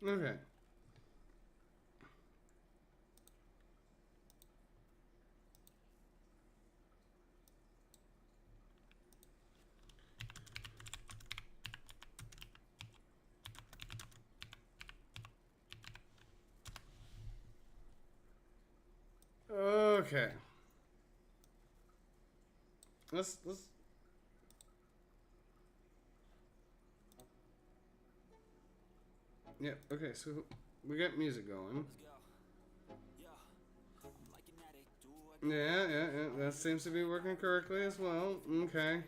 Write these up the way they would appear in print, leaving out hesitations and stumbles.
Okay. Okay. Let's. Yeah. Okay. So we got music going. Yeah. That seems to be working correctly as well. Okay.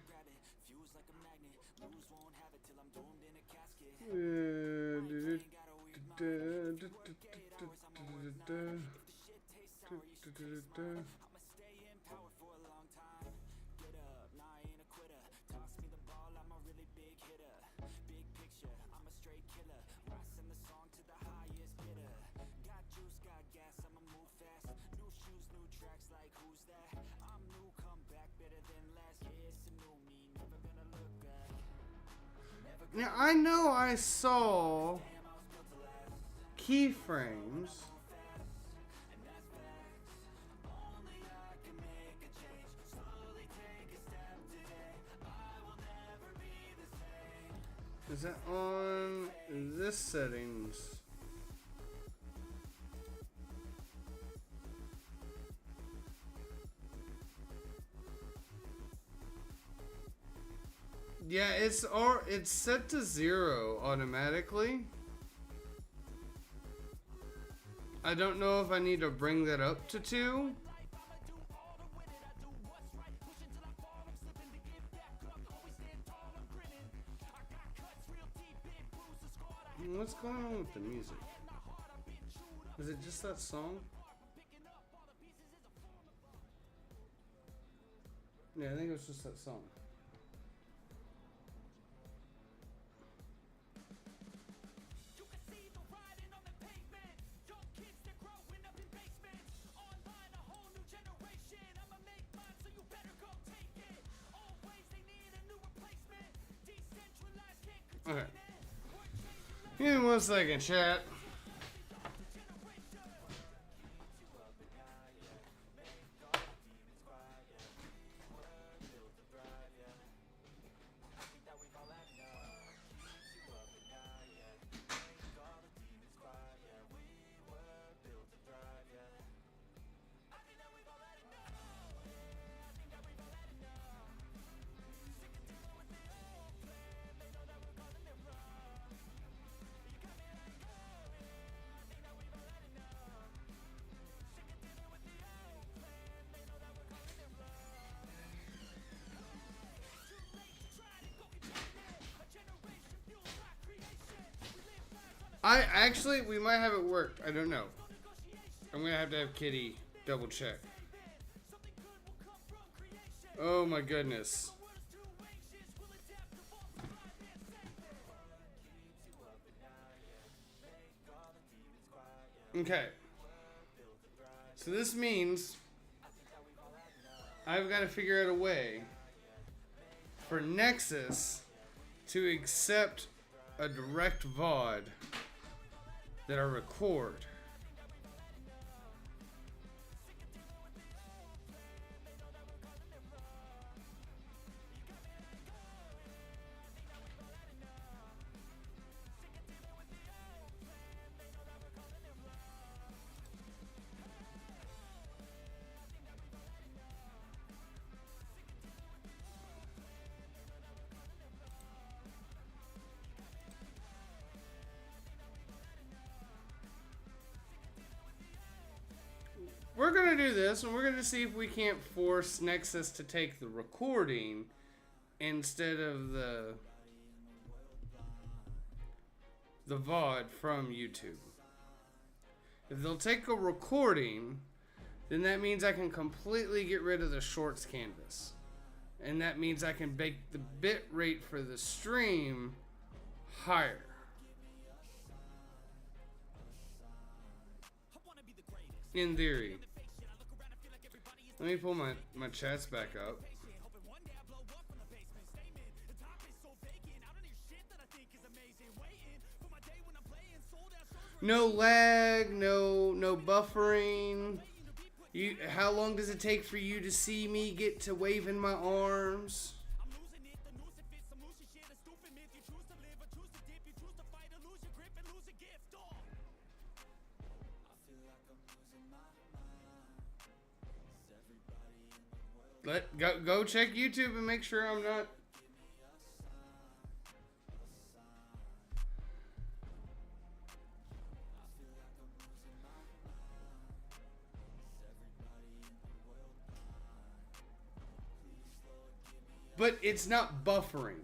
Yeah, I know I saw keyframes. Is that on this settings? Yeah, it's set to 0 automatically. I don't know if I need to bring that up to 2. What's going on with the music? Is it just that song? Yeah, I think it was just that song. Okay. Give me 1 second, chat. We might have it worked. I don't know. I'm gonna have to have Kitty double check. Oh my goodness. Okay. So this means I've got to figure out a way for Nexus to accept a direct VOD that I record. We're gonna do this, and we're gonna see if we can't force Nexus to take the recording instead of the VOD from YouTube. If they'll take a recording, then that means I can completely get rid of the shorts canvas, and that means I can make the bit rate for the stream higher. In theory. Let me pull my chats back up. No lag, no buffering. How long does it take for you to see me get to waving my arms? Go check YouTube and make sure I'm not. But it's not buffering.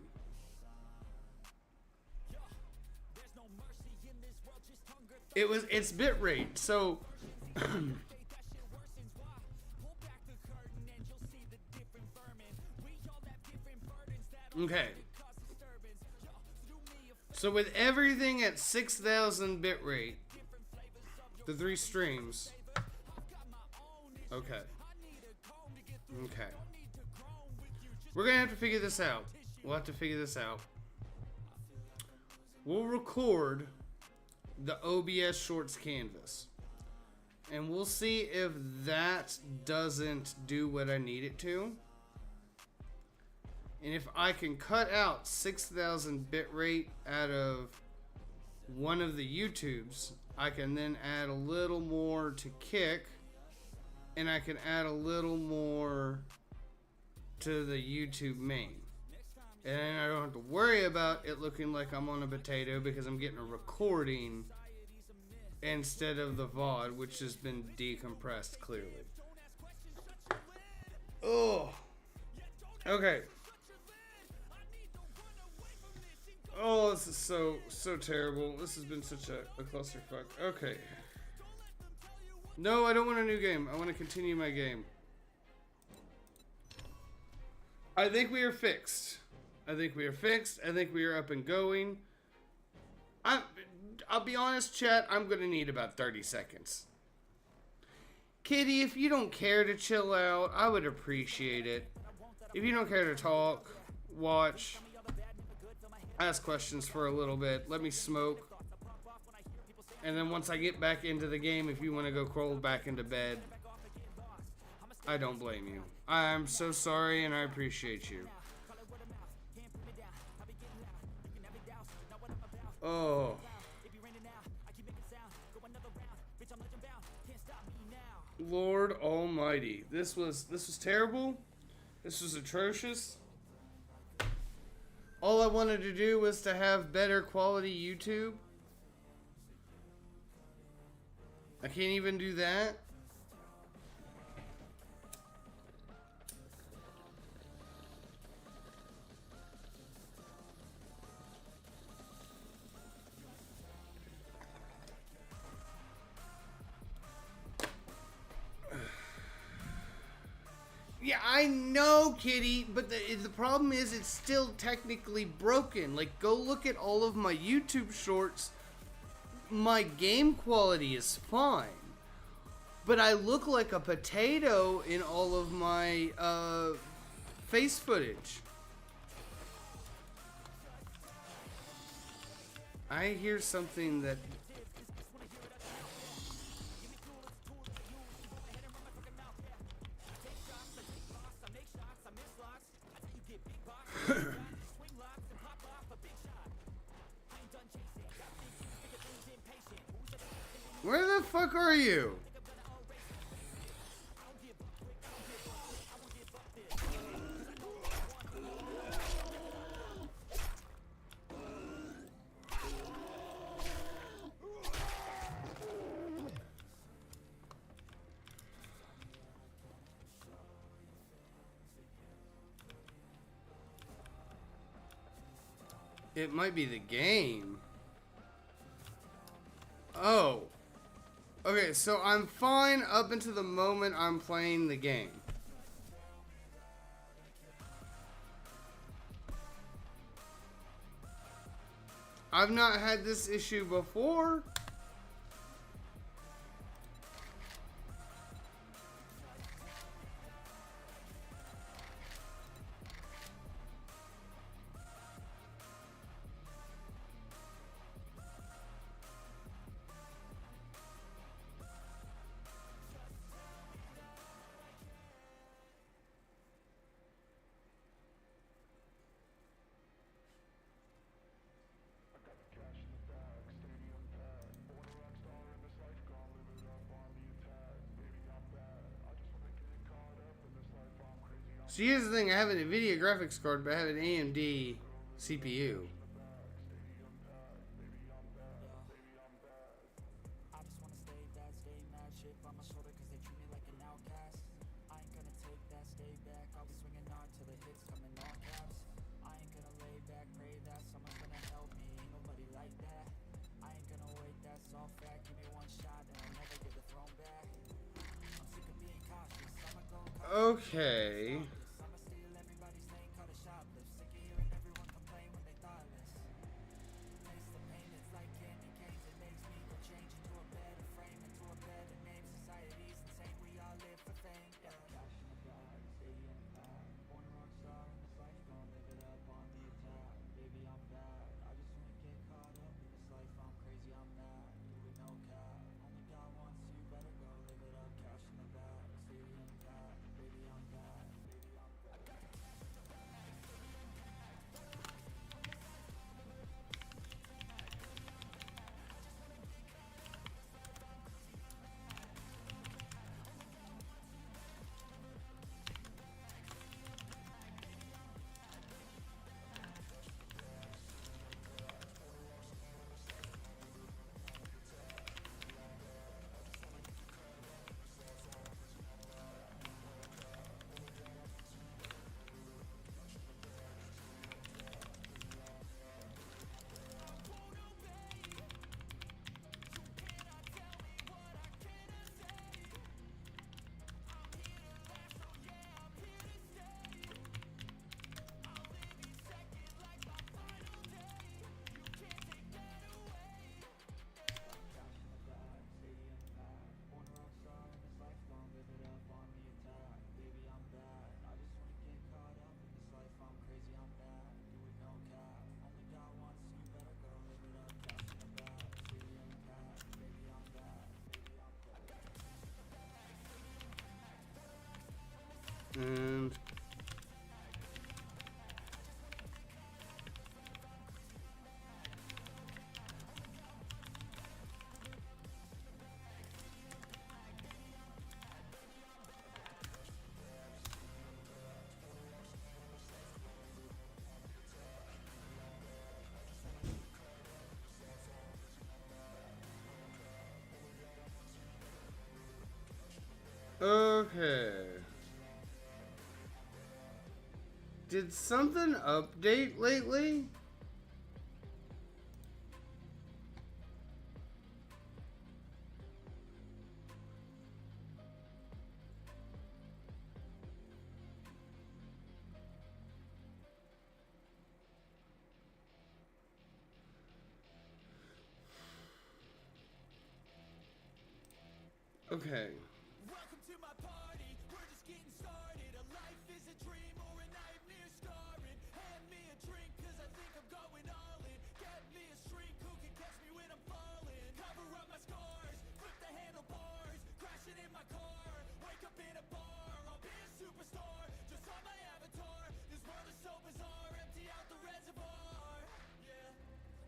It's bitrate, so okay. So with everything at 6,000 bitrate, the 3 streams. Okay. Okay. We're gonna have to figure this out. We'll have to figure this out. We'll record the OBS Shorts canvas. And we'll see if that doesn't do what I need it to. And if I can cut out 6,000 bitrate out of one of the YouTubes, I can then add a little more to Kick. And I can add a little more to the YouTube main. And then I don't have to worry about it looking like I'm on a potato because I'm getting a recording instead of the VOD, which has been decompressed clearly. Oh. Okay. Oh, this is so terrible. This has been such a clusterfuck. Okay. No, I don't want a new game. I want to continue my game. I think we are fixed. I think we are fixed. I think we are up and going. I'll be honest, chat. I'm going to need about 30 seconds. Kitty, if you don't care to chill out, I would appreciate it. If you don't care to talk, watch, ask questions for a little bit, let me smoke. And then once I get back into the game, if you want to go crawl back into bed, I don't blame you. I'm so sorry and I appreciate you. Oh. Lord Almighty. This was terrible. This was atrocious. All I wanted to do was to have better quality YouTube. I can't even do that. Yeah, I know, Kitty, but the problem is it's still technically broken. Like, go look at all of my YouTube shorts. My game quality is fine. But I look like a potato in all of my face footage. I hear something that... Where the fuck are you? It might be the game. Oh. Okay, so I'm fine up until the moment I'm playing the game. I've not had this issue before. See, here's the thing. I have an NVIDIA graphics card, but I have an AMD CPU. Okay. And okay. Did something update lately? Okay. Welcome to my party, we're just getting started. A life is a dream or a nightmare scarring. Hand me a drink cause I think I'm going all in. Get me a shrink who can catch me when I'm falling. Cover up my scars, flip the handlebars. Crashing in my car, wake up in a bar. I'll be a superstar, just on my avatar. This world is so bizarre, empty out the reservoir. Yeah,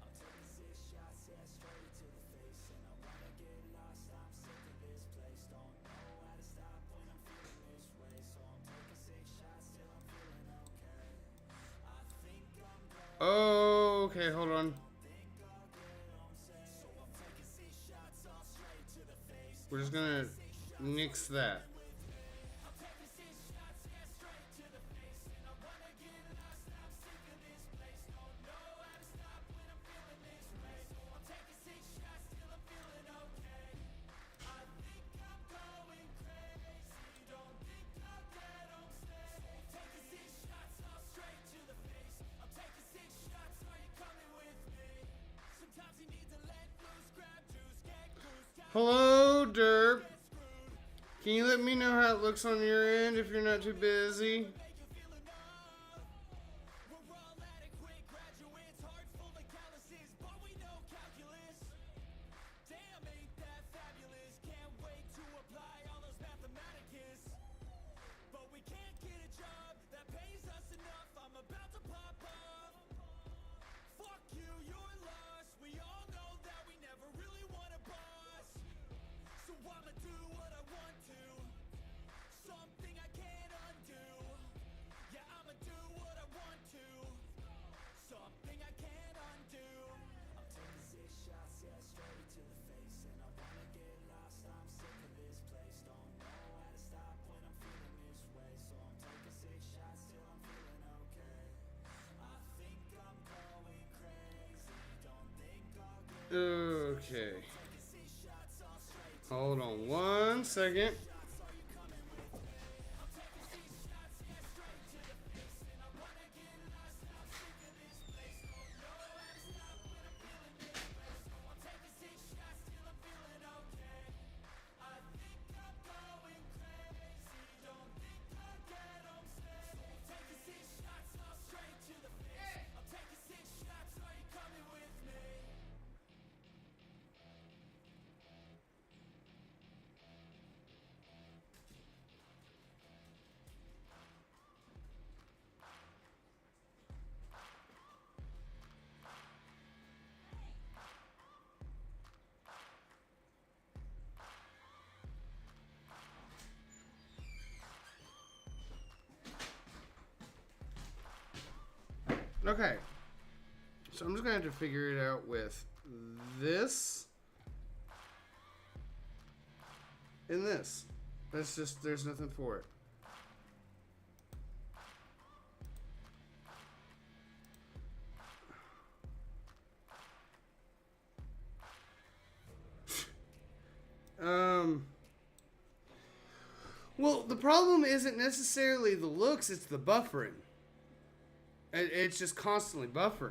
I'm taking 6 shots, yeah, straight to the face. And I wanna get lost, I'm sick of this place. Don't know how to stop when I'm feeling this way. So I'm taking 6 shots till I'm feeling okay. I think I'm going, Okay, hold on. think I'll get home safe. So I'm taking 6 shots all straight to the face. We're just gonna nix that. I'm taking 6 shots, yeah, straight to the face. And I wanna get lost, I'm sick of this place. Don't know how to stop when I'm feeling this way. So I'm taking 6 shots till I'm feeling okay. I think I'm going crazy. Don't think I'll get home safe. Taking 6 shots all straight to the face. I'm taking 6 shots, are you coming with me? Sometimes you need to let loose, grab juice, get goose. Hello, Derp. Can you let me know how it looks on your end if you're not too busy? Make you feel enough. We're all adequate graduates, hearts full of calluses, but we know calculus. Damn, ain't that fabulous? Can't wait to apply all those mathematicus. But we can't get a job that pays us enough. I'm about to pop off. Fuck you, you're lost. We all know that we never really want a boss. So I'ma do what I want to. Something I can't undo. Okay. Hold on 1 second. Okay. So I'm just going to have to figure it out with this and this. That's just, there's nothing for it. Well, the problem isn't necessarily the looks, it's the buffering. It's just constantly buffering.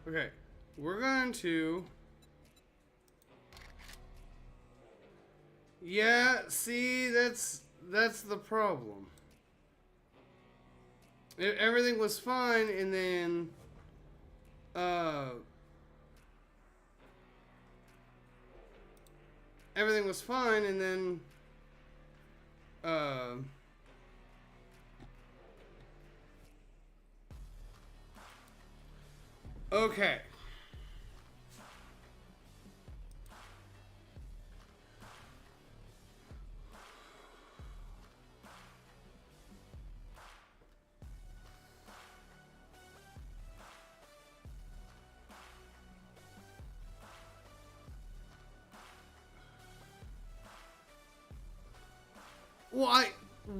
Okay, we're going to... Yeah, see, that's the problem. Everything was fine, and then... everything was fine, and then... okay.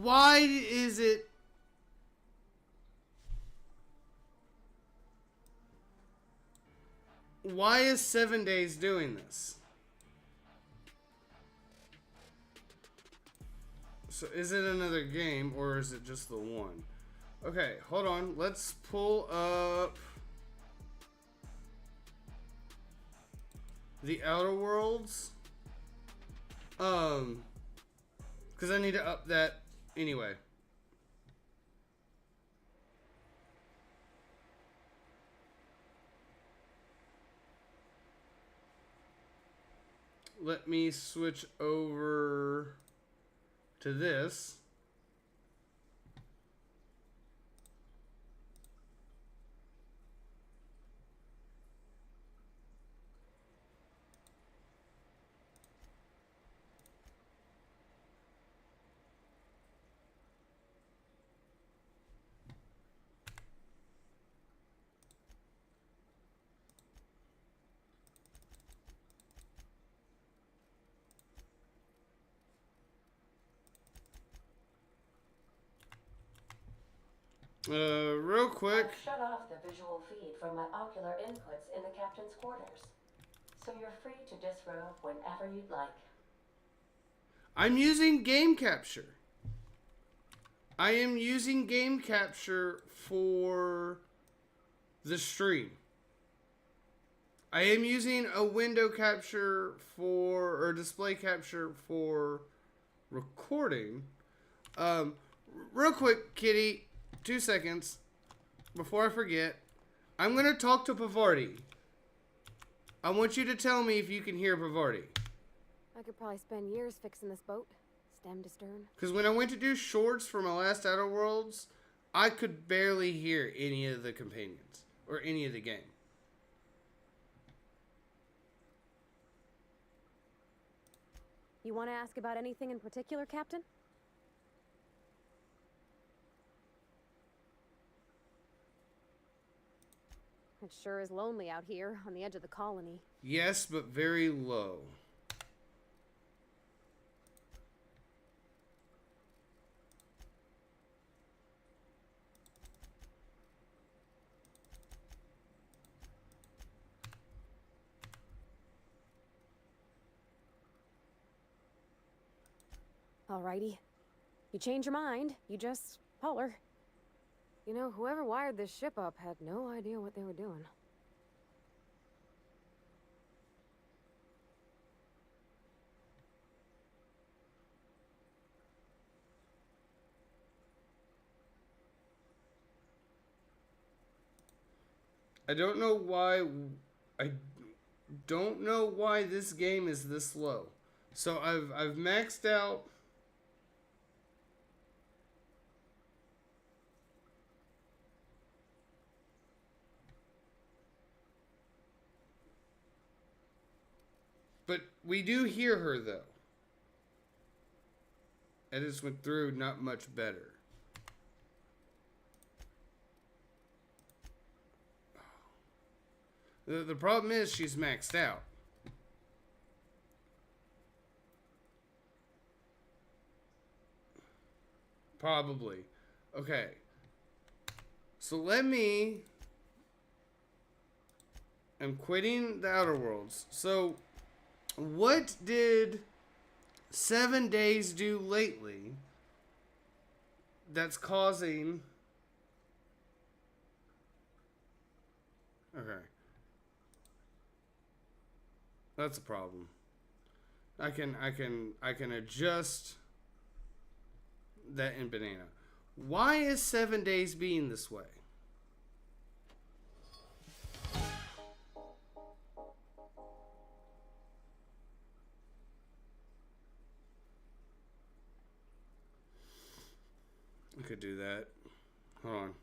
Why is it... Why is 7 days doing this? So is it another game or is it just the one? Okay, hold on. Let's pull up the Outer Worlds. Because I need to up that anyway. Let me switch over to this. Real quick. I've shut off the visual feed from my ocular inputs in the captain's quarters, so you're free to disrobe whenever you'd like. I'm using game capture. I am using game capture for the stream. I am using a window capture or display capture for recording. Real quick, Kitty, 2 seconds before I forget. I'm going to talk to Pavardi. I want you to tell me if you can hear Pavardi. I could probably spend years fixing this boat, stem to stern. Because when I went to do shorts for my last Outer Worlds, I could barely hear any of the companions or any of the game. You want to ask about anything in particular, Captain? It sure is lonely out here on the edge of the colony. Yes, but very low. Alrighty. You change your mind, you just holler. You know, whoever wired this ship up had no idea what they were doing. I don't know why this game is this low. So I've maxed out. But we do hear her though. I just went through not much better. The problem is she's maxed out. Probably. Okay. So I'm quitting the Outer Worlds. So what did 7 days do lately that's causing... Okay. That's a problem. I can adjust that in Banana. Why is 7 days being this way? I could do that. Hold on.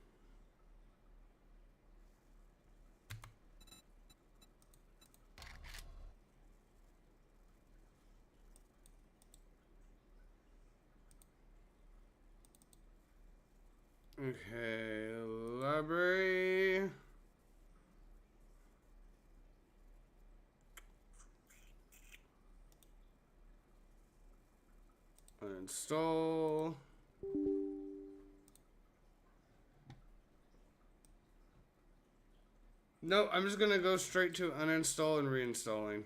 Okay, library. Uninstall. No, I'm just gonna go straight to uninstall and reinstalling.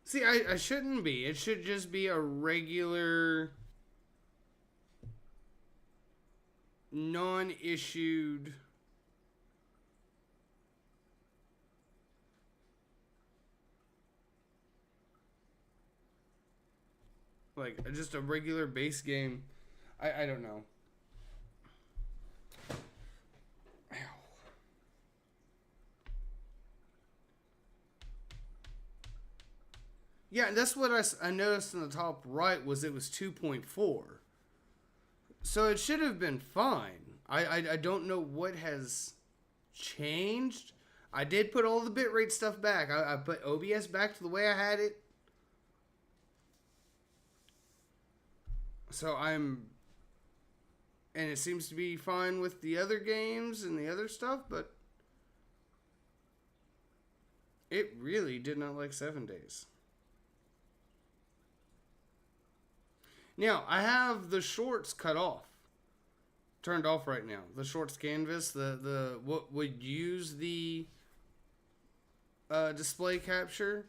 See, I shouldn't be. It should just be a regular non-issued like just a regular base game. I don't know. Ow. Yeah, and that's what I noticed in the top right was it was 2.4. So it should have been fine. I don't know what has changed. I did put all the bitrate stuff back. I put OBS back to the way I had it. So and it seems to be fine with the other games and the other stuff, but it really did not like 7 days. Now, I have the shorts cut off. Turned off right now. The shorts canvas, the what would use the display capture,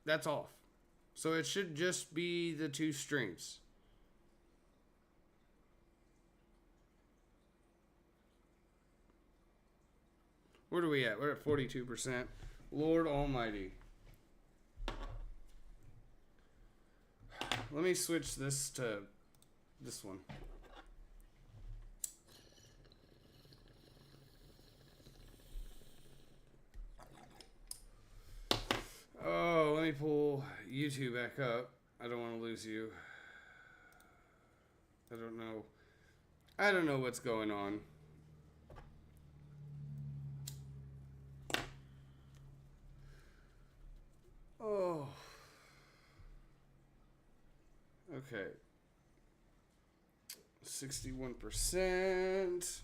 that's off. So it should just be the two streams. Where are we at? We're at 42%. Lord Almighty. Let me switch this to this one. Oh, let me pull YouTube back up. I don't want to lose you. I don't know. I don't know what's going on. Oh. Okay. 61%.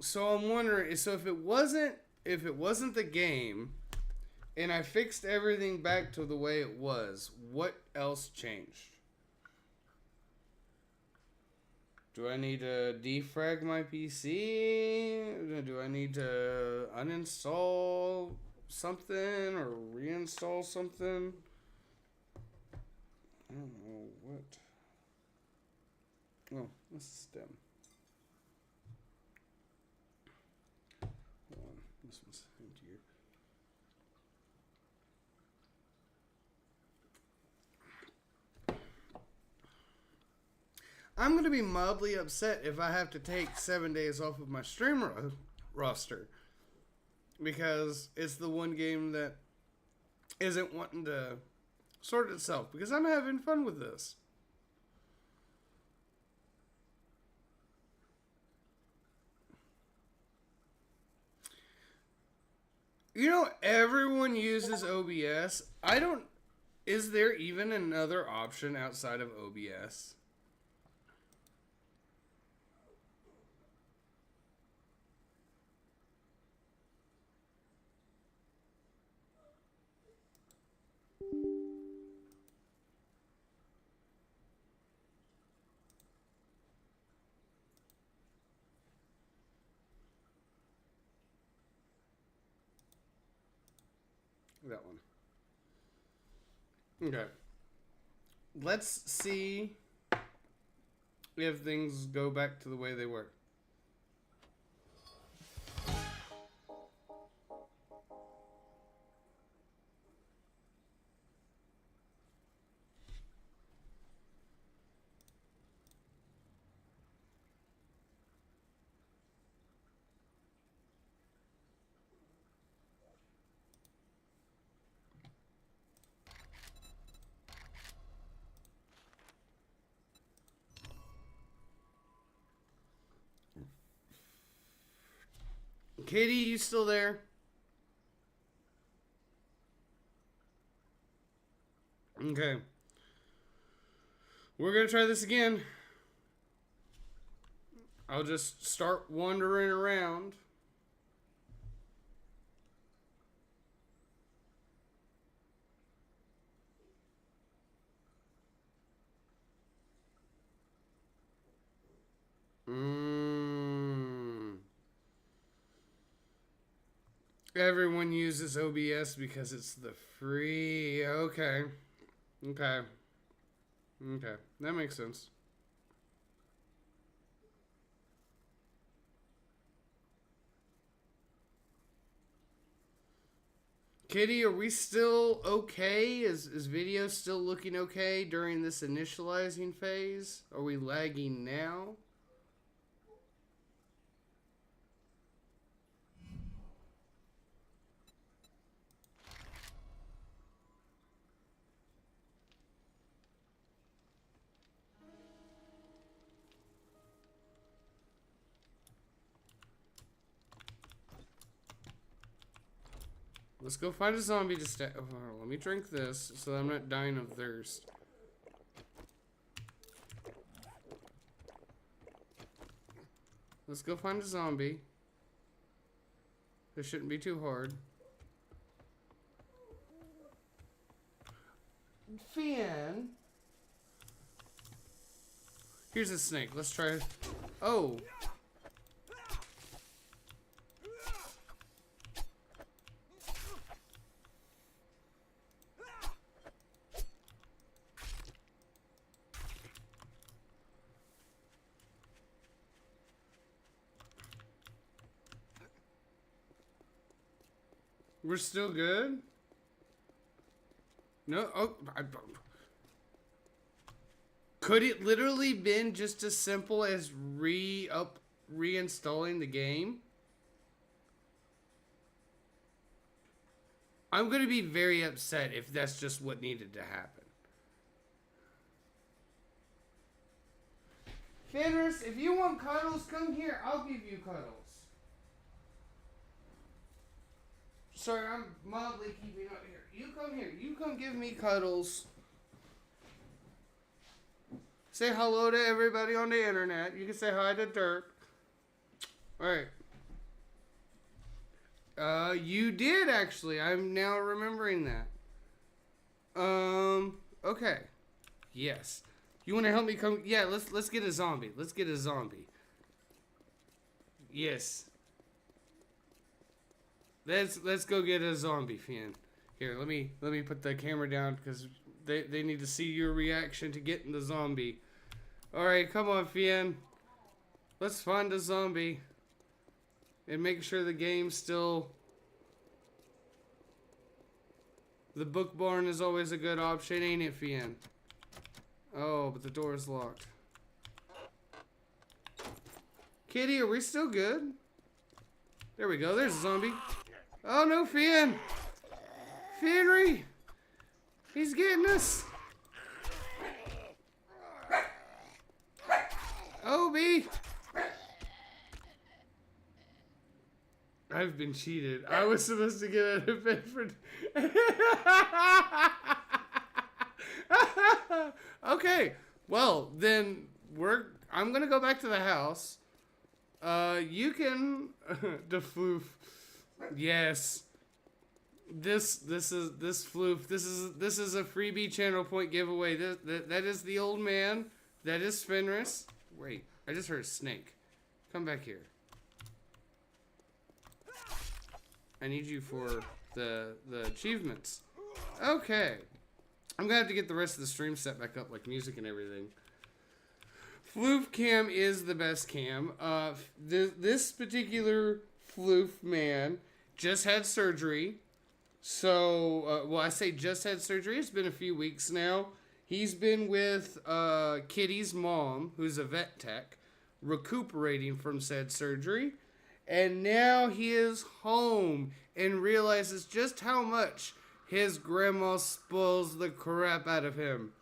So I'm wondering, so if it wasn't the game and I fixed everything back to the way it was, what else changed? Do I need to defrag my PC? Do I need to uninstall something or reinstall something? I don't know what. Oh, this is stem. Hold on, this one's emptier. I'm going to be mildly upset if I have to take 7 days off of my stream roster. Because it's the one game that isn't wanting to sort itself. Because I'm having fun with this. You know, everyone uses OBS. Is there even another option outside of OBS? That one. Okay. Let's see if things go back to the way they were. Katie, you still there? Okay. We're going to try this again. I'll just start wandering around. Everyone uses OBS because it's the free. Okay. Okay. Okay. That makes sense. Kitty, are we still okay? Is video still looking okay during this initializing phase? Are we lagging now? Let's go find a zombie to stay. Oh, let me drink this so I'm not dying of thirst. Let's go find a zombie. This shouldn't be too hard. Finn. Here's a snake. Let's try it. Oh. We're still good? No? Oh, could it literally been just as simple as reinstalling the game? I'm going to be very upset if that's just what needed to happen. Fenris, if you want cuddles, come here. I'll give you cuddles. Sorry, I'm mildly keeping up here. You come here. You come give me cuddles. Say hello to everybody on the internet. You can say hi to Dirk. Alright. You did actually. I'm now remembering that. Okay. Yes. You want to help me come? Yeah, let's get a zombie. Let's get a zombie. Yes. Let's go get a zombie, Finn. Here, let me put the camera down because they need to see your reaction to getting the zombie. All right, come on, Finn. Let's find a zombie and make sure the game's still. The book barn is always a good option, ain't it, Finn? Oh, but the door is locked. Kitty, are we still good? There we go. There's a zombie. Oh no, Finn! Fenry! He's getting us! Obi! I've been cheated. I was supposed to get out of bed for... Okay, well, then I'm gonna go back to the house. You can... Defloof. Yes. This floof. This is a freebie channel point giveaway. That is the old man. That is Fenris. Wait, I just heard a snake. Come back here. I need you for the achievements. Okay. I'm gonna have to get the rest of the stream set back up, like music and everything. Floof cam is the best cam. This particular floof man just had surgery. So, well, I say just had surgery. It's been a few weeks now. He's been with Kitty's mom, who's a vet tech, recuperating from said surgery. And now he is home and realizes just how much his grandma spoils the crap out of him.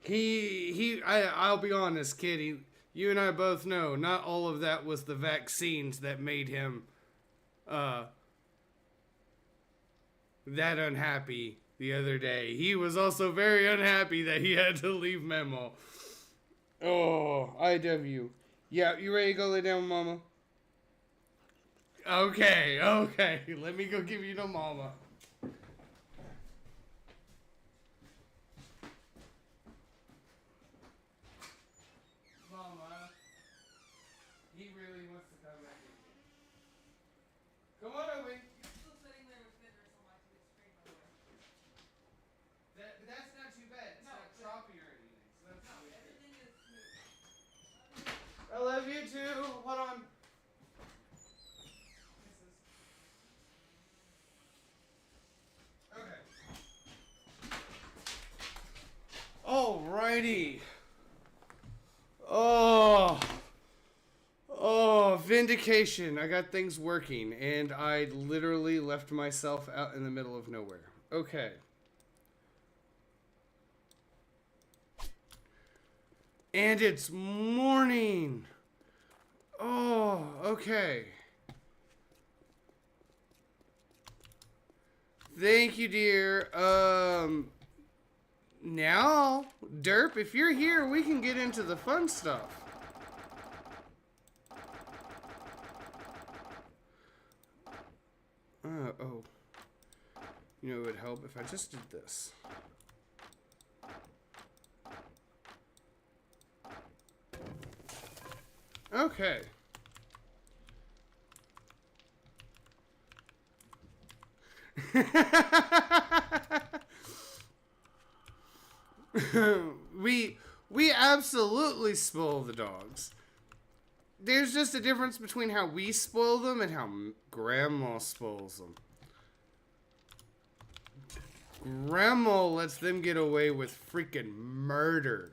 I'll be honest, Kitty. You and I both know not all of that was the vaccines that made him that unhappy the other day. He was also very unhappy that he had to leave Memo. Oh, IW. Yeah, you ready to go lay down with Mama? Okay. Let me go give you to Mama. Mama, he really wants to come back in. Come on, Obi. That's not too bad. It's not choppy or anything. So that's not everything is smooth. I love you too. Hold on. Okay. Alrighty. Oh, vindication. I got things working, and I literally left myself out in the middle of nowhere. Okay. And it's morning. Oh, okay. Thank you, dear. Now, Derp, if you're here, we can get into the fun stuff. Oh. You know, it would help if I just did this. Okay. we absolutely spoil the dogs. There's just a difference between how we spoil them and how Grandma spoils them. Grandma lets them get away with freaking murder.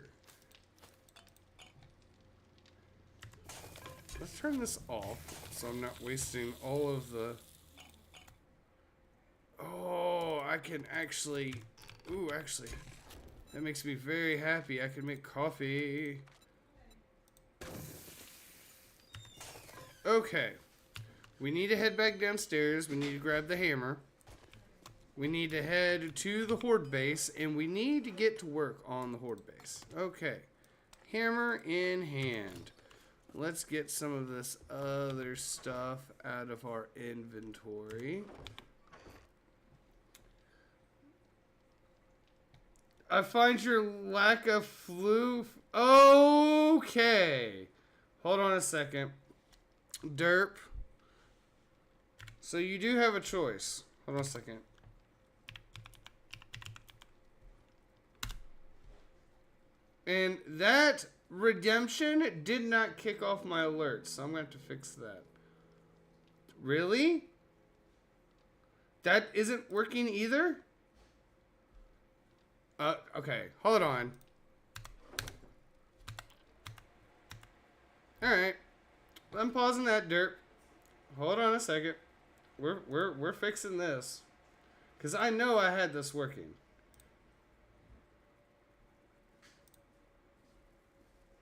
Let's turn this off so I'm not wasting all of the... Oh, I can actually... Ooh, actually, that makes me very happy. I can make coffee. Okay. We need to head back downstairs. We need to grab the hammer. We need to head to the Horde base, and we need to get to work on the Horde base. Okay. Hammer in hand. Let's get some of this other stuff out of our inventory. I find your lack of flu. Okay. Hold on a second. Derp. So you do have a choice. Hold on a second. And that redemption did not kick off my alerts, so I'm going to have to fix that. Really? That isn't working either? Okay. Hold on. Alright. I'm pausing that, Derp. Hold on a second. We're fixing this. Because I know I had this working.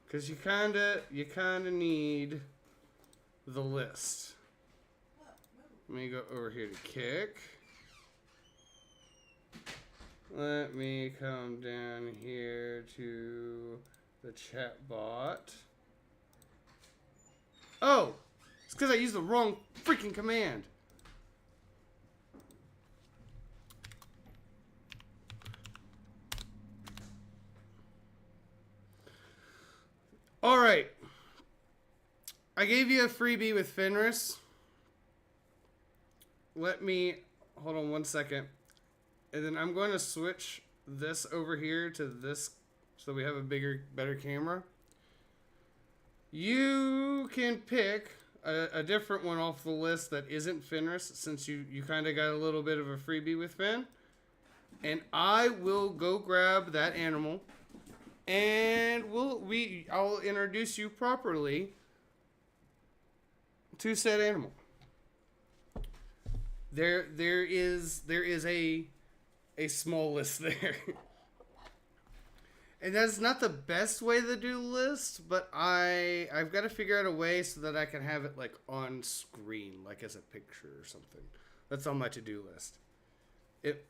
Because you kinda need the list. Let me go over here to Kick. Let me come down here to the chat bot. Oh! It's because I used the wrong freaking command. Alright. I gave you a freebie with Fenris. Let me... Hold on one second. And then I'm going to switch this over here to this so we have a better camera. You can pick a different one off the list that isn't Fenris, since you kind of got a little bit of a freebie with Finn. And I will go grab that animal, and I'll introduce you properly to said animal. There is a small list there. And that's not the best way to do list, but I've got to figure out a way so that I can have it like on screen, like as a picture or something. That's on my to-do list. It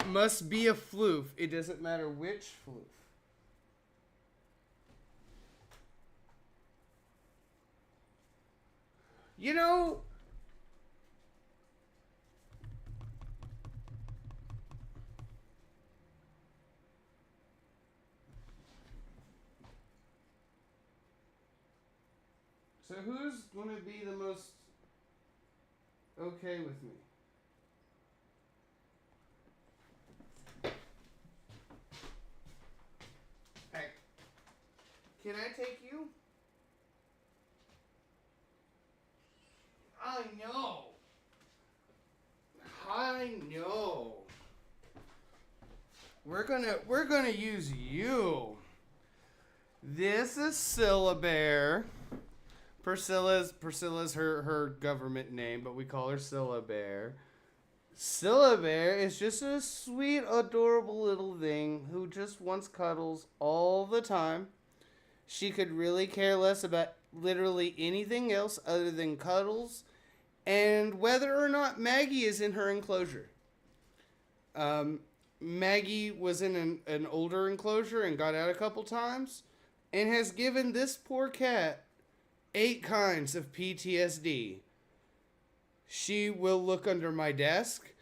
must be a floof. It doesn't matter which floof. You know, so who's going to be the most okay with me? Hey, can I take you? I know. We're gonna use you. This is Syllabear. Priscilla's her government name, but we call her Syllabear. Syllabear is just a sweet, adorable little thing who just wants cuddles all the time. She could really care less about literally anything else other than cuddles and whether or not Maggie is in her enclosure. Maggie was in an older enclosure and got out a couple times and has given this poor cat 8 kinds of PTSD. She will look under my desk.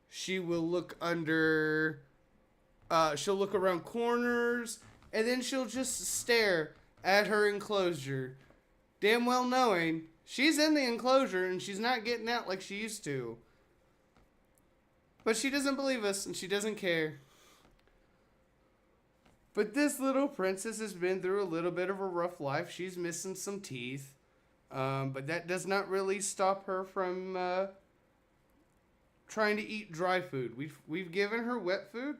She will look under... she'll look around corners. And then she'll just stare at her enclosure. Damn well knowing she's in the enclosure and she's not getting out like she used to. But she doesn't believe us and she doesn't care. But this little princess has been through a little bit of a rough life. She's missing some teeth. But that does not really stop her from trying to eat dry food. We've given her wet food.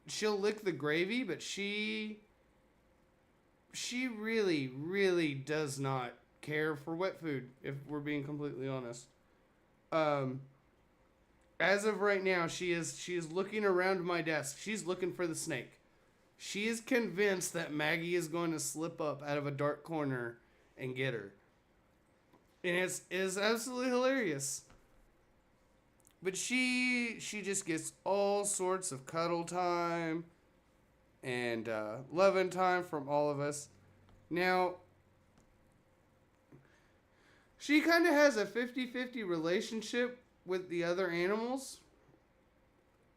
She'll lick the gravy, but she really, really does not care for wet food, if we're being completely honest. As of right now, she is looking around my desk. She's looking for the snake. She is convinced that Maggie is going to slip up out of a dark corner and get her. And it is absolutely hilarious. But she just gets all sorts of cuddle time and loving time from all of us. Now, she kind of has a 50-50 relationship with the other animals.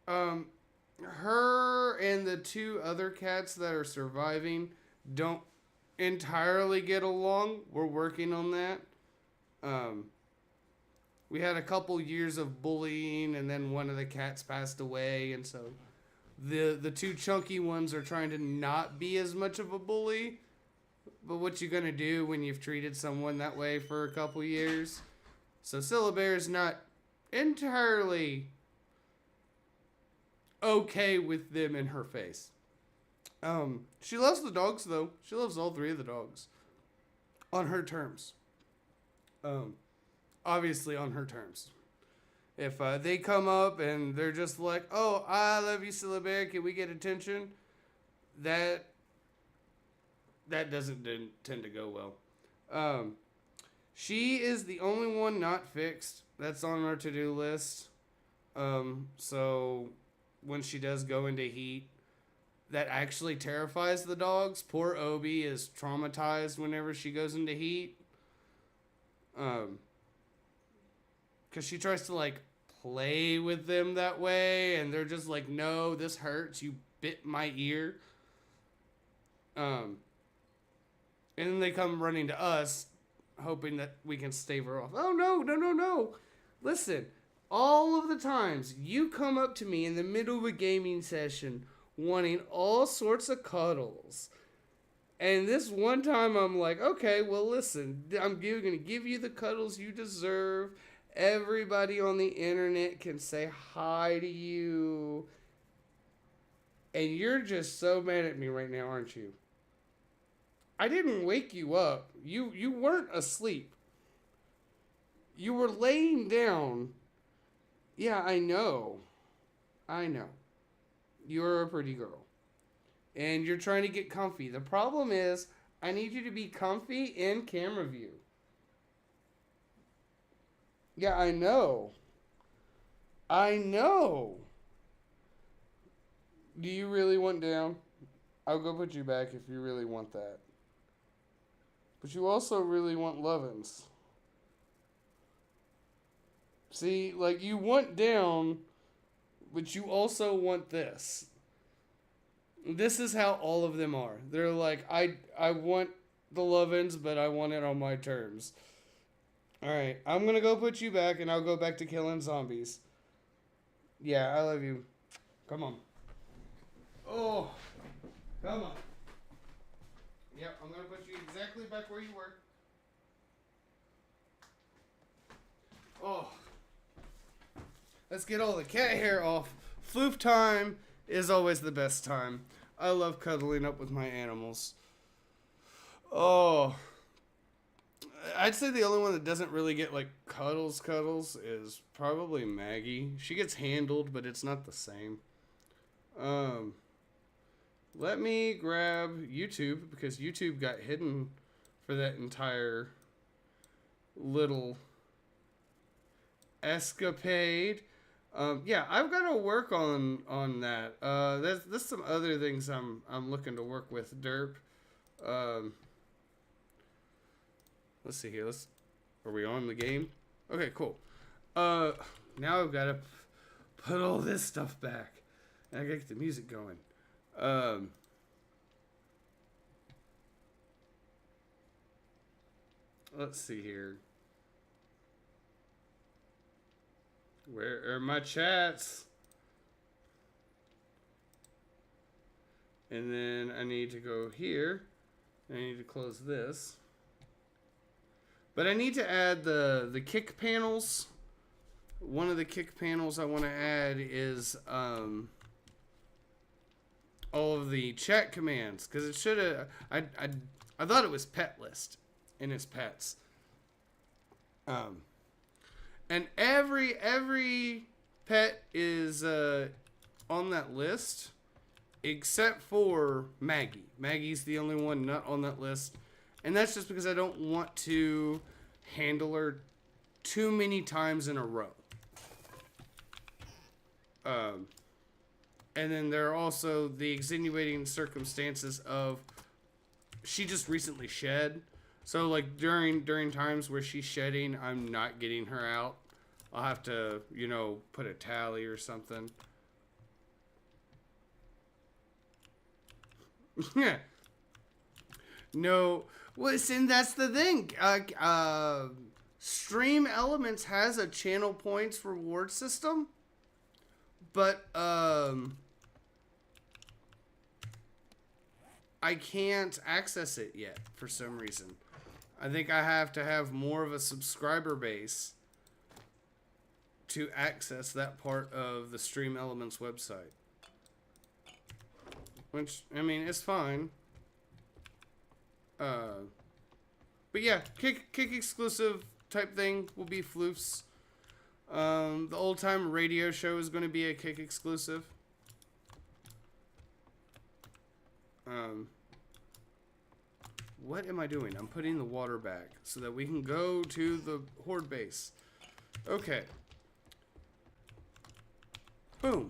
Her and the two other cats that are surviving don't entirely get along. We're working on that. We had a couple years of bullying, and then one of the cats passed away, and so the two chunky ones are trying to not be as much of a bully. But what you gonna do when you've treated someone that way for a couple years? So Syllabear's not entirely okay with them in her face. She loves the dogs, though. She loves all three of the dogs. On her terms. Obviously on her terms. If they come up and they're just like, oh, I love you, Syllabear, can we get attention? That doesn't tend to go well. She is the only one not fixed. That's on our to-do list. So when she does go into heat, that actually terrifies the dogs. Poor Obi is traumatized whenever she goes into heat. Because she tries to, like, play with them that way, and they're just like, no, this hurts. You bit my ear. And then they come running to us, hoping that we can stave her off. Oh, no. Listen, all of the times you come up to me in the middle of a gaming session wanting all sorts of cuddles. And this one time I'm like, okay, well, listen, I'm going to give you the cuddles you deserve. Everybody on the internet can say hi to you. And you're just so mad at me right now, aren't you? I didn't wake you up. You weren't asleep. You were laying down. Yeah, I know. You're a pretty girl. And you're trying to get comfy. The problem is, I need you to be comfy in camera view. Yeah, I know. Do you really want down? I'll go put you back if you really want that. But you also really want lovin's. See, like, you want down, but you also want this. This is how all of them are. They're like, I want the lovin's, but I want it on my terms. Alright, I'm gonna go put you back, and I'll go back to killing zombies. Yeah, I love you. Come on. Oh, come on. Yep, I'm gonna put you exactly back where you were. Oh. Let's get all the cat hair off. Floof time is always the best time. I love cuddling up with my animals. Oh. I'd say the only one that doesn't really get, like, cuddles is probably Maggie. She gets handled, but it's not the same. Let me grab YouTube, because YouTube got hidden for that entire little escapade. Yeah, I've got to work on that. There's some other things I'm looking to work with, Derp. Let's see here. Are we on the game? Okay, cool. Now I've got to put all this stuff back. And I gotta get the music going. Let's see here. Where are my chats? And then I need to go here. I need to close this. But I need to add the kick panels. One of the kick panels I want to add is all of the chat commands, because it should have. I thought it was pet list in its pets. And every pet is on that list except for Maggie. Maggie's the only one not on that list, and that's just because I don't want to handle her too many times in a row. And then there are also the extenuating circumstances of she just recently shed. So like during times where she's shedding, I'm not getting her out. I'll have to, put a tally or something. Yeah. No, listen, that's the thing. Stream Elements has a channel points reward system, but I can't access it yet for some reason. I think I have to have more of a subscriber base to access that part of the Stream Elements website. Which, I mean, it's fine. But yeah, kick exclusive type thing will be Floofs. The Old Time Radio Show is going to be a kick exclusive. What am I doing? I'm putting the water back so that we can go to the Horde base. Okay. Boom.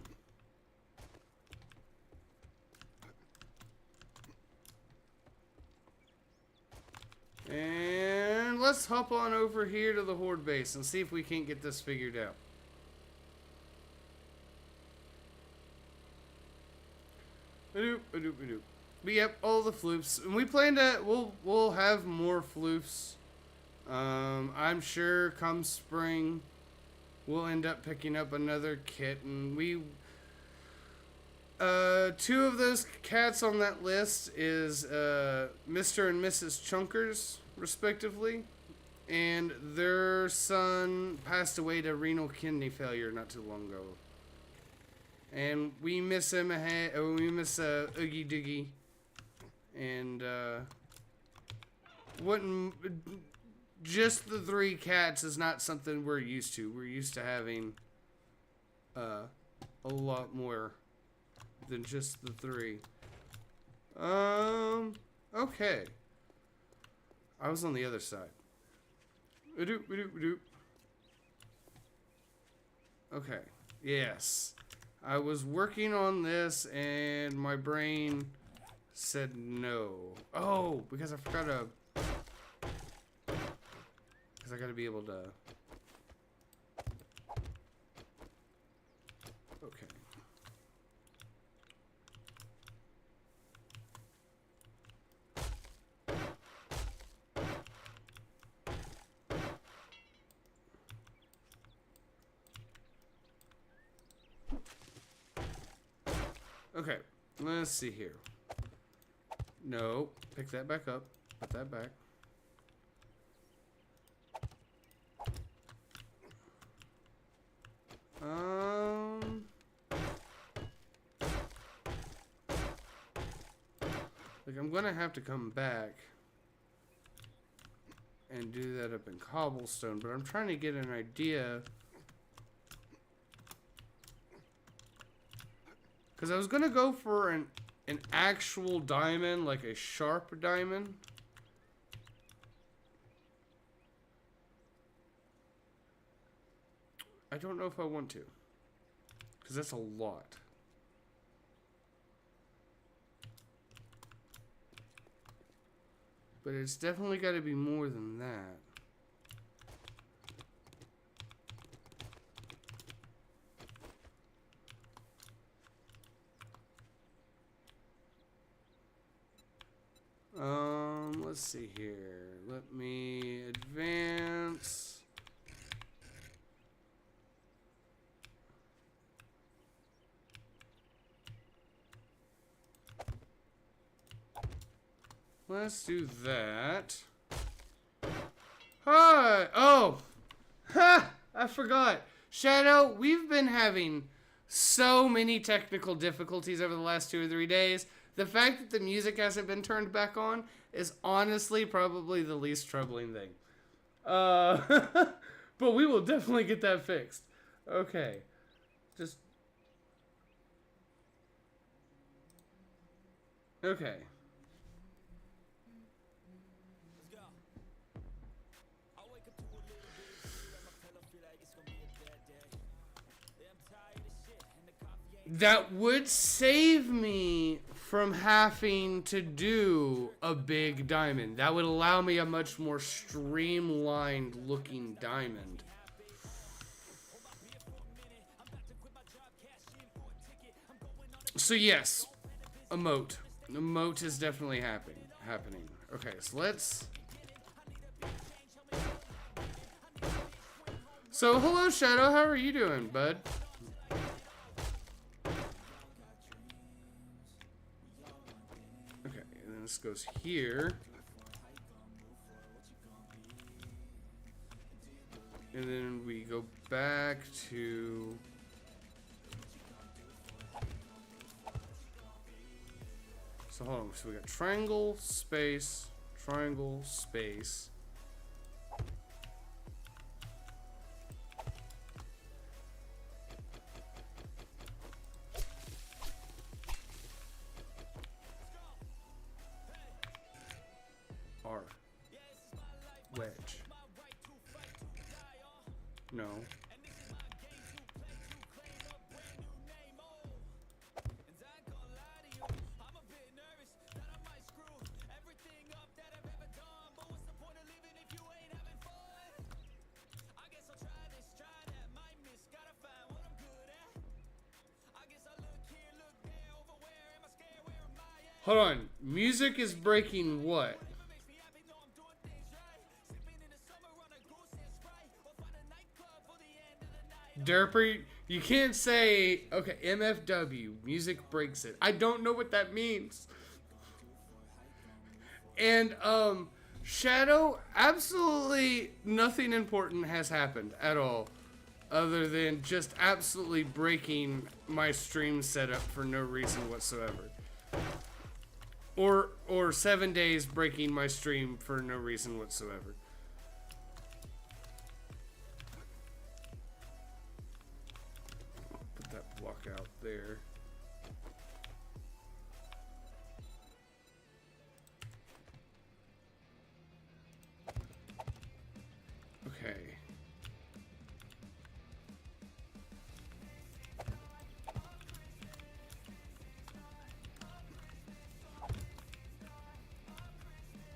And let's hop on over here to the Horde base and see if we can't get this figured out. But yep, all the floofs. And we plan to, we'll have more floofs. I'm sure come spring, we'll end up picking up another kit. And two of those cats on that list is Mr. and Mrs. Chunkers, respectively. And their son passed away to renal kidney failure not too long ago. And we miss him we miss Oogie Doogie. And just the three cats is not something we're used to. We're used to having a lot more than just the three. Okay. I was on the other side. Okay. Yes. I was working on this and my brain said no. Oh, because I forgot to... Because I gotta be able to... Okay. Okay, let's see here. No, pick that back up. Put that back. Like I'm gonna have to come back and do that up in cobblestone, but I'm trying to get an idea. Because I was going to go for an actual diamond, like a sharp diamond. I don't know if I want to. Because that's a lot. But it's definitely got to be more than that. Let's see here. Let me advance. Let's do that. Hi! Oh! Ha! I forgot. Shadow, we've been having so many technical difficulties over the last 2 or 3 days. The fact that the music hasn't been turned back on is honestly probably the least troubling thing. But we will definitely get that fixed. Okay. Just... Okay. That would save me from having to do a big diamond. That would allow me a much more streamlined looking diamond. So yes, emote. Emote is definitely happening. Okay, so let's... So hello Shadow, how are you doing, bud? This goes here. And then we go back to... So hold on. So we got triangle, space, triangle, space. Wedge. No. Hold on. Music is breaking what? Derper, you can't say, okay, MFW, music breaks it. I don't know what that means. And, Shadow, absolutely nothing important has happened at all. Other than just absolutely breaking my stream setup for no reason whatsoever. Or 7 days breaking my stream for no reason whatsoever. Out there. Okay.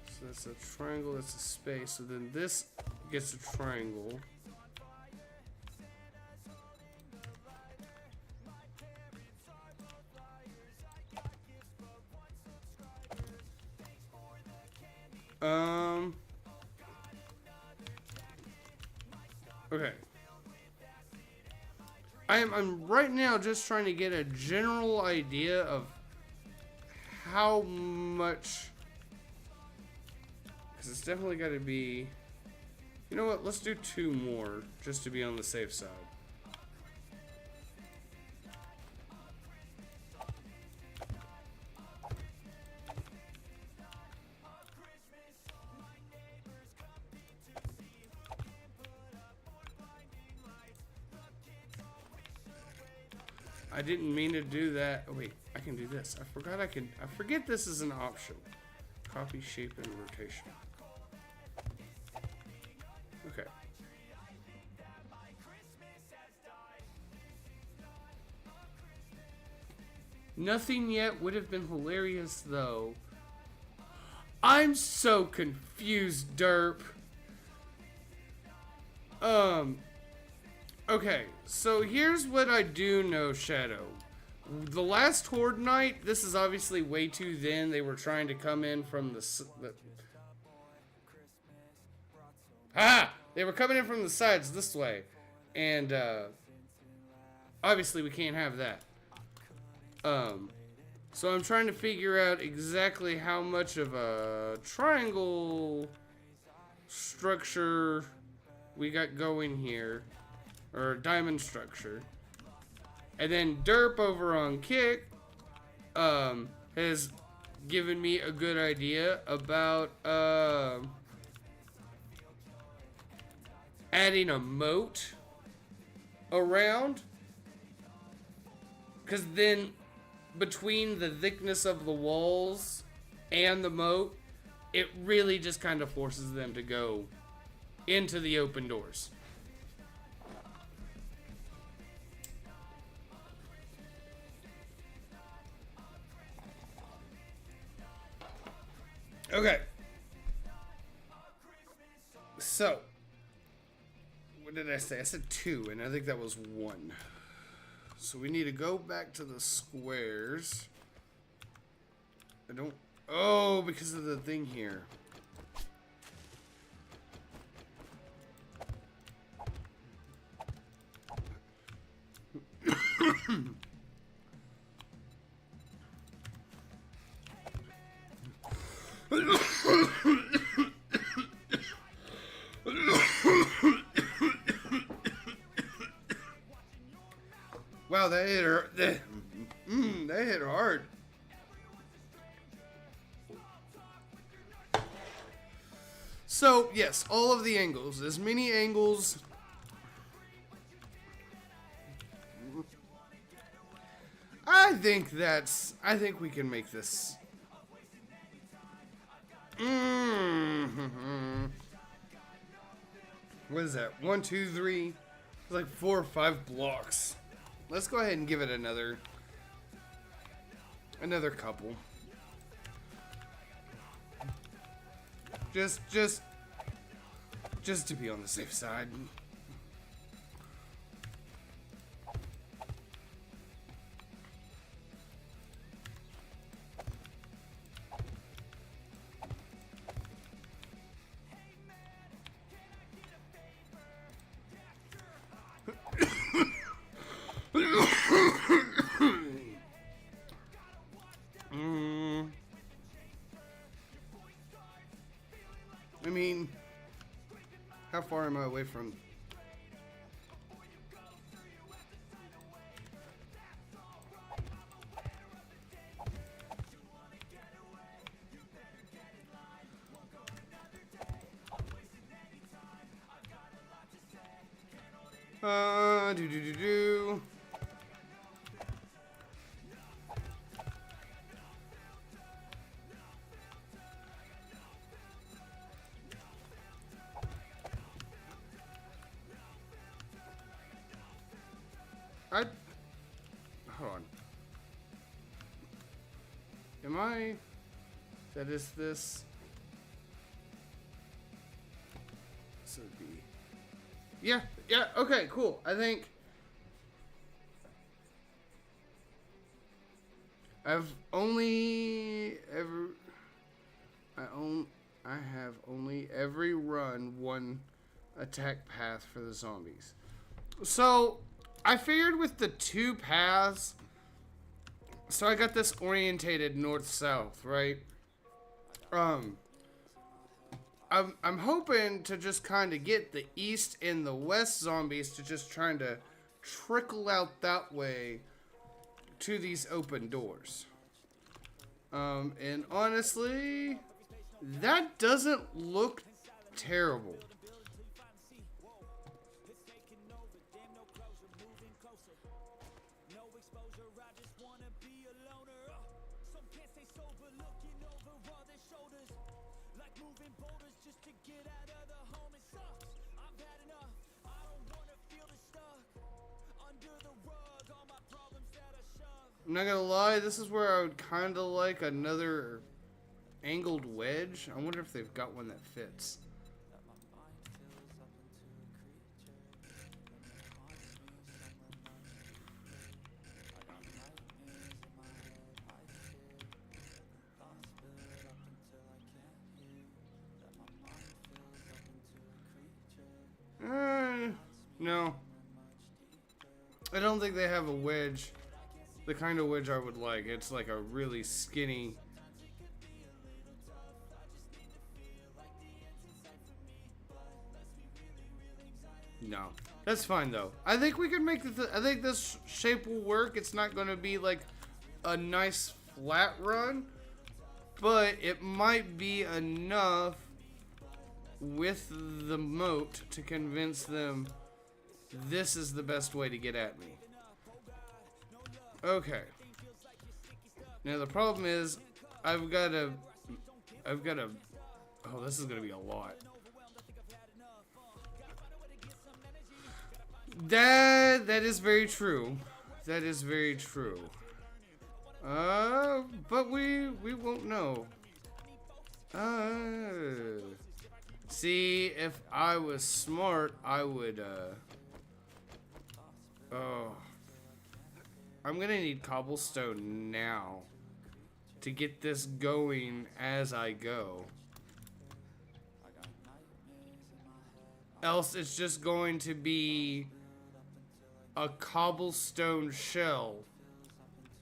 So that's a triangle, that's a space. So then this gets a triangle. Okay. I'm right now just trying to get a general idea of how much, because it's definitely got to be, you know what, let's do 2 more just to be on the safe side. I didn't mean to do that. Oh, wait, I can do this. I forget this is an option. Copy, shape, and rotation. Okay. Nothing yet would have been hilarious, though. I'm so confused, derp. Okay, so here's what I do know, Shadow. The last Horde night, this is obviously way too thin. They were trying to come in from they were coming in from the sides this way. And, obviously we can't have that. So I'm trying to figure out exactly how much of a triangle structure we got going here. Or diamond structure. And then Derp over on Kick has given me a good idea about adding a moat around. Because then between the thickness of the walls and the moat, it really just kind of forces them to go into the open doors. Okay. So, what did I say? I said 2, and I think that was 1. So we need to go back to the squares. I don't... Oh, because of the thing here. Wow, that hit her. That hit hard. So, yes, all of the angles. As many angles. I think we can make this. What is that? 1, 2, 3. It's like 4 or 5 blocks. Let's go ahead and give it another couple. Just to be on the safe side. I mean, how far am I away from... do. Hold on. Am I... That is this... This would be... Yeah, okay, cool. I think... I've only ever... I have only every run one attack path for the zombies. So... I figured with the 2 paths, so I got this orientated north-south, right? I'm hoping to just kind of get the east and the west zombies to just trying to trickle out that way to these open doors. And honestly, that doesn't look terrible. I'm not gonna lie, this is where I would kind of like another angled wedge. I wonder if they've got one that fits. No. I don't think they have a wedge. The kind of wedge I would like. It's like a really skinny. No. That's fine though. I think we can make I think this shape will work. It's not going to be like a nice flat run, but it might be enough with the moat to convince them this is the best way to get at me. Okay. Now the problem is I've got to oh, this is going to be a lot. That is very true. That is very true. But we won't know. See, if I was smart, I would, oh. I'm gonna need cobblestone now to get this going as I go. Else it's just going to be a cobblestone shell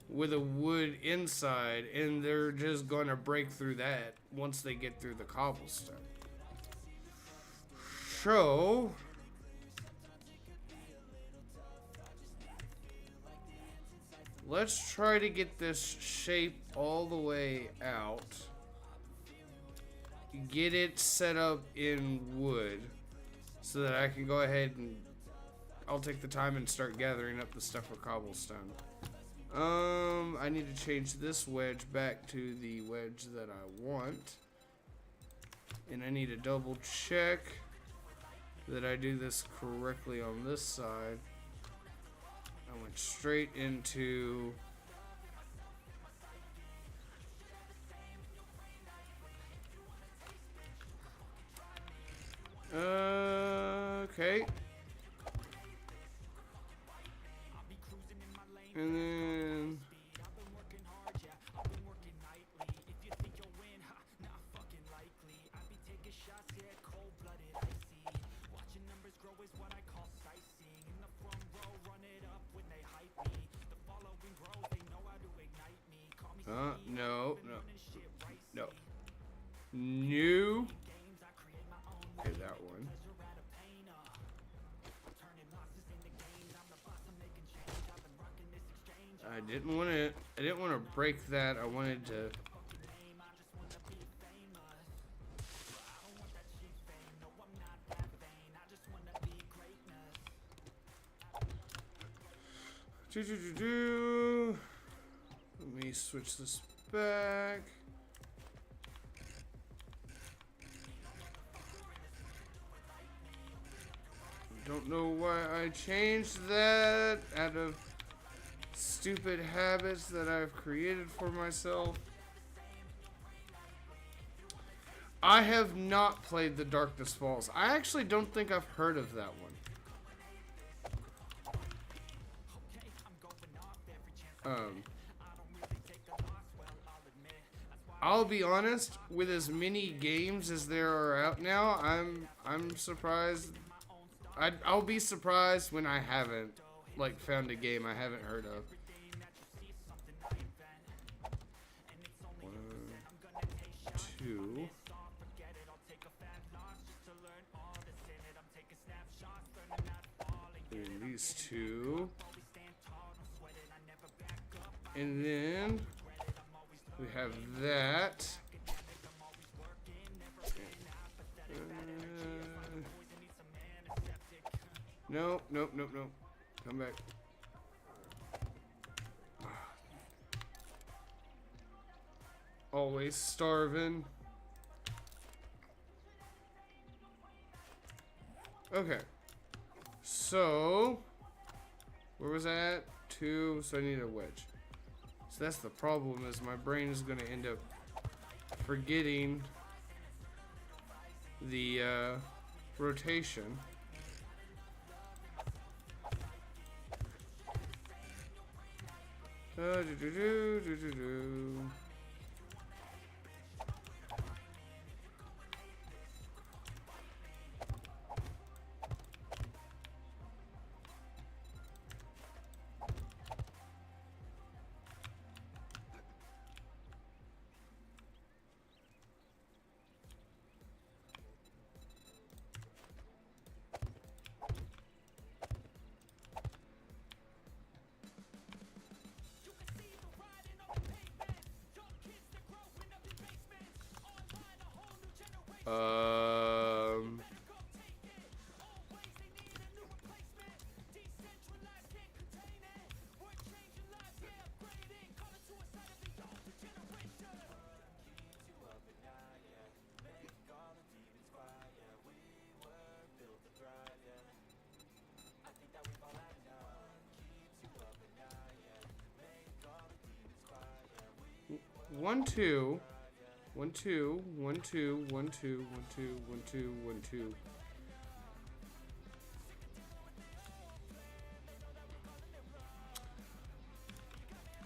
with a wood inside, and they're just gonna break through that once they get through the cobblestone. So let's try to get this shape all the way out. Get it set up in wood so that I can go ahead and I'll take the time and start gathering up the stuff for cobblestone. I need to change this wedge back to the wedge that I want. And I need to double check that I do this correctly on this side. I went straight into okay. And then no. New. Okay, that one. I didn't want to break that. I wanted to. Let me switch this back. Don't know why I changed that out of stupid habits that I've created for myself. I have not played The Darkness Falls. I actually don't think I've heard of that one. I'll be honest, with as many games as there are out now, I'm surprised. I'll be surprised when I haven't like found a game I haven't heard of. 1, 2. And these two. And then we have that. Nope. Come back. Always starving. Okay. So, where was that? 2, so I need a wedge. So that's the problem, is my brain is going to end up forgetting the rotation. Um. One, two. 1 2 1 2 1 2 1 2 1 2 1 2.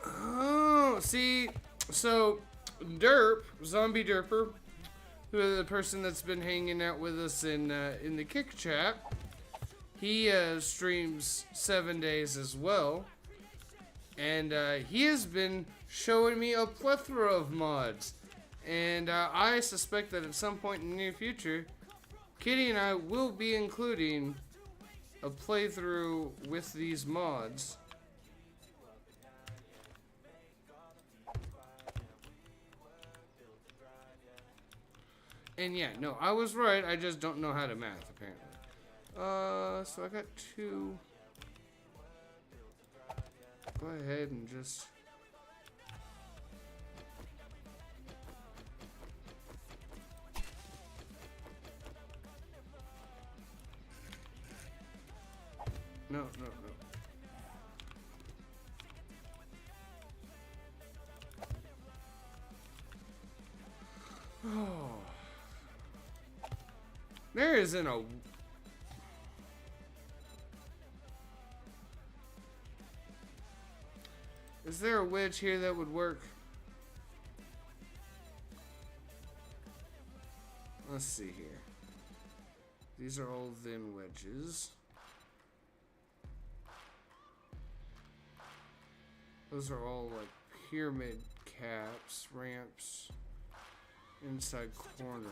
Oh, see, so Derp, Zombie Derper, who is the person that's been hanging out with us in the Kick Chat, he streams 7 days as well, and he has been showing me a plethora of mods. And I suspect that at some point in the near future, Kitty and I will be including a playthrough with these mods. And yeah, no, I was right. I just don't know how to math, apparently. So I got 2. Go ahead and just... No. Oh. There isn't a... Is there a wedge here that would work? Let's see here. These are all thin wedges. Those are all like pyramid caps, ramps, inside corner.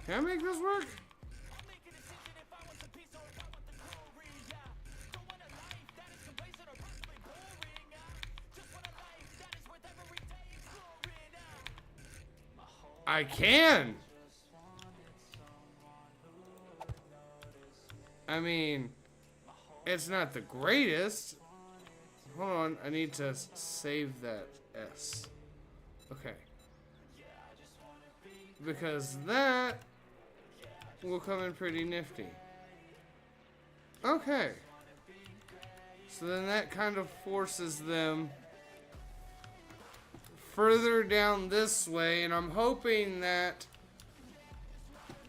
Can I make this work? I can. I mean, it's not the greatest. Hold on, I need to save that S. Okay. Because that will come in pretty nifty. Okay. So then that kind of forces them further down this way, and I'm hoping that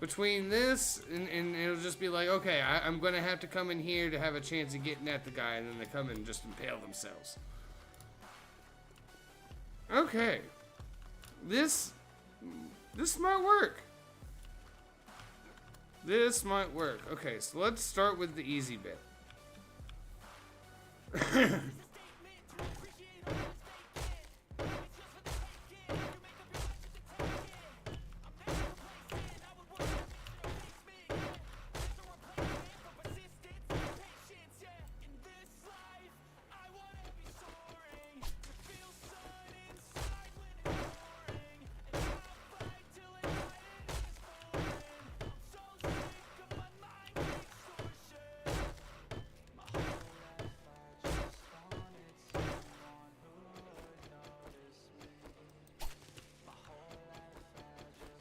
between this and it'll just be like, okay, I'm gonna have to come in here to have a chance of getting at the guy, and then they come in and just impale themselves. Okay. This might work. This might work. Okay, so let's start with the easy bit.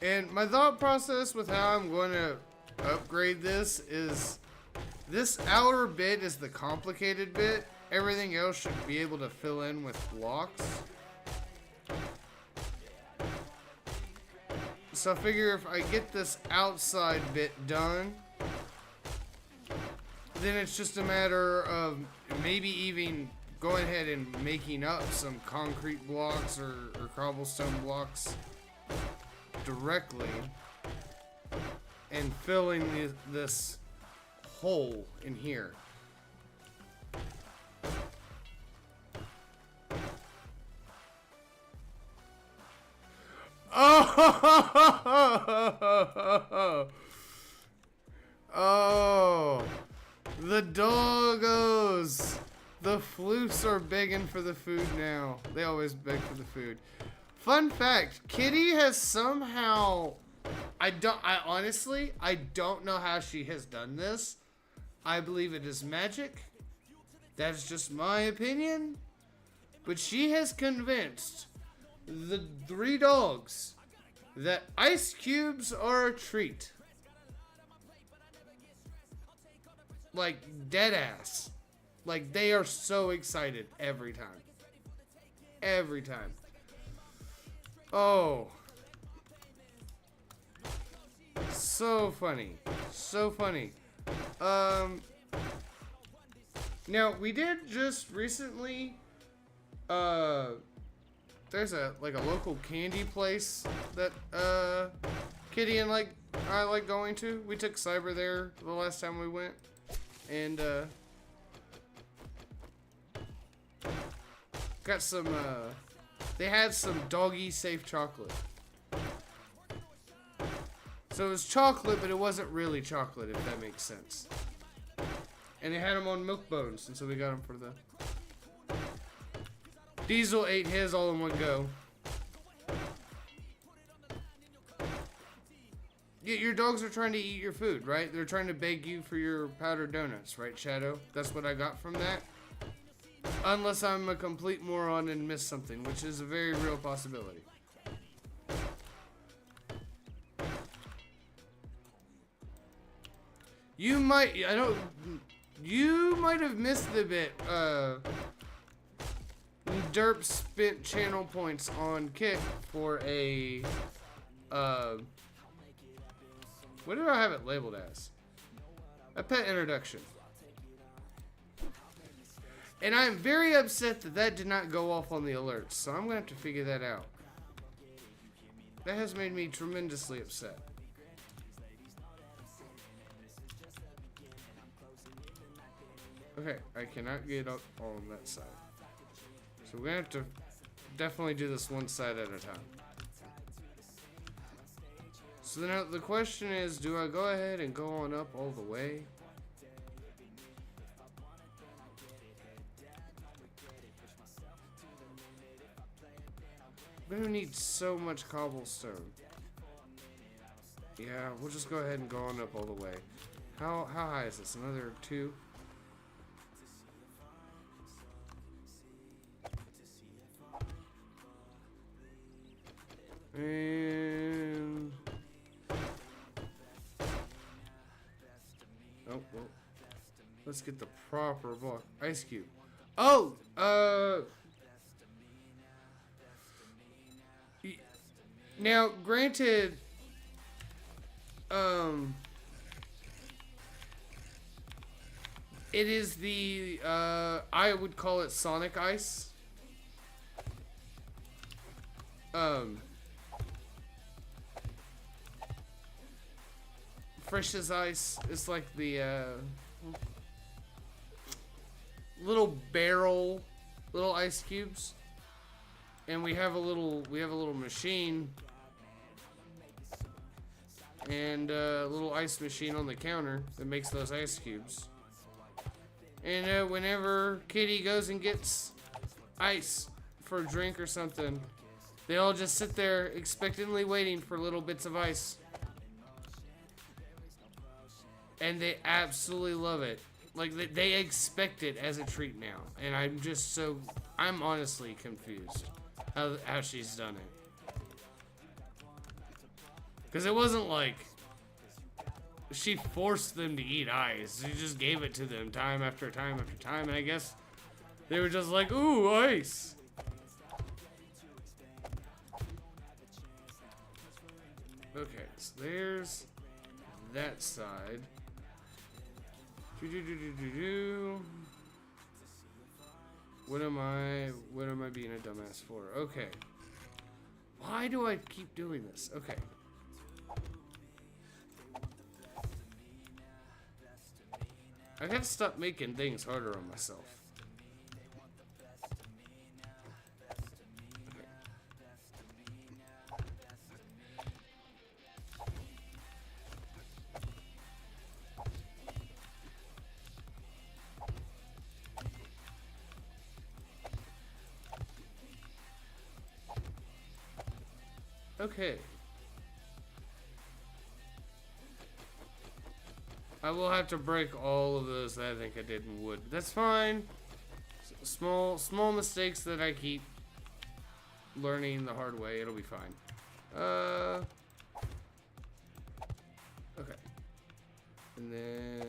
And my thought process with how I'm going to upgrade this is this outer bit is the complicated bit. Everything else should be able to fill in with blocks. So I figure if I get this outside bit done, then it's just a matter of maybe even going ahead and making up some concrete blocks or cobblestone blocks directly and filling this hole in here. Oh! begging for the food now. They always beg for the food. Fun fact, Kitty has somehow, I honestly don't know how she has done this. I believe it is magic. That's just my opinion. But she has convinced the 3 dogs that ice cubes are a treat. Like, dead ass. Like, they are so excited every time. Every time. Oh. So funny. So funny. Now, we did just recently, there's a local candy place that, Kitty and I like going to. We took Cyber there the last time we went. And, got some, they had some doggy safe chocolate. So it was chocolate, but it wasn't really chocolate, if that makes sense. And they had them on milk bones, and so we got them for the... Diesel ate his all in one go. Yeah, your dogs are trying to eat your food, right? They're trying to beg you for your powdered donuts, right, Shadow? That's what I got from that. Unless I'm a complete moron and miss something, which is a very real possibility. You might, you might have missed the bit, Derp spent channel points on Kit for a, what did I have it labeled as? A pet introduction. And I'm very upset that that did not go off on the alerts, so I'm gonna have to figure that out. That has made me tremendously upset. Okay, I cannot get up on that side. So we're gonna have to definitely do this one side at a time. So now the question is, do I go ahead and go on up all the way? I'm gonna need so much cobblestone. Yeah, we'll just go ahead and go on up all the way. How high is this? Another 2? And oh, well, let's get the proper block. Ice cube. Oh, now granted, it is the I would call it Sonic Ice. Fresh as Ice is like the little barrel, little ice cubes, and we have a little machine and a little ice machine on the counter that makes those ice cubes. And whenever Kitty goes and gets ice for a drink or something, they all just sit there expectantly waiting for little bits of ice. And they absolutely love it. Like, they expect it as a treat now. And I'm honestly confused how she's done it. Because it wasn't like she forced them to eat ice. She just gave it to them time after time after time. And I guess they were just like, ooh, ice. Okay, so there's that side. What am I being a dumbass for? Okay. Why do I keep doing this? Okay. I gotta stop making things harder on myself. Okay. I will have to break all of those that I think I did in wood. That's fine. Small mistakes that I keep learning the hard way. It'll be fine. Okay. And then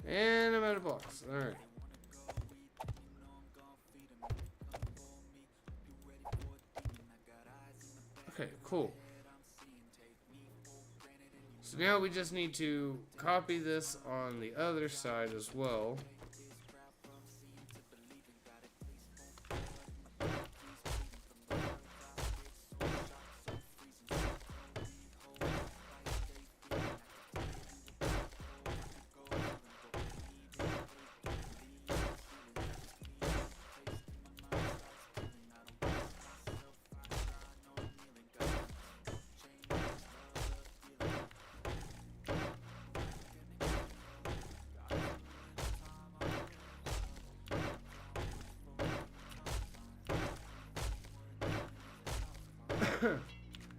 and I'm out of blocks. All right. Okay, cool. So now we just need to copy this on the other side as well.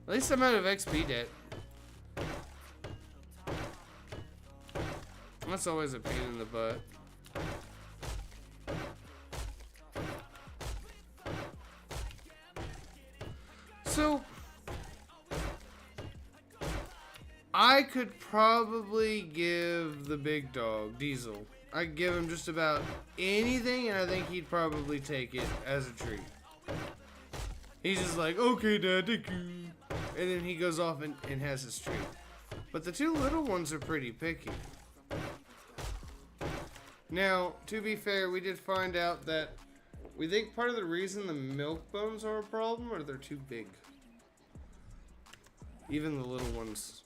At least I'm out of XP debt. That's always a pain in the butt. So, I could probably give the big dog, Diesel, I'd give him just about anything, and I think he'd probably take it as a treat. He's just like, okay, Dad, thank you. And then he goes off and has his treat. But the two little ones are pretty picky. Now, to be fair, we did find out that we think part of the reason the milk bones are a problem are they're too big. Even the little ones.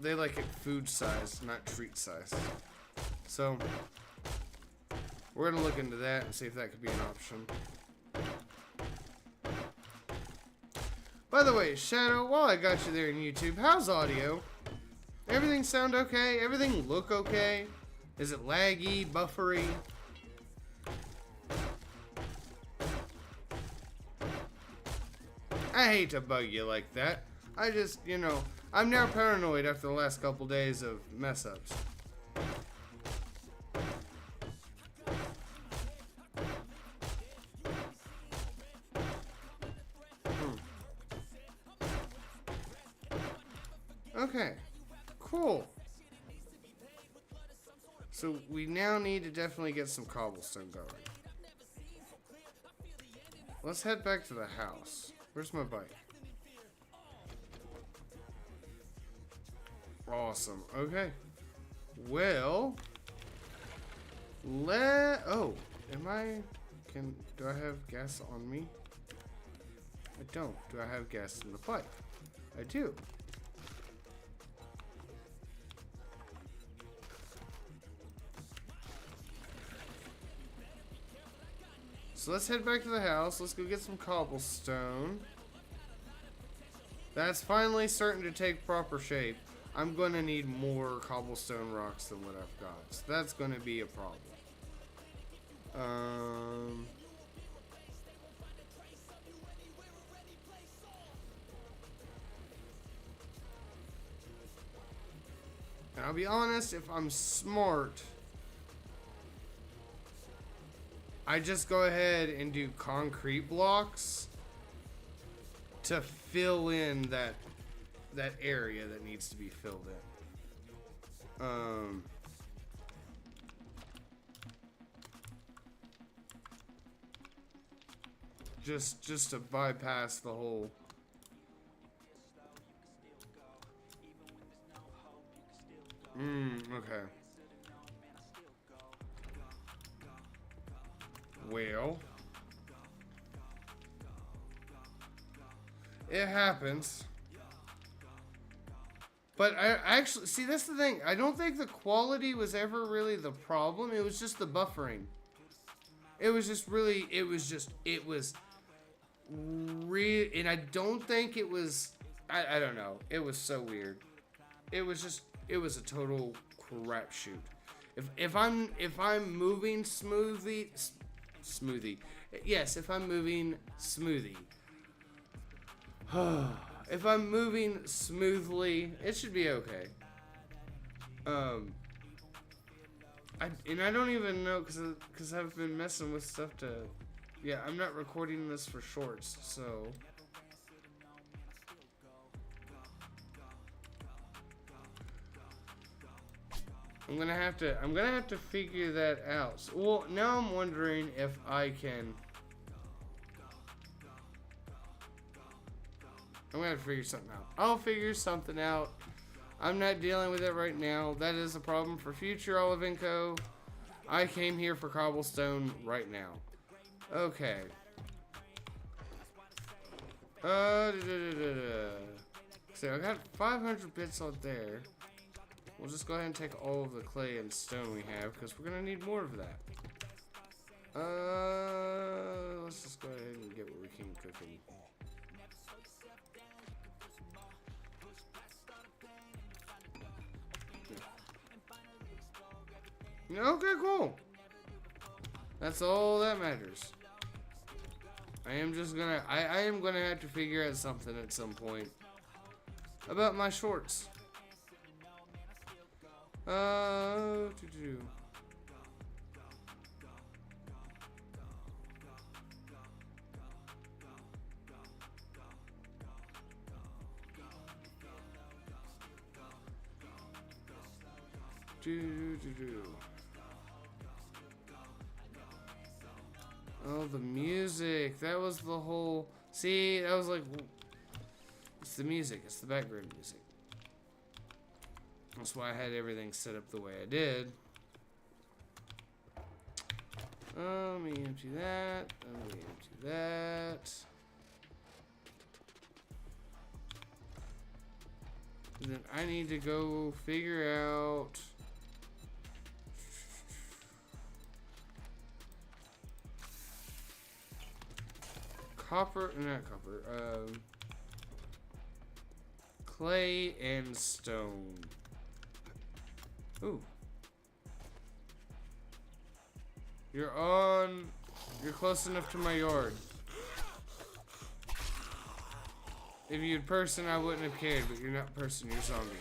They like it food size, not treat size. So, we're gonna look into that and see if that could be an option. By the way, Shadow, while I got you there in YouTube, how's audio? Everything sound okay? Everything look okay? Is it laggy, buffery? I hate to bug you like that. I just, you know, I'm now paranoid after the last couple days of mess ups. Okay, cool. So we now need to definitely get some cobblestone going. Let's head back to the house. Where's my bike? Awesome. Okay. Well, oh, do I have gas on me? I don't. Do I have gas in the pipe? I do. So let's head back to the house. Let's go get some cobblestone. That's finally starting to take proper shape. I'm going to need more cobblestone rocks than what I've got. So that's going to be a problem. And I'll be honest, if I'm smart, I just go ahead and do concrete blocks to fill in that area that needs to be filled in. Just to bypass the whole. Okay. Well, it happens. But I actually, see, that's the thing. I don't think the quality was ever really the problem. It was just the buffering. It was real, and I don't think it was, I don't know. It was so weird. it was a total crapshoot. If I'm moving smoothie, yes, if I'm moving smoothie, if I'm moving smoothly, it should be okay. I don't even know because I've been messing with stuff to, yeah, I'm not recording this for shorts, so. I'm gonna have to figure that out. So, well, now I'm wondering if I can. I'm gonna figure something out. I'll figure something out. I'm not dealing with it right now. That is a problem for future Olivenco. I came here for cobblestone right now. Okay. So I got 500 bits on there. We'll just go ahead and take all of the clay and stone we have, because we're gonna need more of that. Let's just go ahead and get what we can cooking. Okay, cool. That's all that matters. I am gonna have to figure out something at some point about my shorts. Oh, the music. That was the whole... See, that was like... It's the music. It's the background music. That's why I had everything set up the way I did. Let me empty that. Let me empty that. And then I need to go figure out... clay and stone. Ooh. You're close enough to my yard. If you'd person, I wouldn't have cared, but you're not person, you're zombie.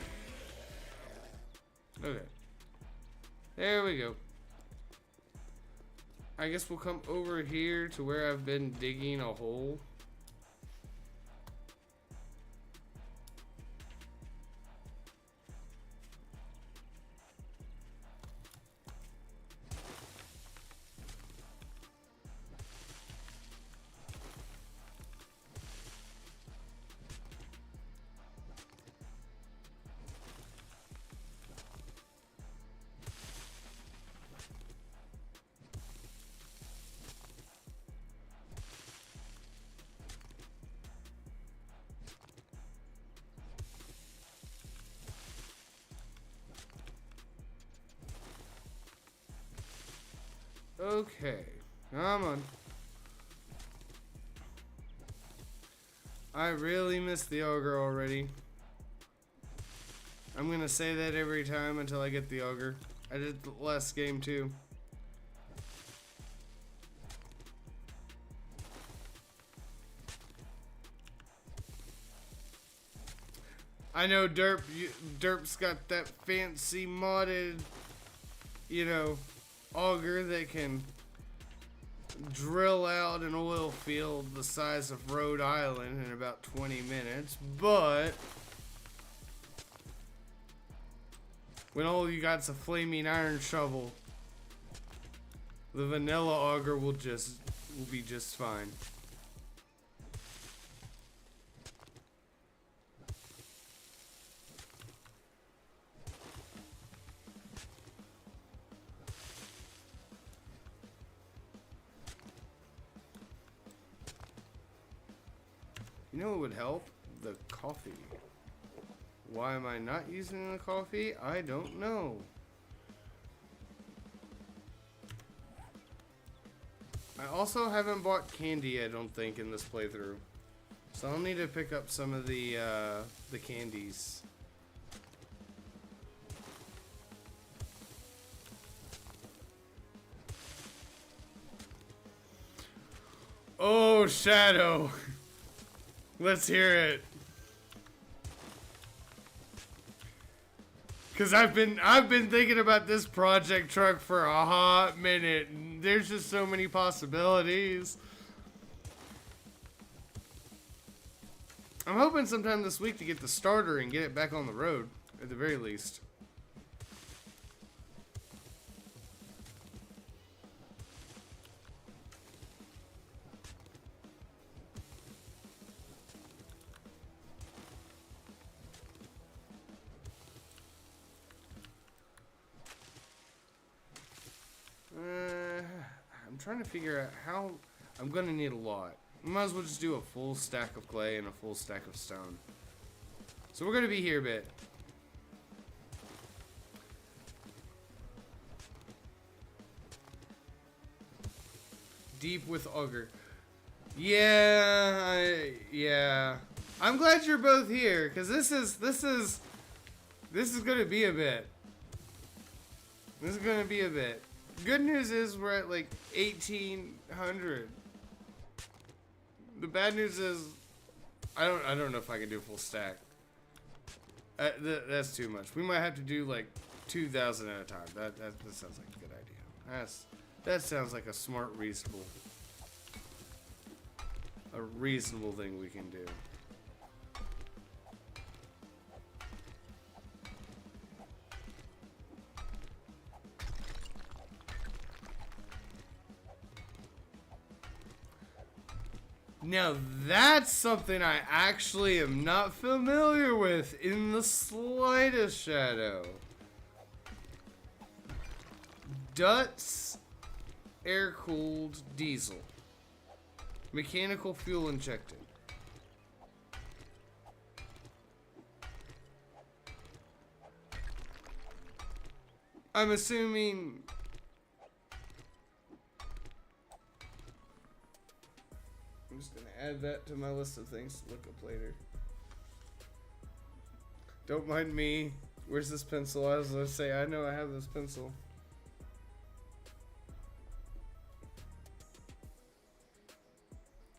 Okay. There we go. I guess we'll come over here to where I've been digging a hole. Okay, come on. I really missed the ogre already. I'm gonna say that every time until I get the ogre. I did the last game too. I know Derp's got that fancy modded, you know, auger that can drill out an oil field the size of Rhode Island in about 20 minutes, but when all you got's a flaming iron shovel, the vanilla auger will be just fine. You know what would help? The coffee. Why am I not using the coffee? I don't know. I also haven't bought candy, I don't think, in this playthrough. So I'll need to pick up some of the candies. Oh, Shadow. Let's hear it. Cause I've been thinking about this project truck for a hot minute, and there's just so many possibilities. I'm hoping sometime this week to get the starter and get it back on the road, at the very least. I'm trying to figure out how I'm gonna need a lot. Might as well just do a full stack of clay and a full stack of stone. So we're gonna be here a bit. Deep with auger. Yeah. I'm glad you're both here, cause this is gonna be a bit. This is gonna be a bit. Good news is we're at like 1800. The bad news is I don't know if I can do a full stack. That's too much. We might have to do like 2,000 at a time. That sounds like a good idea. That sounds like a smart, reasonable thing we can do. Now that's something I actually am not familiar with in the slightest, Shadow. Dutz air-cooled diesel. Mechanical fuel injected. I'm assuming... I'm just gonna add that to my list of things to look up later. Don't mind me. Where's this pencil? I was gonna say, I know I have this pencil.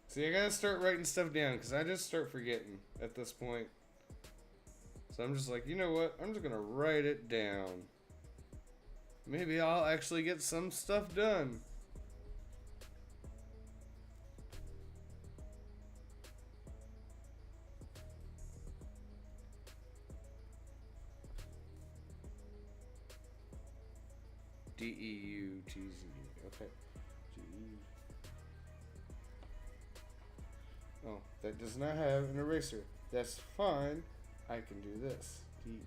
See, I gotta start writing stuff down because I just start forgetting at this point. So I'm just like, you know what? I'm just gonna write it down. Maybe I'll actually get some stuff done. DEUTZ. Okay. Oh, that does not have an eraser. That's fine. I can do this. DEUTZ.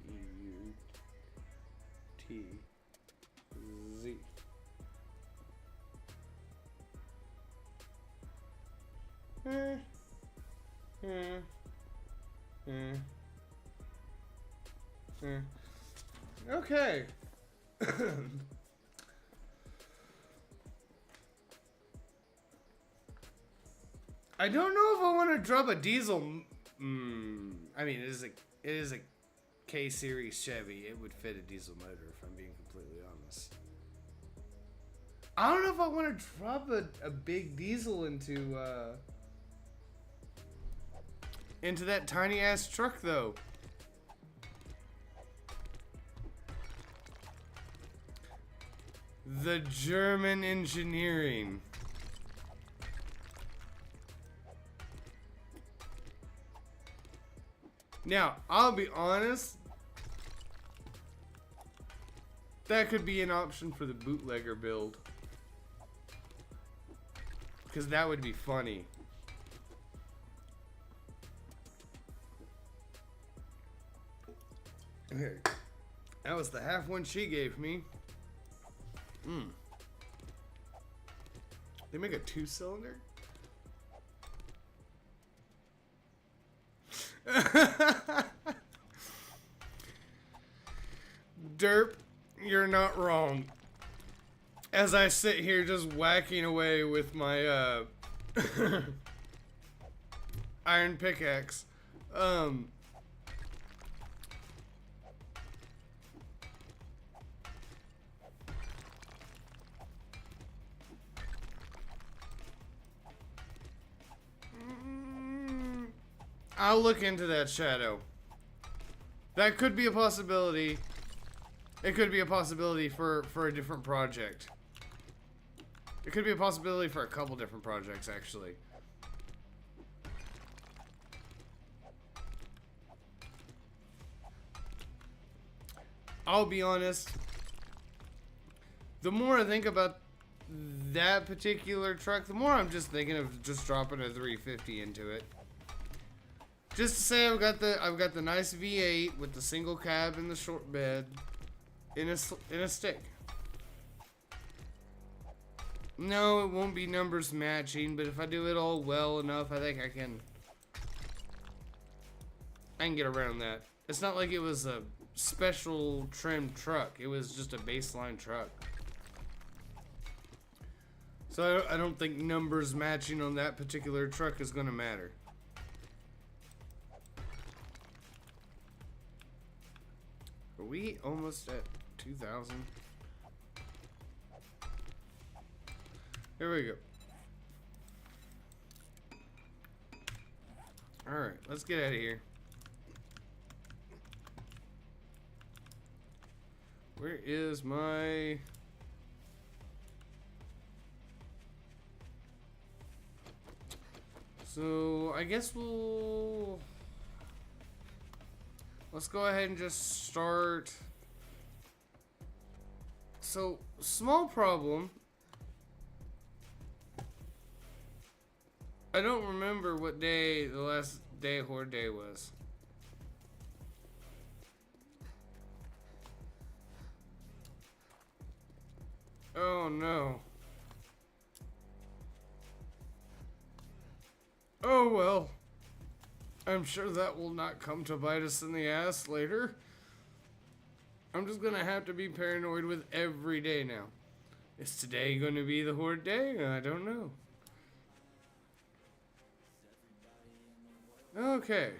Okay. I don't know if I want to drop a diesel. I mean, it is a K series Chevy. It would fit a diesel motor, if I'm being completely honest. I don't know if I want to drop a big diesel into that tiny ass truck though. The German engineering. Now, I'll be honest, that could be an option for the bootlegger build. Because that would be funny. Okay. That was the half one she gave me. They make a 2-cylinder? Derp, you're not wrong. As I sit here just whacking away with my iron pickaxe. I'll look into that, Shadow. That could be a possibility. It could be a possibility for a different project. It could be a possibility for a couple different projects, actually. I'll be honest. The more I think about that particular truck, the more I'm just thinking of just dropping a 350 into it. Just to say I've got the nice V8 with the single cab and the short bed in a stick. No, it won't be numbers matching, but if I do it all well enough, I think I can get around that. It's not like it was a special trimmed truck. It was just a baseline truck. So I don't think numbers matching on that particular truck is going to matter. Are we almost at 2,000? Here we go. Alright, let's get out of here. Where is my... So, I guess let's go ahead and just start. So, small problem. I don't remember what day the last day of Horde Day was. Oh no. Oh well. I'm sure that will not come to bite us in the ass later. I'm just gonna have to be paranoid with every day now. Is today gonna be the Horde Day? I don't know. Okay.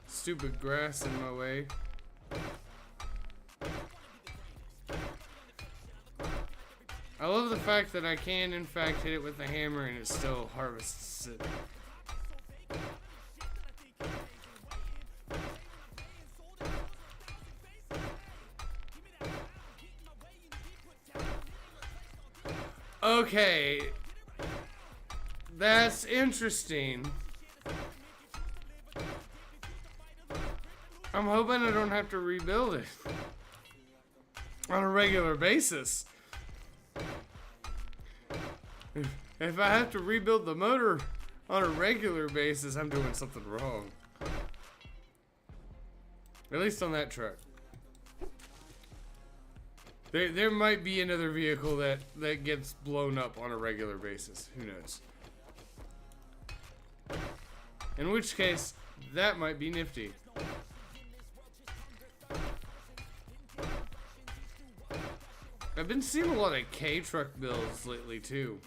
Stupid grass in my way. I love the fact that I can in fact hit it with a hammer and it still harvests it. Okay. That's interesting. I'm hoping I don't have to rebuild it on a regular basis. If I have to rebuild the motor on a regular basis, I'm doing something wrong. At least on that truck. There might be another vehicle that gets blown up on a regular basis. Who knows? In which case, that might be nifty. I've been seeing a lot of K-truck builds lately too.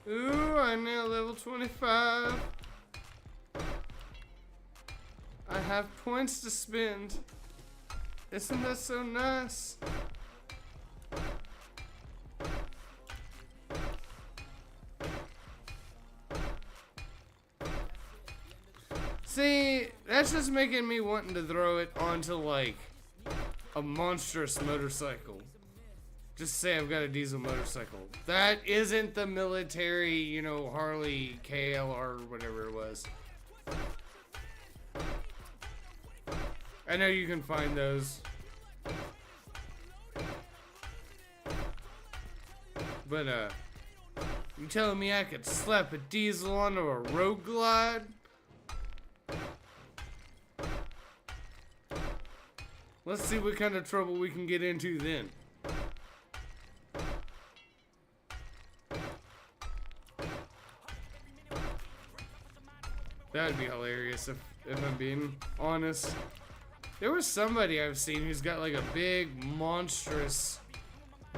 Ooh, I'm now level 25. I have points to spend. Isn't that so nice? See, that's just making me wanting to throw it onto like a monstrous motorcycle. Just say I've got a diesel motorcycle. That isn't the military, you know, Harley KLR or whatever it was. I know you can find those. But, you telling me I could slap a diesel onto a Road Glide? Let's see what kind of trouble we can get into then. That would be hilarious if I'm being honest. There was somebody I've seen who's got like a big, monstrous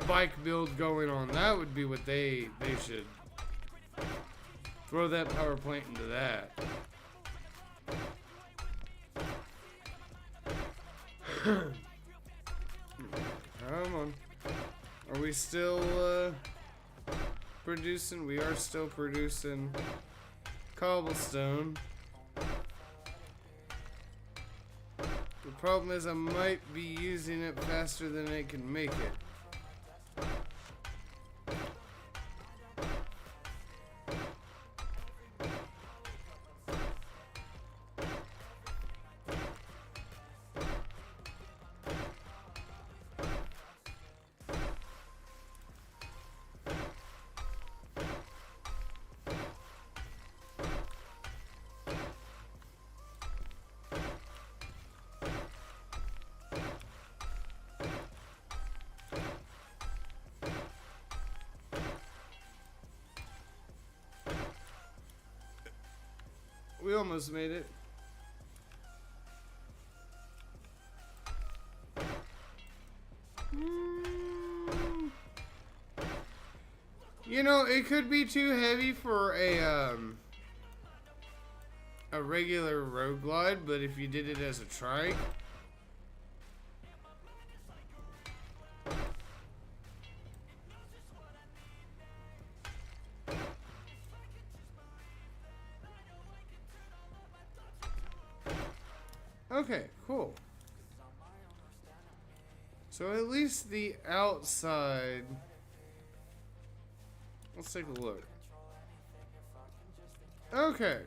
bike build going on. That would be what they should throw that power plant into that. Come on. Are we still producing? We are still producing cobblestone. The problem is I might be using it faster than it can make it. We almost made it. You know, it could be too heavy for a regular road glide, but if you did it as a trike, okay, cool. So at least the outside. Let's take a look. Okay.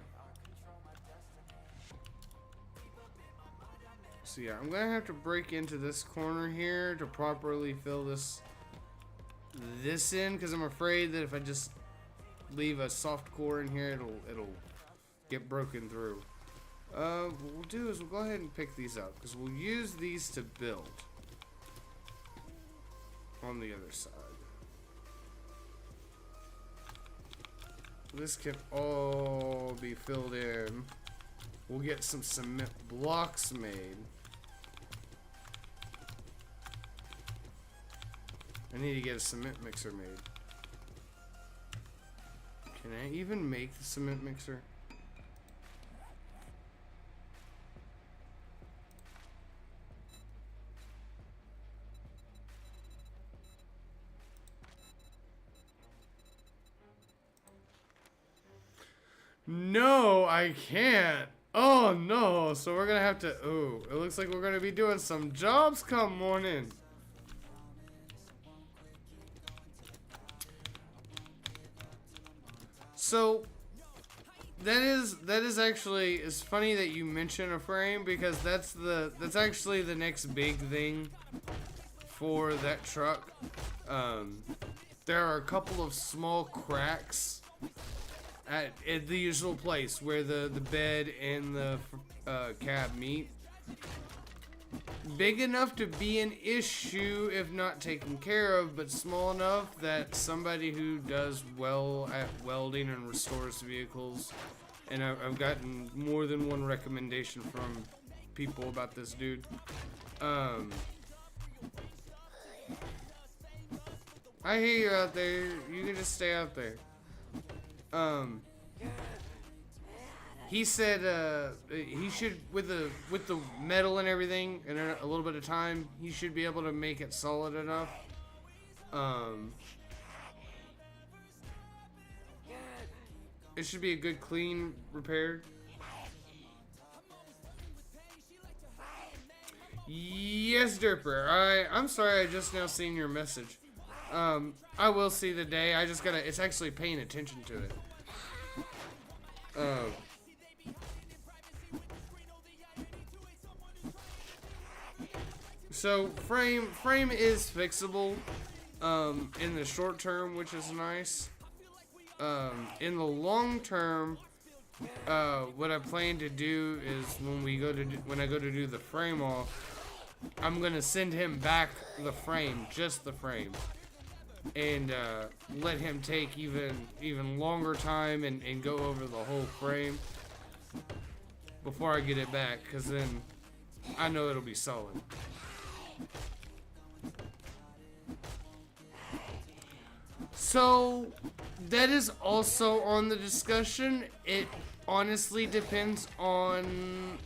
So yeah, I'm gonna have to break into this corner here to properly fill this in, because I'm afraid that if I just leave a soft core in here, it'll get broken through. What we'll do is we'll go ahead and pick these up, because we'll use these to build on the other side. This can all be filled in. We'll get some cement blocks made. I need to get a cement mixer made. Can I even make the cement mixer? No, I can't. Oh no, so we're gonna have to, ooh, it looks like we're gonna be doing some jobs come morning. So that is actually, it's funny that you mention a frame, because that's actually the next big thing for that truck. There are a couple of small cracks at the usual place where the bed and the cab meet. Big enough to be an issue if not taken care of, but small enough that somebody who does well at welding and restores vehicles, and I've gotten more than one recommendation from people about this dude. I hear you out there. You can just stay out there. He said he should, with the metal and everything, and a little bit of time, he should be able to make it solid enough. It should be a good clean repair. Yes, Derper. I'm sorry, I just now seen your message. I will see the day. I just gotta. It's actually paying attention to it. So frame is fixable in the short term, which is nice. In the long term, what I plan to do is when I go to do the frame off, I'm gonna send him back the frame, just the frame, and let him take even longer time and go over the whole frame before I get it back, because then I know it'll be solid. So that is also on the discussion. It honestly depends on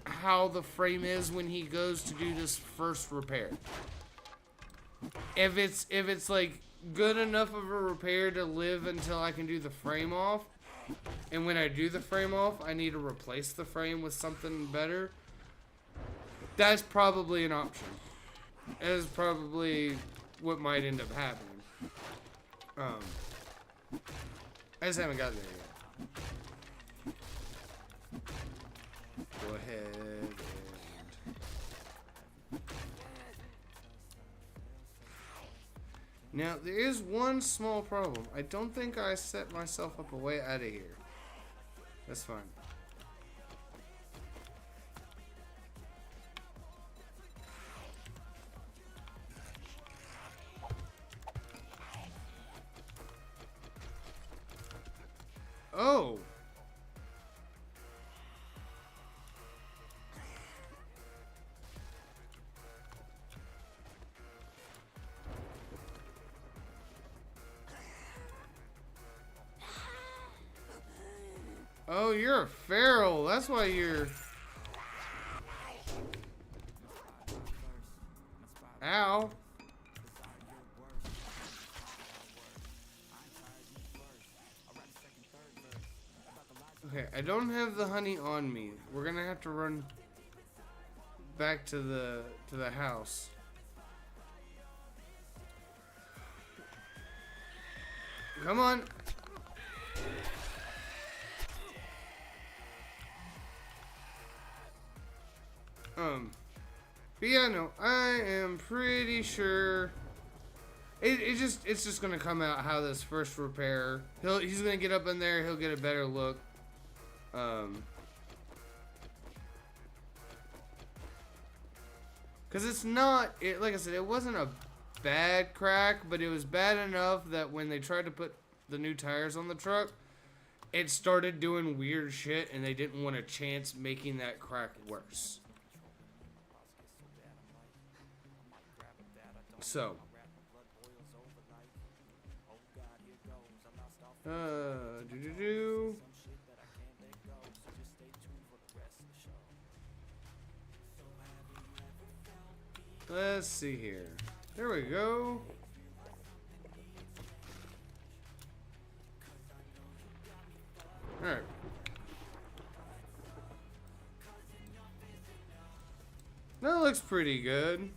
how the frame is when he goes to do this first repair. If it's like good enough of a repair to live until I can do the frame off, and when I do the frame off I need to replace the frame with something better, that's probably an option. That is probably what might end up happening. I just haven't got there yet. Go ahead and... Now, there is one small problem. I don't think I set myself up a way out of here. That's fine. Oh! Oh, you're a feral. That's why you're... Ow. Okay, I don't have the honey on me. We're gonna have to run back to the house. Come on. But yeah, no, I am pretty sure it's just gonna come out how this first repair. He's gonna get up in there, he'll get a better look. Cause it's not, like I said, it wasn't a bad crack, but it was bad enough that when they tried to put the new tires on the truck, it started doing weird shit, and they didn't want a chance making that crack worse. So, let's see here. There we go. Alright. That looks pretty good.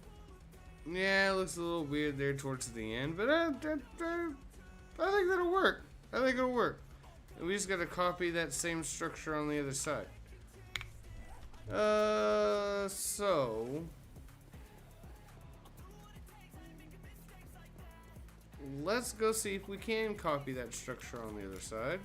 Yeah, it looks a little weird there towards the end, but I think that'll work. I think it'll work. And we just gotta copy that same structure on the other side. So... let's go see if we can copy that structure on the other side.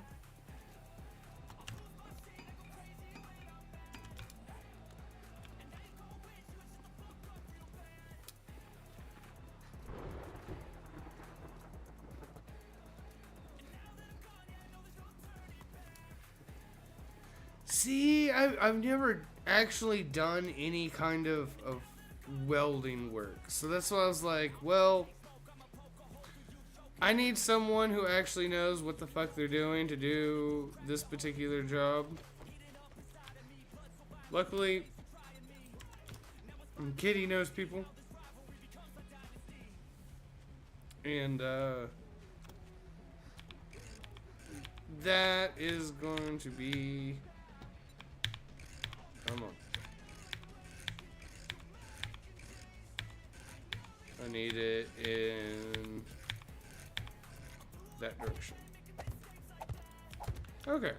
See, I've never actually done any kind of welding work. So that's why I was like, well, I need someone who actually knows what the fuck they're doing to do this particular job. Luckily, Kitty knows people. And, that is going to be... Come on. I need it in that direction. Okay.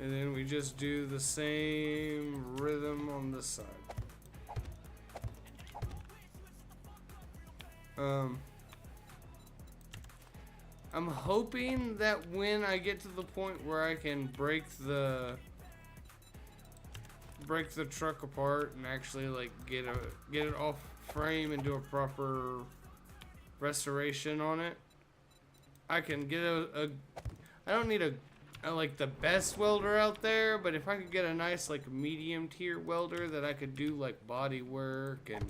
And then we just do the same rhythm on this side. I'm hoping that when I get to the point where I can break the break the truck apart and actually like get it off frame and do a proper restoration on it, I can get I don't need a like the best welder out there, but if I could get a nice like medium tier welder that I could do like body work and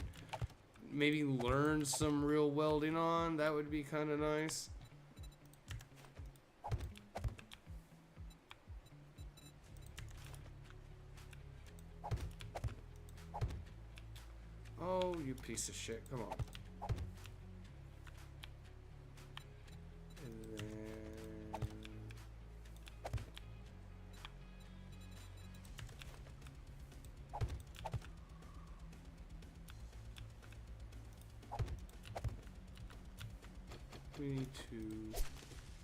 maybe learn some real welding on, that would be kind of nice. Oh, you piece of shit. Come on. And then... we need to...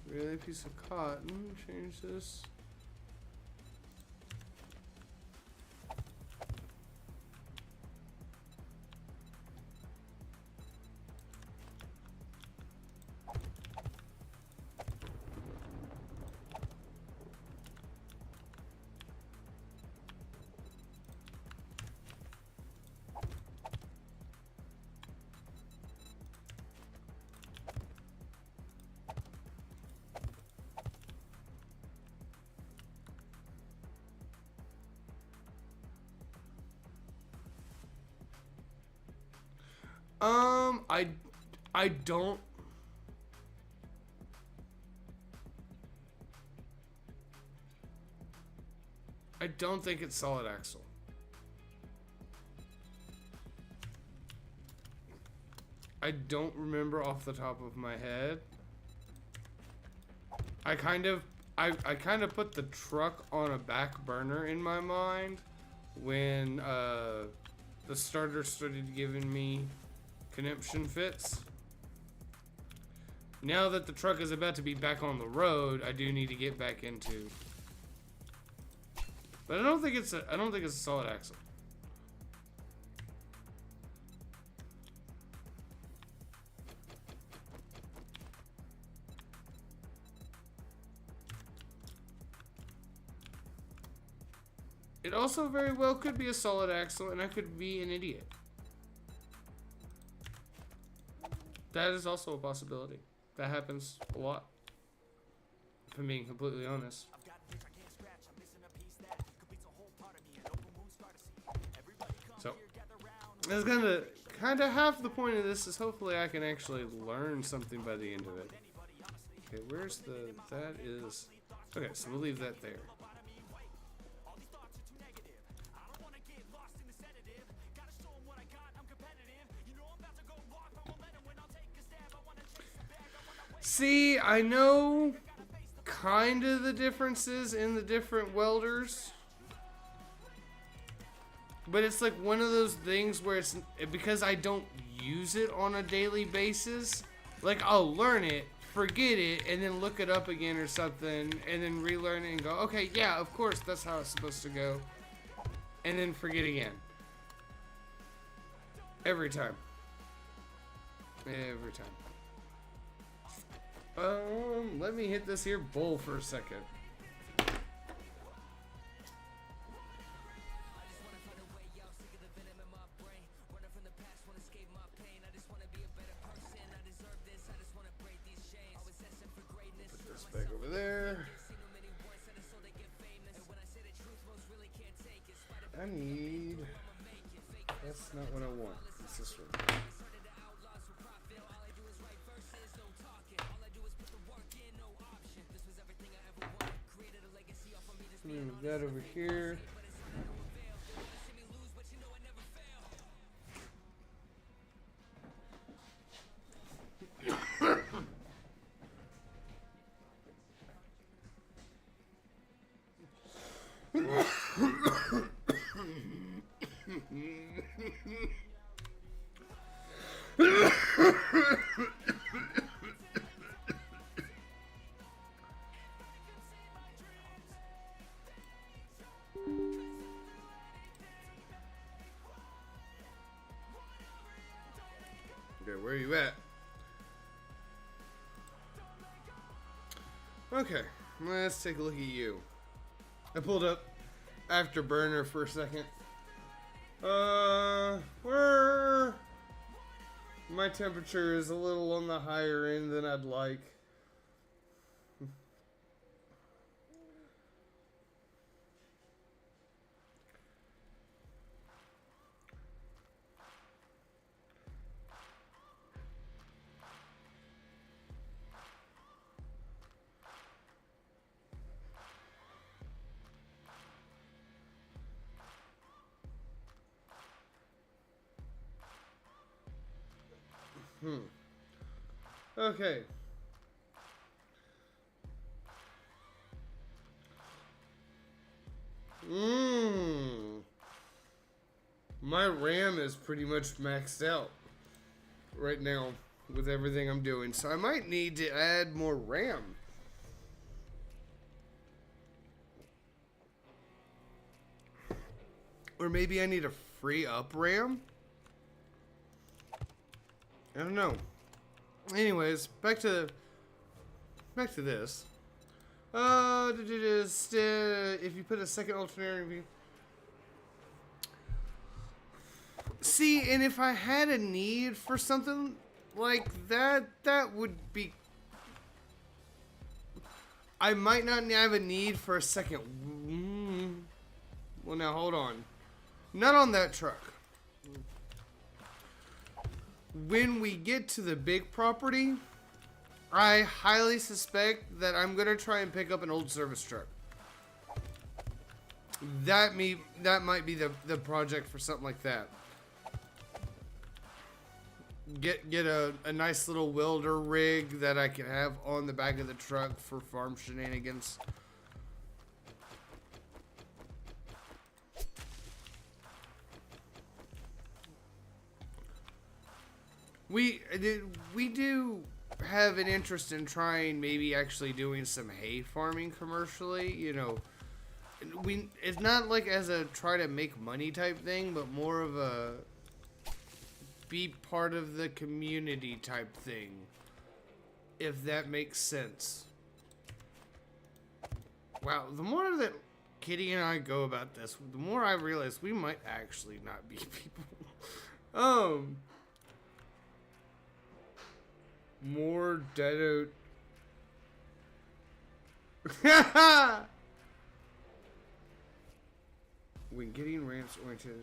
Really? Piece of cotton? Change this. I don't. I don't think it's solid axle. I don't remember off the top of my head. I kind of put the truck on a back burner in my mind when the starter started giving me conniption fits. Now that the truck is about to be back on the road, I do need to get back into. But I don't think it's a solid axle. It also very well could be a solid axle, and I could be an idiot. That is also a possibility. That happens a lot, if I'm being completely honest. So, that's kind of half the point of this is hopefully I can actually learn something by the end of it. Okay, where's that is, okay, so we'll leave that there. See, I know kind of the differences in the different welders, but it's like one of those things where it's because I don't use it on a daily basis. Like I'll learn it, forget it, and then look it up again or something, and then relearn it and go, okay, yeah, of course that's how it's supposed to go, and then forget again. Every time. Every time. Let me hit this here bowl for a second. Put this back over there. I need... That's not what I want. It's this one. Move that over here. Okay, where are you at? Okay, let's take a look at you. I pulled up Afterburner for a second. We're my temperature is a little on the higher end than I'd like. Okay. My RAM is pretty much maxed out right now with everything I'm doing, so I might need to add more RAM. Or maybe I need to free up RAM? I don't know. Anyways, back to this. If you put a second alternating view. See, and if I had a need for something like that, that would be. I might not have a need for a second. Well, now hold on. Not on that truck. When we get to the big property, I highly suspect that I'm gonna try and pick up an old service truck. That might be the project for something like that. Get a nice little welder rig that I can have on the back of the truck for farm shenanigans. We do have an interest in trying maybe actually doing some hay farming commercially, you know. It's not like as a try to make money type thing, but more of a be part of the community type thing, if that makes sense. Wow, the more that Kitty and I go about this, the more I realize we might actually not be people. More dead out. When getting ramps oriented.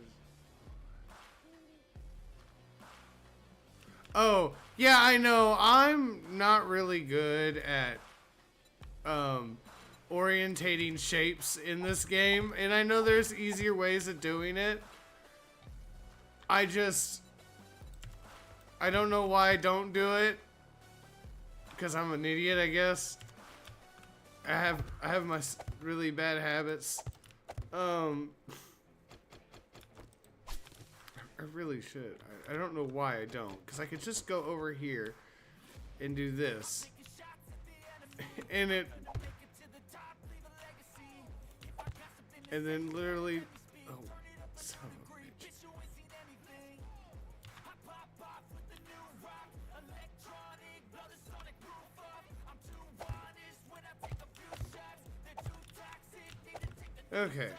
Oh, yeah, I know. I'm not really good at orientating shapes in this game, and I know there's easier ways of doing it. I don't know why I don't do it. Because I'm an idiot, I guess. I have my really bad habits. I really should. I don't know why I don't. Because I could just go over here and do this. And then literally... Oh, son of a bitch. Okay.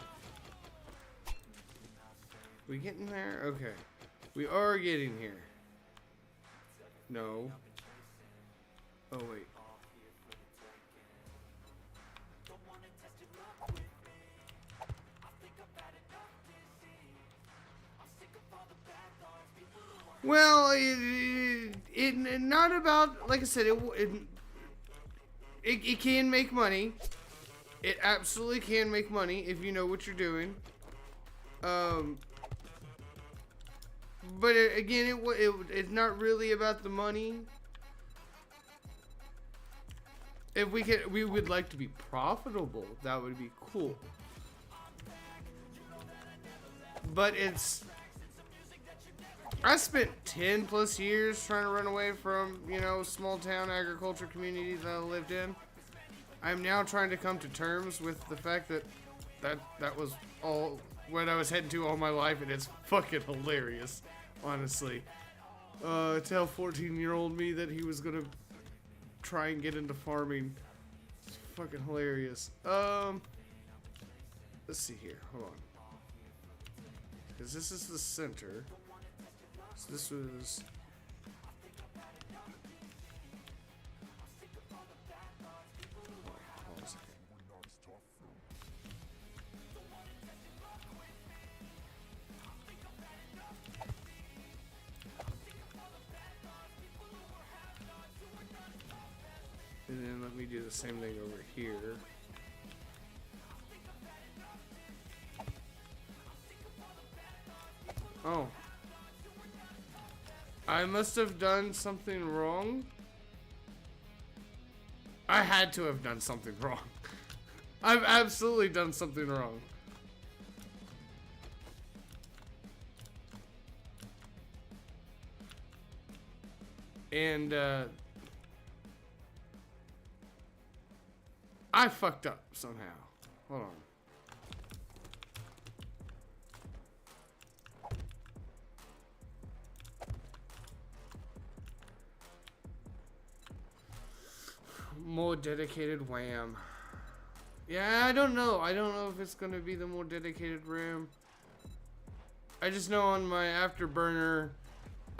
We getting there? Okay. We are getting here. No. Oh, wait. Well, it not about, like I said, it can make money. It absolutely can make money if you know what you're doing. But again, it's not really about the money. If we would like to be profitable, that would be cool. But I spent 10 plus years trying to run away from, you know, small town agriculture communities I lived in. I'm now trying to come to terms with the fact that was all what I was heading to all my life, and it's fucking hilarious, honestly. Tell 14-year-old me that he was gonna try and get into farming. It's fucking hilarious. Let's see here. Hold on. because this is the center. So this was. Hold on a second. And then let me do the same thing over here. Oh. I must have done something wrong. I had to have done something wrong. I've absolutely done something wrong. And, I fucked up somehow. Hold on. More dedicated RAM. Yeah, I don't know. I don't know if it's gonna be the more dedicated RAM. I just know on my Afterburner,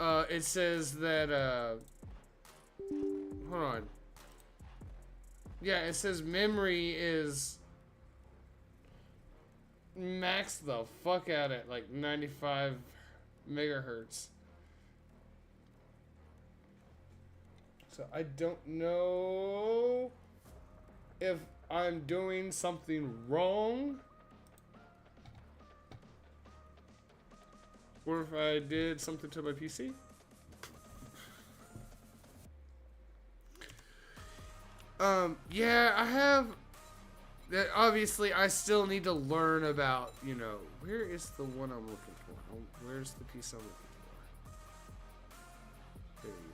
it says that, hold on. Yeah, it says memory is maxed the fuck out at like 95 megahertz. So I don't know if I'm doing something wrong or if I did something to my PC. Yeah, I have that. Obviously, I still need to learn about, you know, where is the one I'm looking for? Where's the piece I'm looking for? There you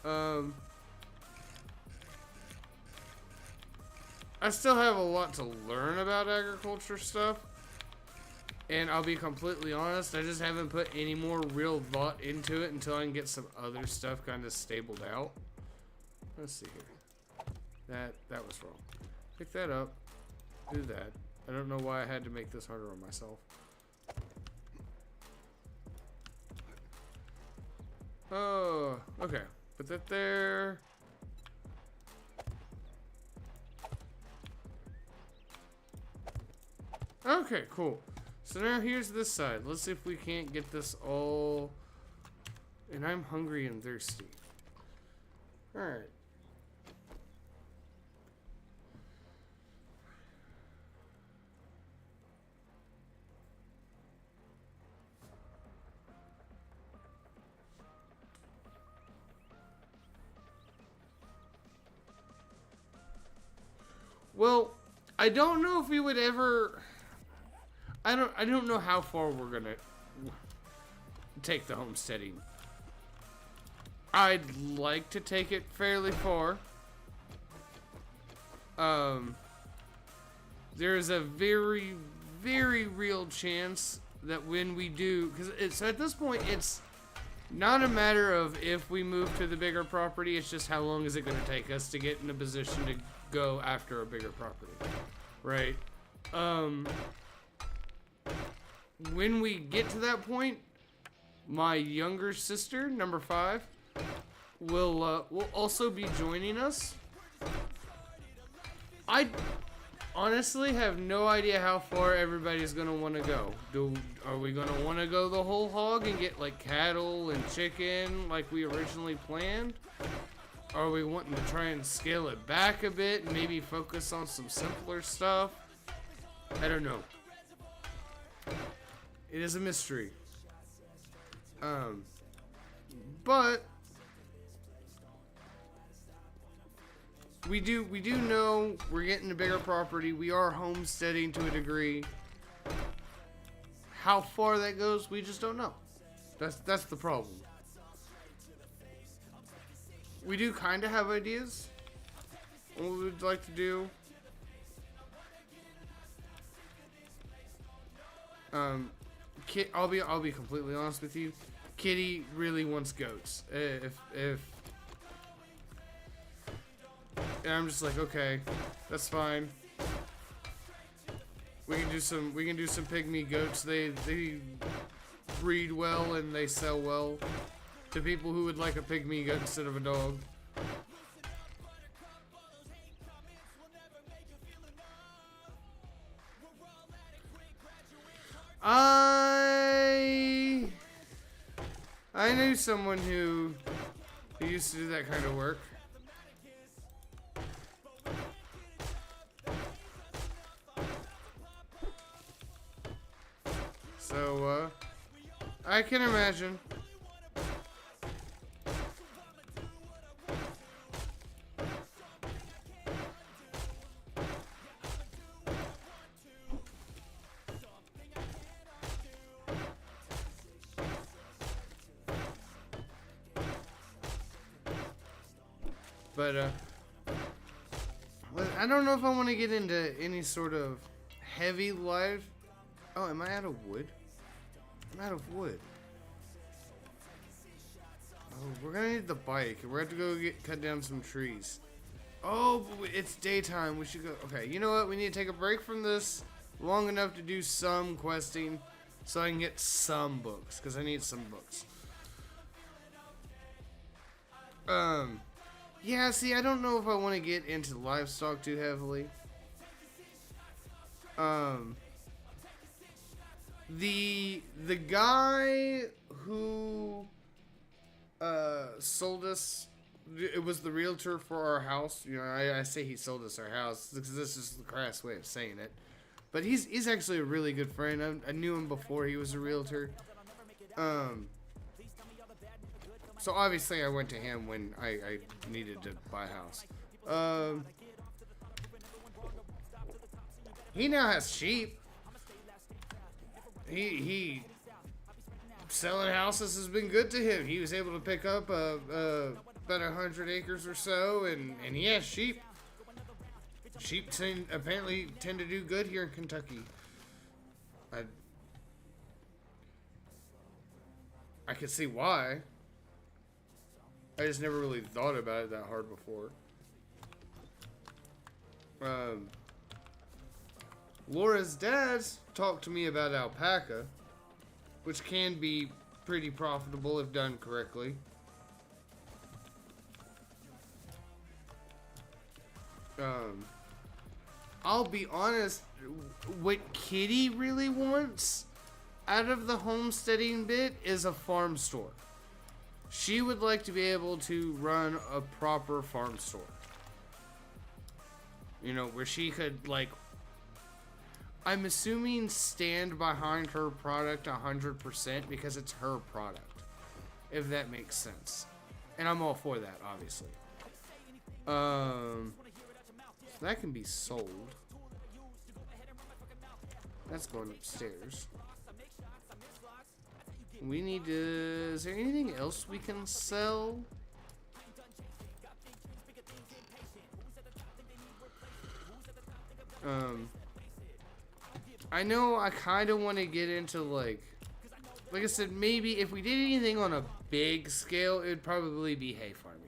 are. I still have a lot to learn about agriculture stuff. And I'll be completely honest, I just haven't put any more real thought into it until I can get some other stuff kind of stabled out. Let's see here. That was wrong. Pick that up. Do that. I don't know why I had to make this harder on myself. Oh, okay. Put that there. Okay, cool. So now here's this side. Let's see if we can't get this all... And I'm hungry and thirsty. Alright. Well, I don't know if we would ever... I don't know how far we're gonna take the homesteading. I'd like to take it fairly far. There is a very, very real chance that when we do, because it's at this point, it's not a matter of if we move to the bigger property. It's just how long is it going to take us to get in a position to go after a bigger property, right? When we get to that point, my younger sister, number 5, will also be joining us. I honestly have no idea how far everybody's gonna want to go. Are we gonna want to go the whole hog and get like cattle and chicken like we originally planned? Are we wanting to try and scale it back a bit and maybe focus on some simpler stuff? I don't know. It is a mystery. But we do know we're getting a bigger property. We are homesteading to a degree. How far that goes, we just don't know. That's the problem. We do kind of have ideas on what we'd like to do. I'll be completely honest with you. Kitty really wants goats. And I'm just like, okay, that's fine. We can do some pygmy goats. They breed well and they sell well to people who would like a pygmy goat instead of a dog. I knew someone who used to do that kind of work. So, I can imagine. But, I don't know if I want to get into any sort of heavy life. Oh, am I out of wood? I'm out of wood. Oh, we're gonna need the bike. We're gonna have to go cut down some trees. Oh, but it's daytime. We should go. Okay, you know what? We need to take a break from this long enough to do some questing so I can get some books, because I need some books. Yeah, see, I don't know if I want to get into livestock too heavily. The guy who sold us, it was the realtor for our house. You know, I say he sold us our house because this is the crass way of saying it. But he's actually a really good friend. I knew him before he was a realtor. So obviously I went to him when I needed to buy a house. He now has sheep. He selling houses has been good to him. He was able to pick up about 100 acres or so, and he has sheep. Sheep apparently tend to do good here in Kentucky. I could see why. I just never really thought about it that hard before. Laura's dad talked to me about alpaca, which can be pretty profitable if done correctly. I'll be honest, what Kitty really wants out of the homesteading bit is a farm store. She would like to be able to run a proper farm store. You know, where she could, like, I'm assuming stand behind her product 100% because it's her product. If that makes sense. And I'm all for that, obviously. So that can be sold. That's going upstairs. We need to... Is there anything else we can sell? I know I kind of want to get into, like I said, maybe if we did anything on a big scale, it would probably be hay farming.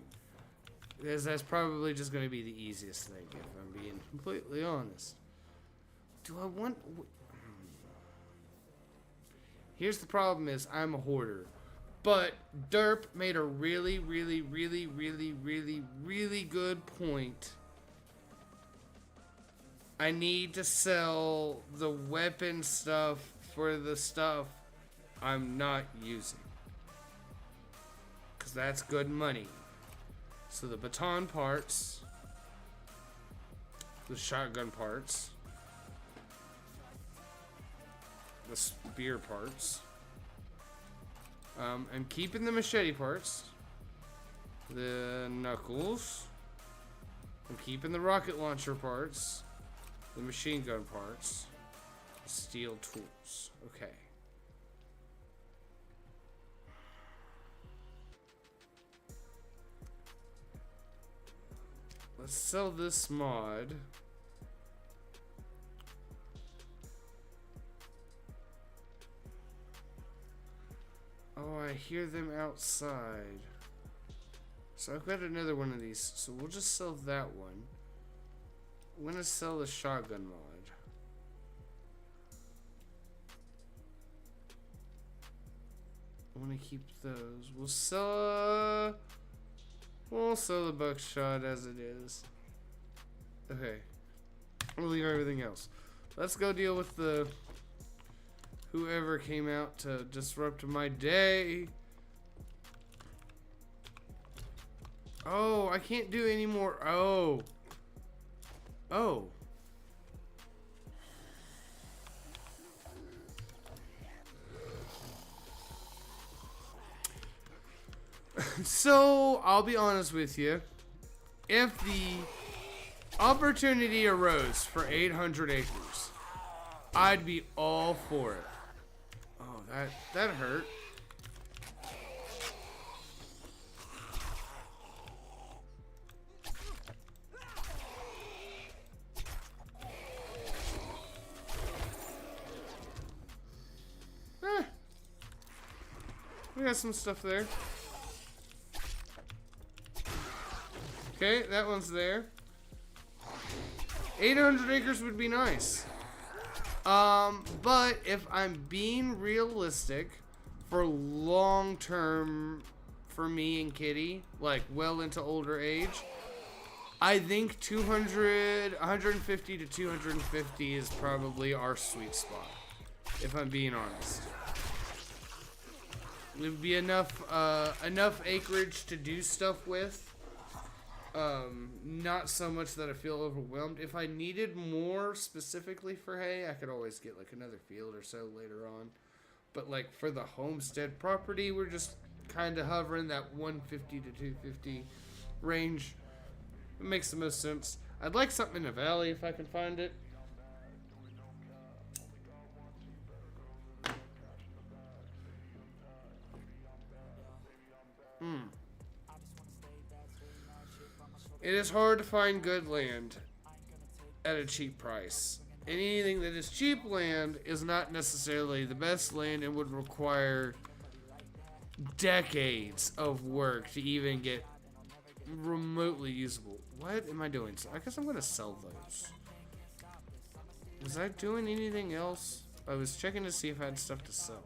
Because that's probably just going to be the easiest thing, if I'm being completely honest. Do I want... Here's the problem is, I'm a hoarder. But Derp made a really, really, really, really, really, really good point. I need to sell the weapon stuff for the stuff I'm not using. Because that's good money. So the baton parts. The shotgun parts. The spear parts. I'm keeping the machete parts. The knuckles. I'm keeping the rocket launcher parts. The machine gun parts. Steel tools. Okay. Let's sell this mod. Oh, I hear them outside. So I've got another one of these. So we'll just sell that one. I'm gonna sell the shotgun mod. I want to keep those. We'll sell the buckshot as it is. Okay. We'll leave everything else. Let's go deal with the whoever came out to disrupt my day. Oh, I can't do any more. Oh. Oh. So, I'll be honest with you. If the opportunity arose for 800 acres, I'd be all for it. Oh, that hurt. We got some stuff there. Okay, that one's there. 800 acres would be nice. But if I'm being realistic for long term for me and Kitty, like well into older age, I think 150 to 250 is probably our sweet spot, if I'm being honest. It would be enough acreage to do stuff with. Not so much that I feel overwhelmed. If I needed more specifically for hay, I could always get like another field or so later on. But like for the homestead property, we're just kind of hovering that 150 to 250 range. It makes the most sense. I'd like something in the valley if I can find it. It is hard to find good land at a cheap price. And anything that is cheap land is not necessarily the best land and would require decades of work to even get remotely usable. What am I doing? I guess I'm going to sell those. Was I doing anything else? I was checking to see if I had stuff to sell.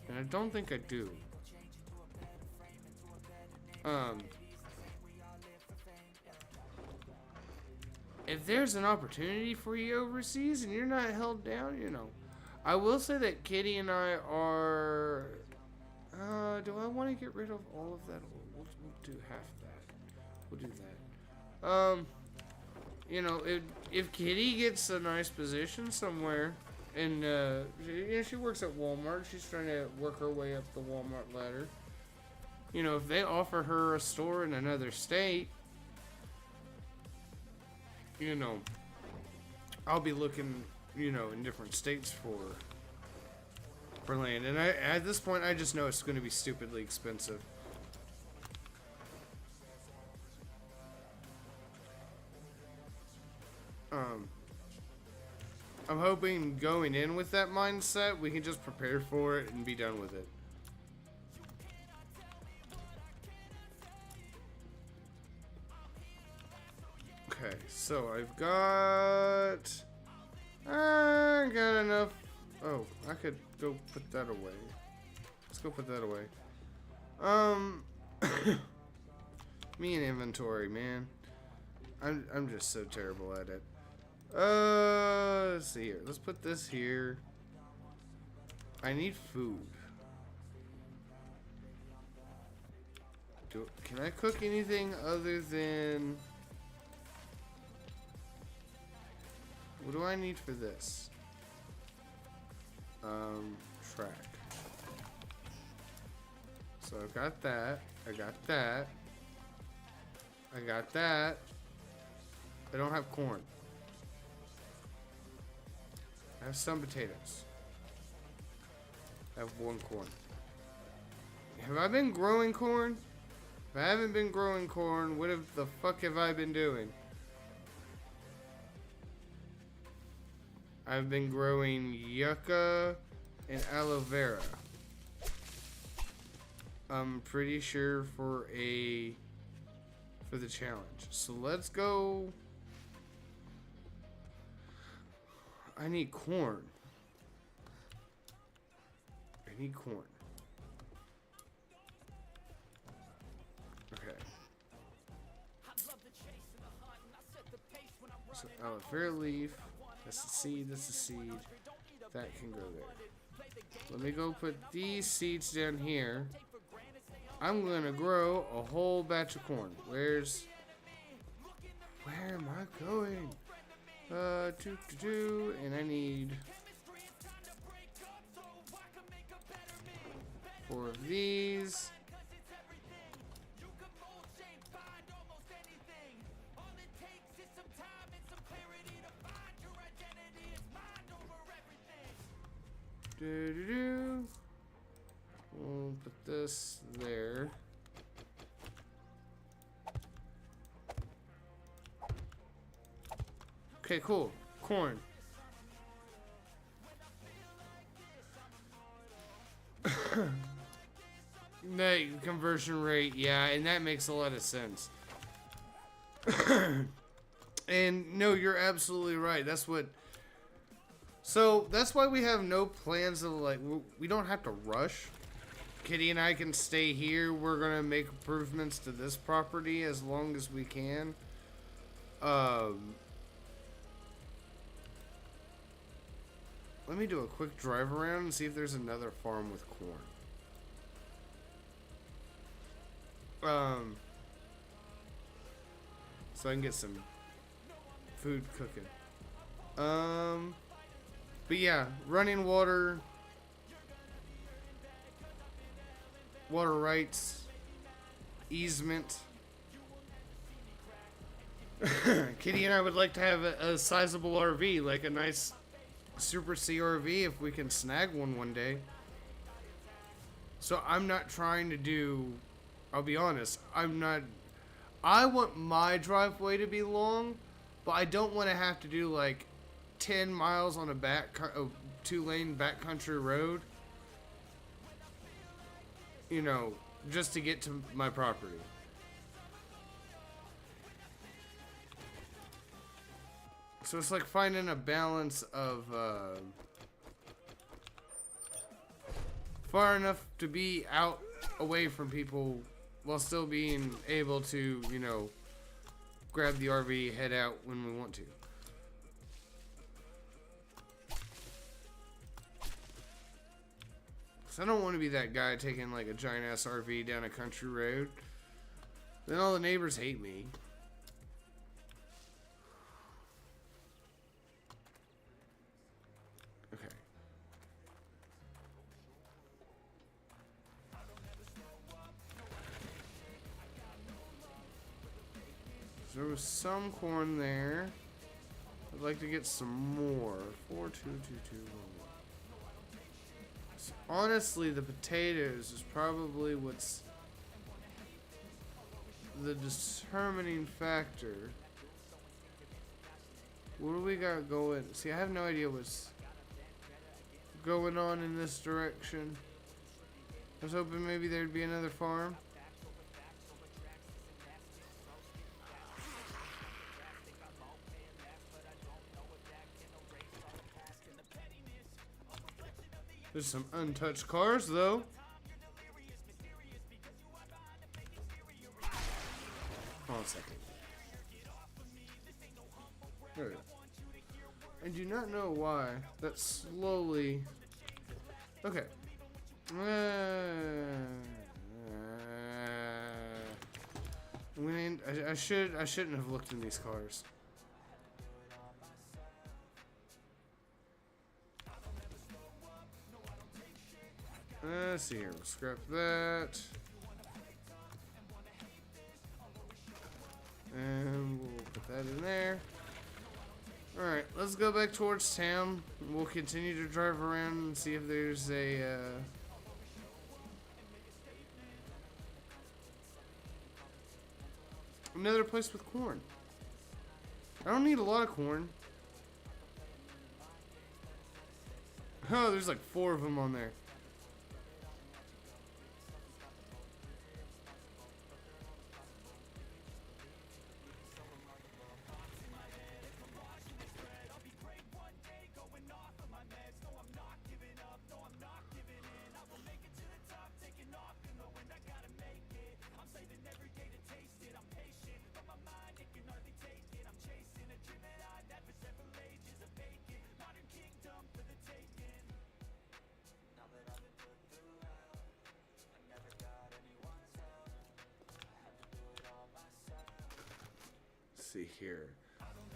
And I don't think I do. If there's an opportunity for you overseas and you're not held down, you know. I will say that Kitty and I are... do I want to get rid of all of that? We'll do half that. We'll do that. You know, if Kitty gets a nice position somewhere, and, she works at Walmart. She's trying to work her way up the Walmart ladder. You know, if they offer her a store in another state, you know, I'll be looking, you know, in different states for land. And at this point, I just know it's going to be stupidly expensive. I'm hoping going in with that mindset, we can just prepare for it and be done with it. Okay, so I got enough. Oh, I could go put that away. Let's go put that away. Me and inventory, man. I'm just so terrible at it. Let's see here. Let's put this here. I need food. Can I cook anything other than... What do I need for this? Track. So I've got that. I got that. I got that. I don't have corn. I have some potatoes. I have one corn. Have I been growing corn? If I haven't been growing corn, what the fuck have I been doing? I've been growing yucca and aloe vera. I'm pretty sure for the challenge. So let's go. I need corn. I need corn. Okay. So, oh, fair leaf. That's the seed. That's the seed. That can go there. Let me go put these seeds down here. I'm gonna grow a whole batch of corn. Where am I going? And I need 4 of these. We'll put this there. Okay, cool. Corn. That conversion rate, yeah, and that makes a lot of sense. And no, you're absolutely right. That's what. So that's why we have no plans of like we don't have to rush. Kitty and I can stay here. We're gonna make improvements to this property as long as we can. Let me do a quick drive around and see if there's another farm with corn. So I can get some food cooking. But yeah, running water, water rights, easement. Kitty and I would like to have a sizable RV, like a nice Super CRV, if we can snag one day. So I'm not trying to do, I'll be honest, I want my driveway to be long, but I don't want to have to do like 10 miles on a 2-lane backcountry road, you know, just to get to my property. So it's like finding a balance of far enough to be out away from people while still being able to, you know, grab the RV, head out when we want to. So I don't want to be that guy taking like a giant ass RV down a country road. Then all the neighbors hate me. Okay. So there was some corn there. I'd like to get some more. 4, 2, 2, 2, 1, 1. So honestly, the potatoes is probably what's the determining factor. What do we got going? See, I have no idea what's going on in this direction. I was hoping maybe there'd be another farm. There's some untouched cars, though. Hold on a second. There we go. I do not know why that slowly. Okay. I shouldn't have looked in these cars. Let's see here. We'll scrap that. And we'll put that in there. Alright, let's go back towards town. We'll continue to drive around and see if there's another place with corn. I don't need a lot of corn. Oh, there's like 4 of them on there. see here.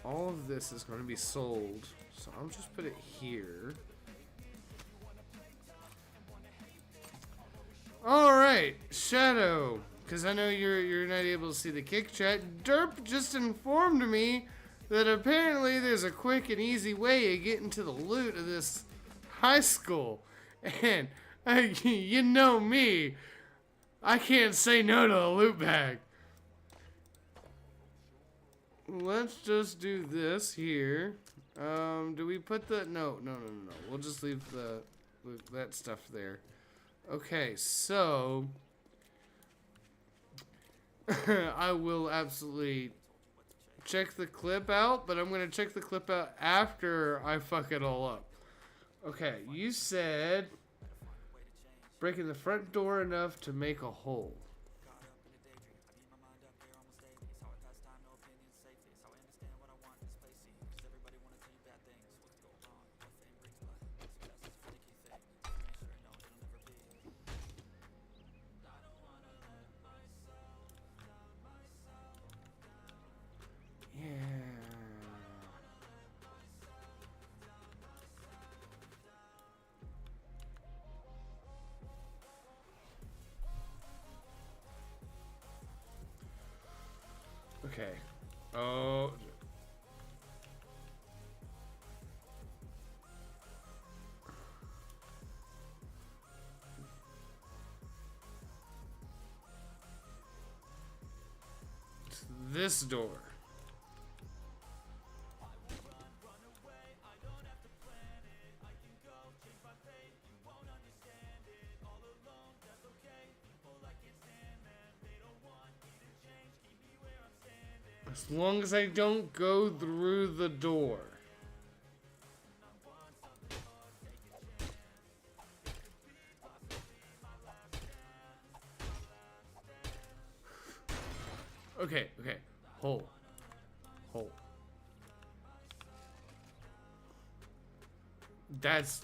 All of this is going to be sold, so I'll just put it here. All right, Shadow, because I know you're not able to see the kick chat. Derp just informed me that apparently there's a quick and easy way of getting to the loot of this high school, and you know me, I can't say no to a loot bag. Let's just do this here. Do we put the no? We'll just leave that stuff there. Okay, so I will absolutely check the clip out, but I'm gonna check the clip out after I fuck it all up. Okay, you said breaking the front door enough to make a hole. Okay. Oh. It's this door. As long as I don't go through the door. Okay. Hole. That's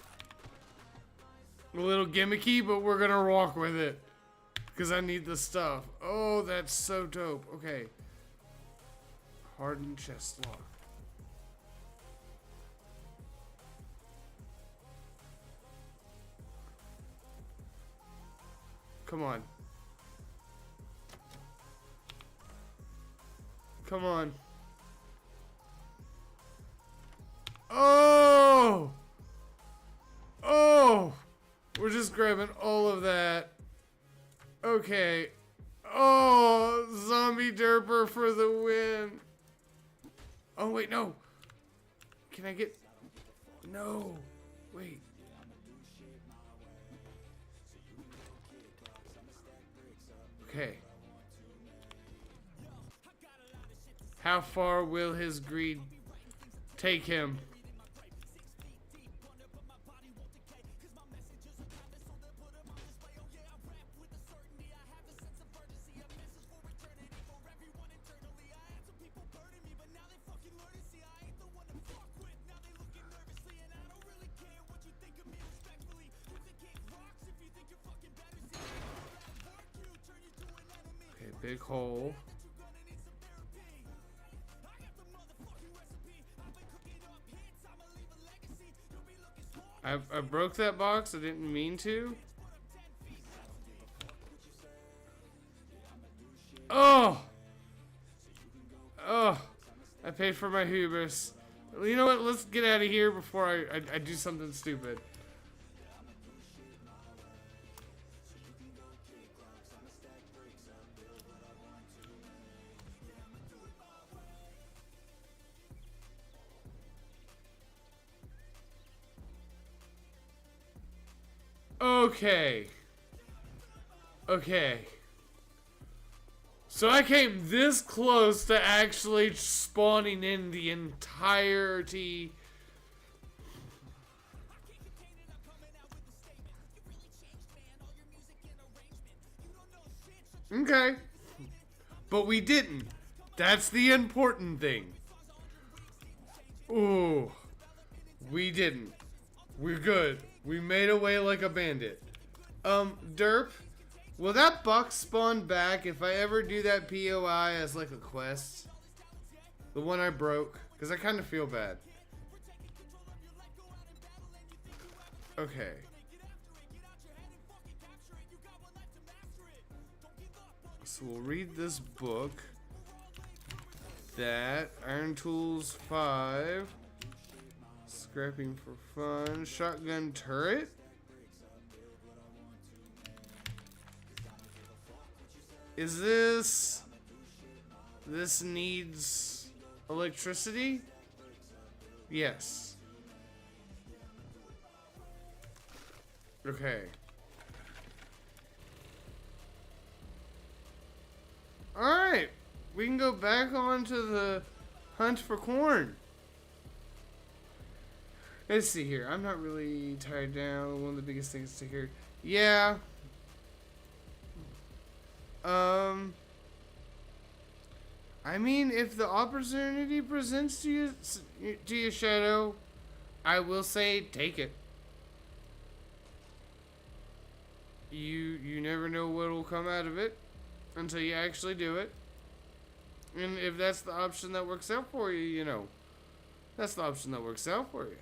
a little gimmicky, but we're gonna walk with it. Because I need the stuff. Oh, that's so dope. Okay. Hardened chest lock. Come on. Come on. Oh! Oh! We're just grabbing all of that. Okay. Oh, zombie derper for the win. Oh, wait, no. Can I get... No. Wait. Okay. How far will his greed take him? Big hole. I broke that box. I didn't mean to. Oh! Oh! I paid for my hubris. You know what? Let's get out of here before I do something stupid. Okay. So I came this close to actually spawning in the entirety. Okay. But we didn't. That's the important thing. Ooh. We didn't. We're good. We made away like a bandit. Derp, will that box spawn back if I ever do that POI as like a quest? The one I broke, because I kind of feel bad. Okay. So we'll read this book. That Iron Tools 5. Scrapping for fun. Shotgun turret. Is this... This needs electricity? Yes. Okay. Alright. We can go back on to the hunt for corn. Let's see here. I'm not really tied down. One of the biggest things to hear. Yeah. I mean, if the opportunity presents to you, Shadow, I will say take it. You never know what will come out of it until you actually do it. And if that's the option that works out for you, you know, that's the option that works out for you.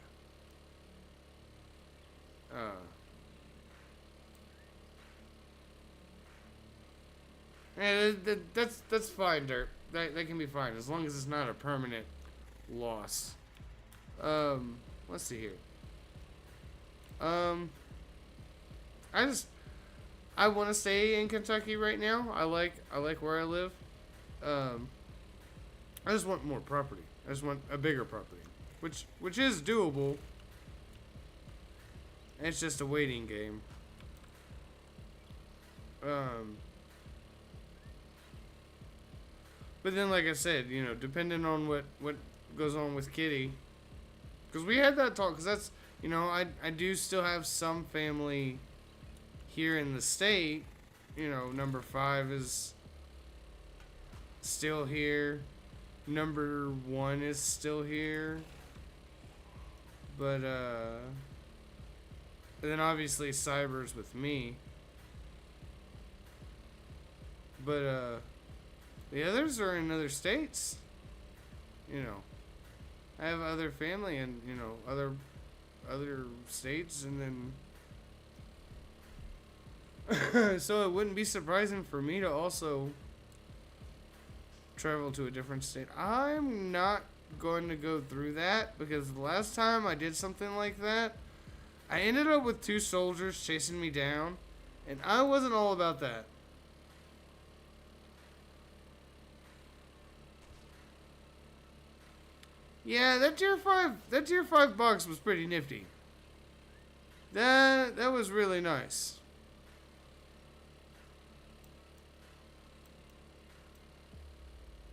And that's fine, Dirt. That can be fine as long as it's not a permanent loss. Let's see here. I want to stay in Kentucky right now. I like where I live. I just want more property. I just want a bigger property, which is doable. It's just a waiting game. But then, like I said, you know, depending on what goes on with Kitty, because we had that talk. Because that's, you know, I do still have some family here in the state. You know, number 5 is still here. Number 1 is still here. But then obviously Cyber's with me. But the others are in other states. You know, I have other family in, you know, other states, and then so it wouldn't be surprising for me to also travel to a different state. I'm not going to go through that because the last time I did something like that, I ended up with 2 soldiers chasing me down, and I wasn't all about that. Yeah, that tier 5 box was pretty nifty. That was really nice.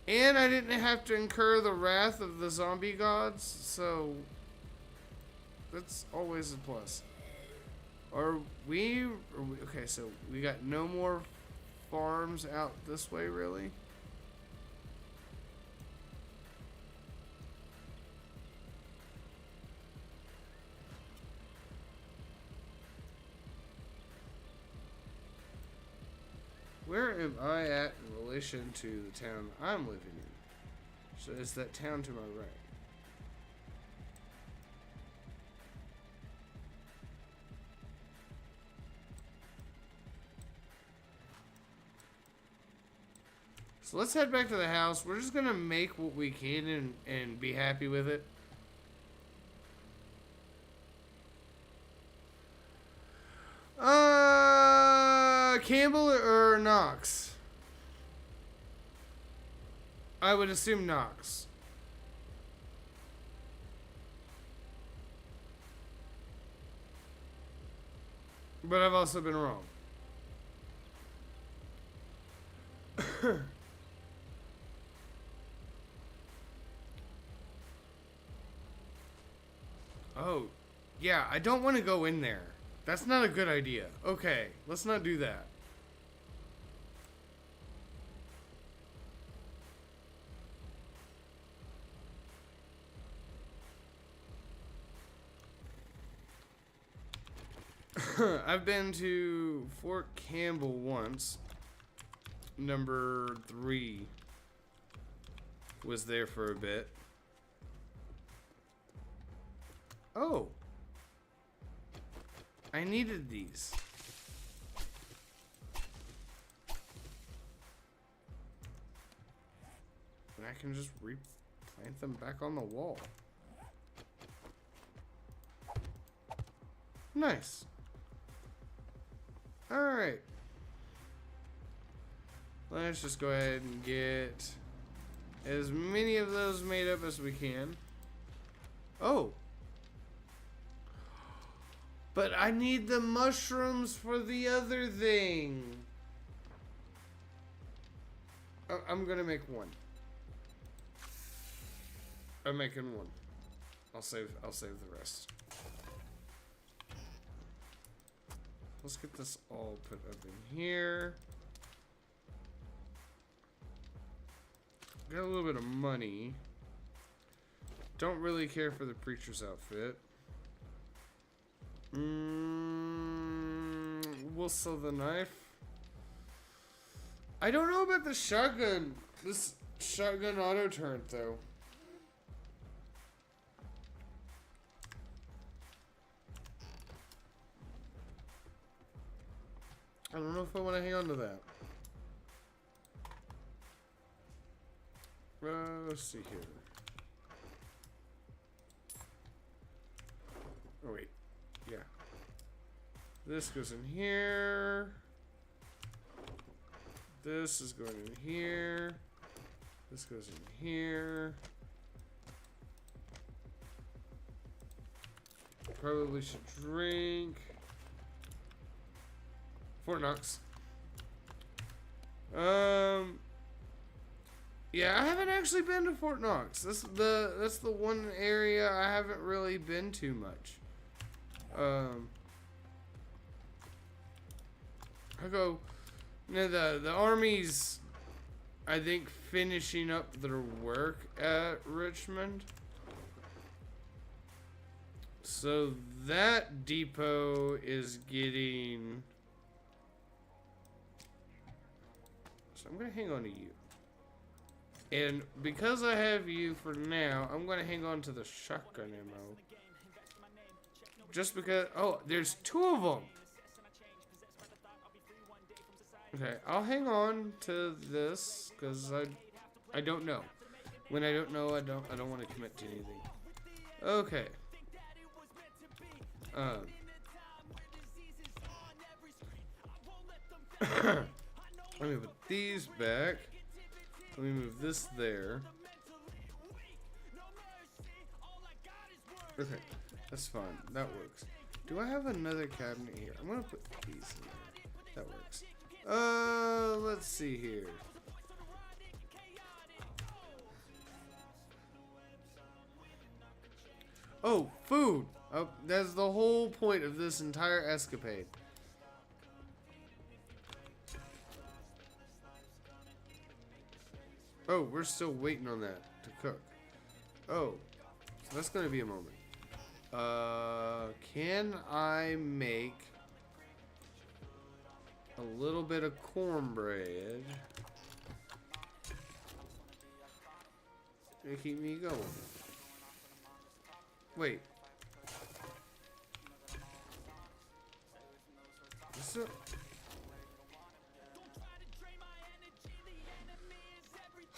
And I didn't have to incur the wrath of the zombie gods, so that's always a plus. Okay, so we got no more farms out this way, really? Where am I at in relation to the town I'm living in? So it's that town to my right. So let's head back to the house. We're just gonna make what we can and be happy with it. Campbell or Knox? I would assume Knox. But I've also been wrong. Oh, yeah, I don't want to go in there. That's not a good idea. Okay, let's not do that. I've been to Fort Campbell once. Number 3. was there for a bit. Oh. I needed these. And I can just replant them back on the wall. Nice. Alright. Let's just go ahead and get as many of those made up as we can. Oh. But I need the mushrooms for the other thing. I'm gonna make one. I'm making one. I'll save the rest. Let's get this all put up in here. Got a little bit of money. Don't really care for the preacher's outfit. We'll sell the knife. I don't know about the shotgun. This shotgun auto turret though. I don't know if I want to hang on to that. Let's see here. Oh wait, yeah. This goes in here. This is going in here. This goes in here. Probably should drink. Fort Knox. Yeah, I haven't actually been to Fort Knox. That's the one area I haven't really been to much. I go, you know, the Army's, I think, finishing up their work at Richmond. So that depot is getting. So I'm gonna hang on to you. And because I have you for now, I'm gonna hang on to the shotgun ammo. Just because, oh, there's two of them. Okay, I'll hang on to this because I don't know. When I don't know, I don't want to commit to anything. Okay. Let me put these back. Let me move this there. Okay, that's fine. That works. Do I have another cabinet here? I'm gonna put these in there. That works. Let's see here. Oh, food! Oh, that's the whole point of this entire escapade. Oh, we're still waiting on that to cook. Oh, so that's gonna be a moment. Can I make a little bit of cornbread to keep me going? Wait.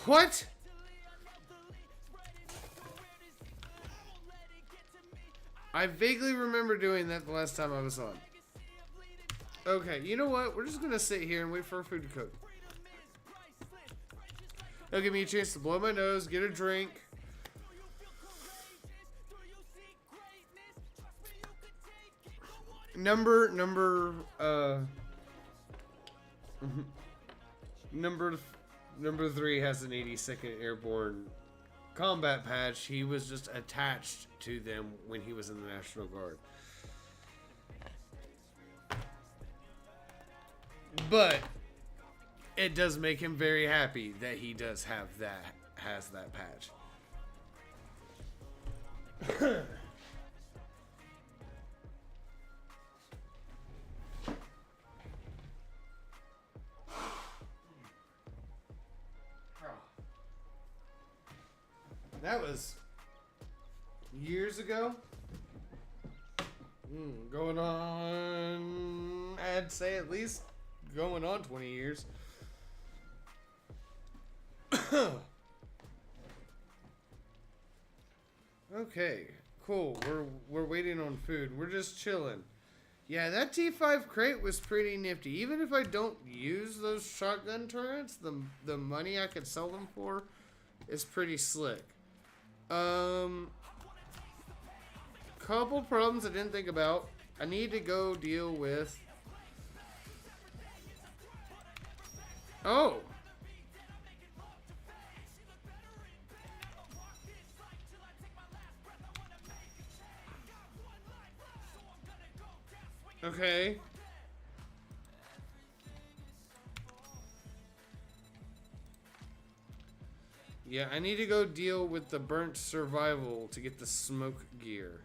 What? I vaguely remember doing that the last time I was on. Okay, you know what? We're just gonna sit here and wait for our food to cook. It'll give me a chance to blow my nose, get a drink. Number 3 has an 82nd Airborne combat patch. He was just attached to them when he was in the National Guard. But it does make him very happy that he does have that, has that patch. That was years ago. Going on, I'd say at least going on 20 years. Okay, cool. We're waiting on food. We're just chilling. Yeah, that T5 crate was pretty nifty. Even if I don't use those shotgun turrets, the money I could sell them for is pretty slick. Couple problems I didn't think about. I need to go deal with. Oh. Okay. Yeah, I need to go deal with the burnt survival to get the smoke gear.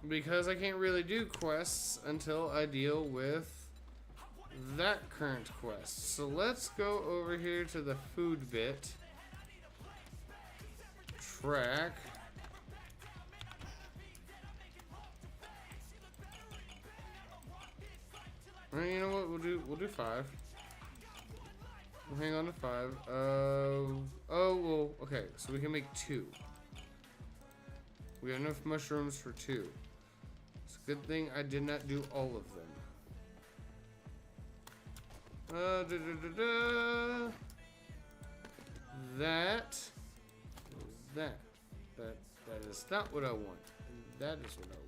Because I can't really do quests until I deal with that current quest. So let's go over here to the food bit. Track. Well, you know what? We'll do 5. We'll hang on to 5. Oh well. Okay, so we can make 2. We have enough mushrooms for 2. It's a good thing I did not do all of them. That is not what I want. That is what I want.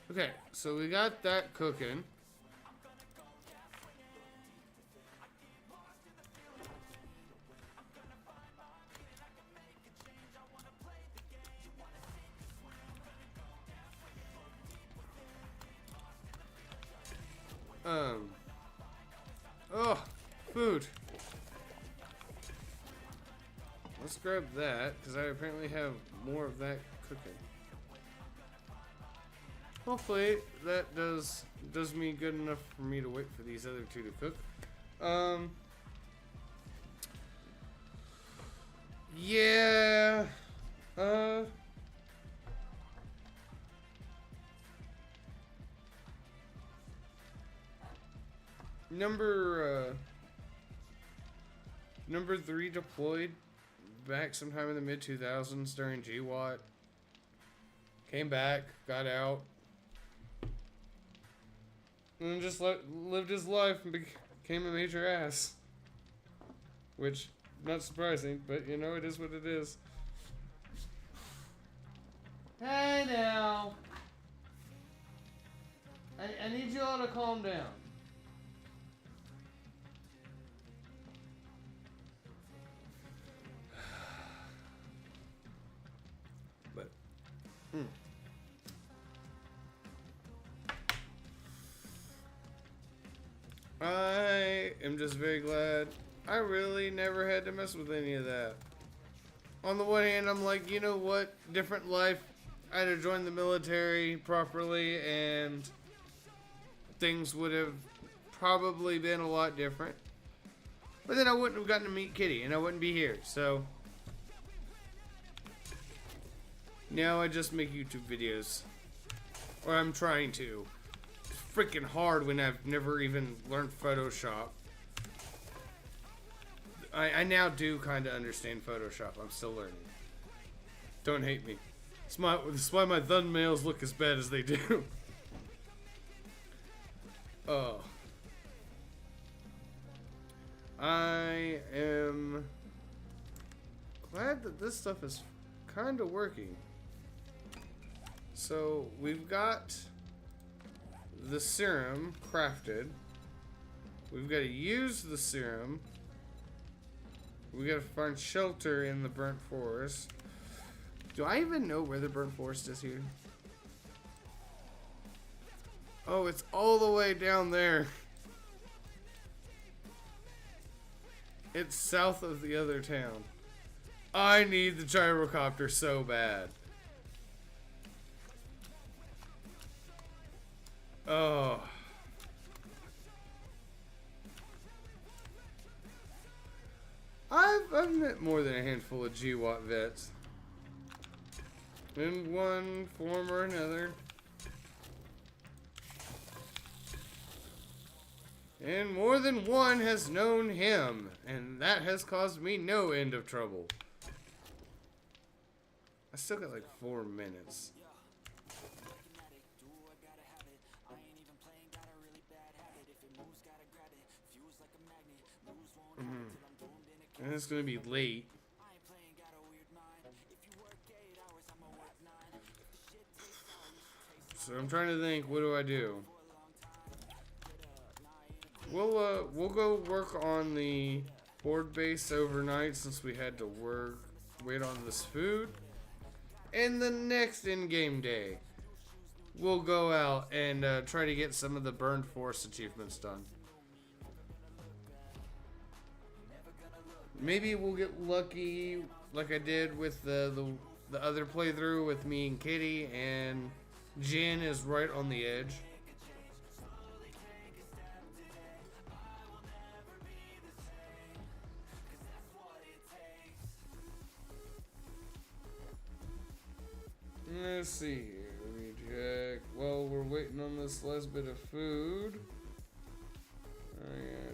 Okay, so we got that cooking. Oh, food. Let's grab that, because I apparently have more of that cooking. Hopefully that does me good enough for me to wait for these other 2 to cook. Yeah. Number 3 deployed back sometime in the mid-2000s during GWOT. Came back, got out, and just lived his life and became a major ass. Which, not surprising, but you know, it is what it is. Hey now! I need you all to calm down. But, I am just very glad I really never had to mess with any of that. On the one hand, I'm like, you know what? Different life. I'd have joined the military properly and things would have probably been a lot different. But then I wouldn't have gotten to meet Kitty and I wouldn't be here. So now I just make YouTube videos. Or I'm trying to. It's freaking hard when I've never even learned Photoshop. I now do kind of understand Photoshop. I'm still learning. Don't hate me. That's why my thumbnails look as bad as they do. Oh. I am glad that this stuff is kind of working. So, we've got the serum crafted. We've got to use the serum. We gotta find shelter in the burnt forest. Do I even know where the burnt forest is here? Oh, it's all the way down there. It's south of the other town. I need the gyrocopter so bad. Oh. I've met more than a handful of GWOT vets. In one form or another. And more than one has known him, and that has caused me no end of trouble. I still got like 4 minutes. And it's gonna be late. So I'm trying to think, what do I do? We'll go work on the board base overnight since we had to wait on this food. And the next in-game day, we'll go out and try to get some of the Burned Forest achievements done. Maybe we'll get lucky like I did with the other playthrough with me and Kitty, and Jen is right on the edge. Let's see here. Let me check. Well, we're waiting on this last bit of food. Oh, yeah.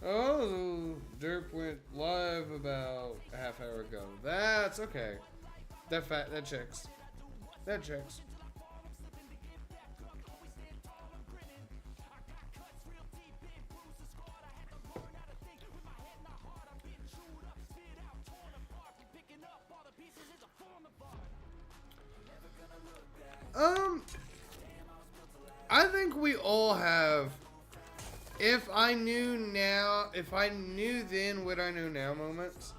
Oh, Derp went live about a half hour ago. That's okay. That checks. That checks. I think we all have, if I knew then what I know now moments.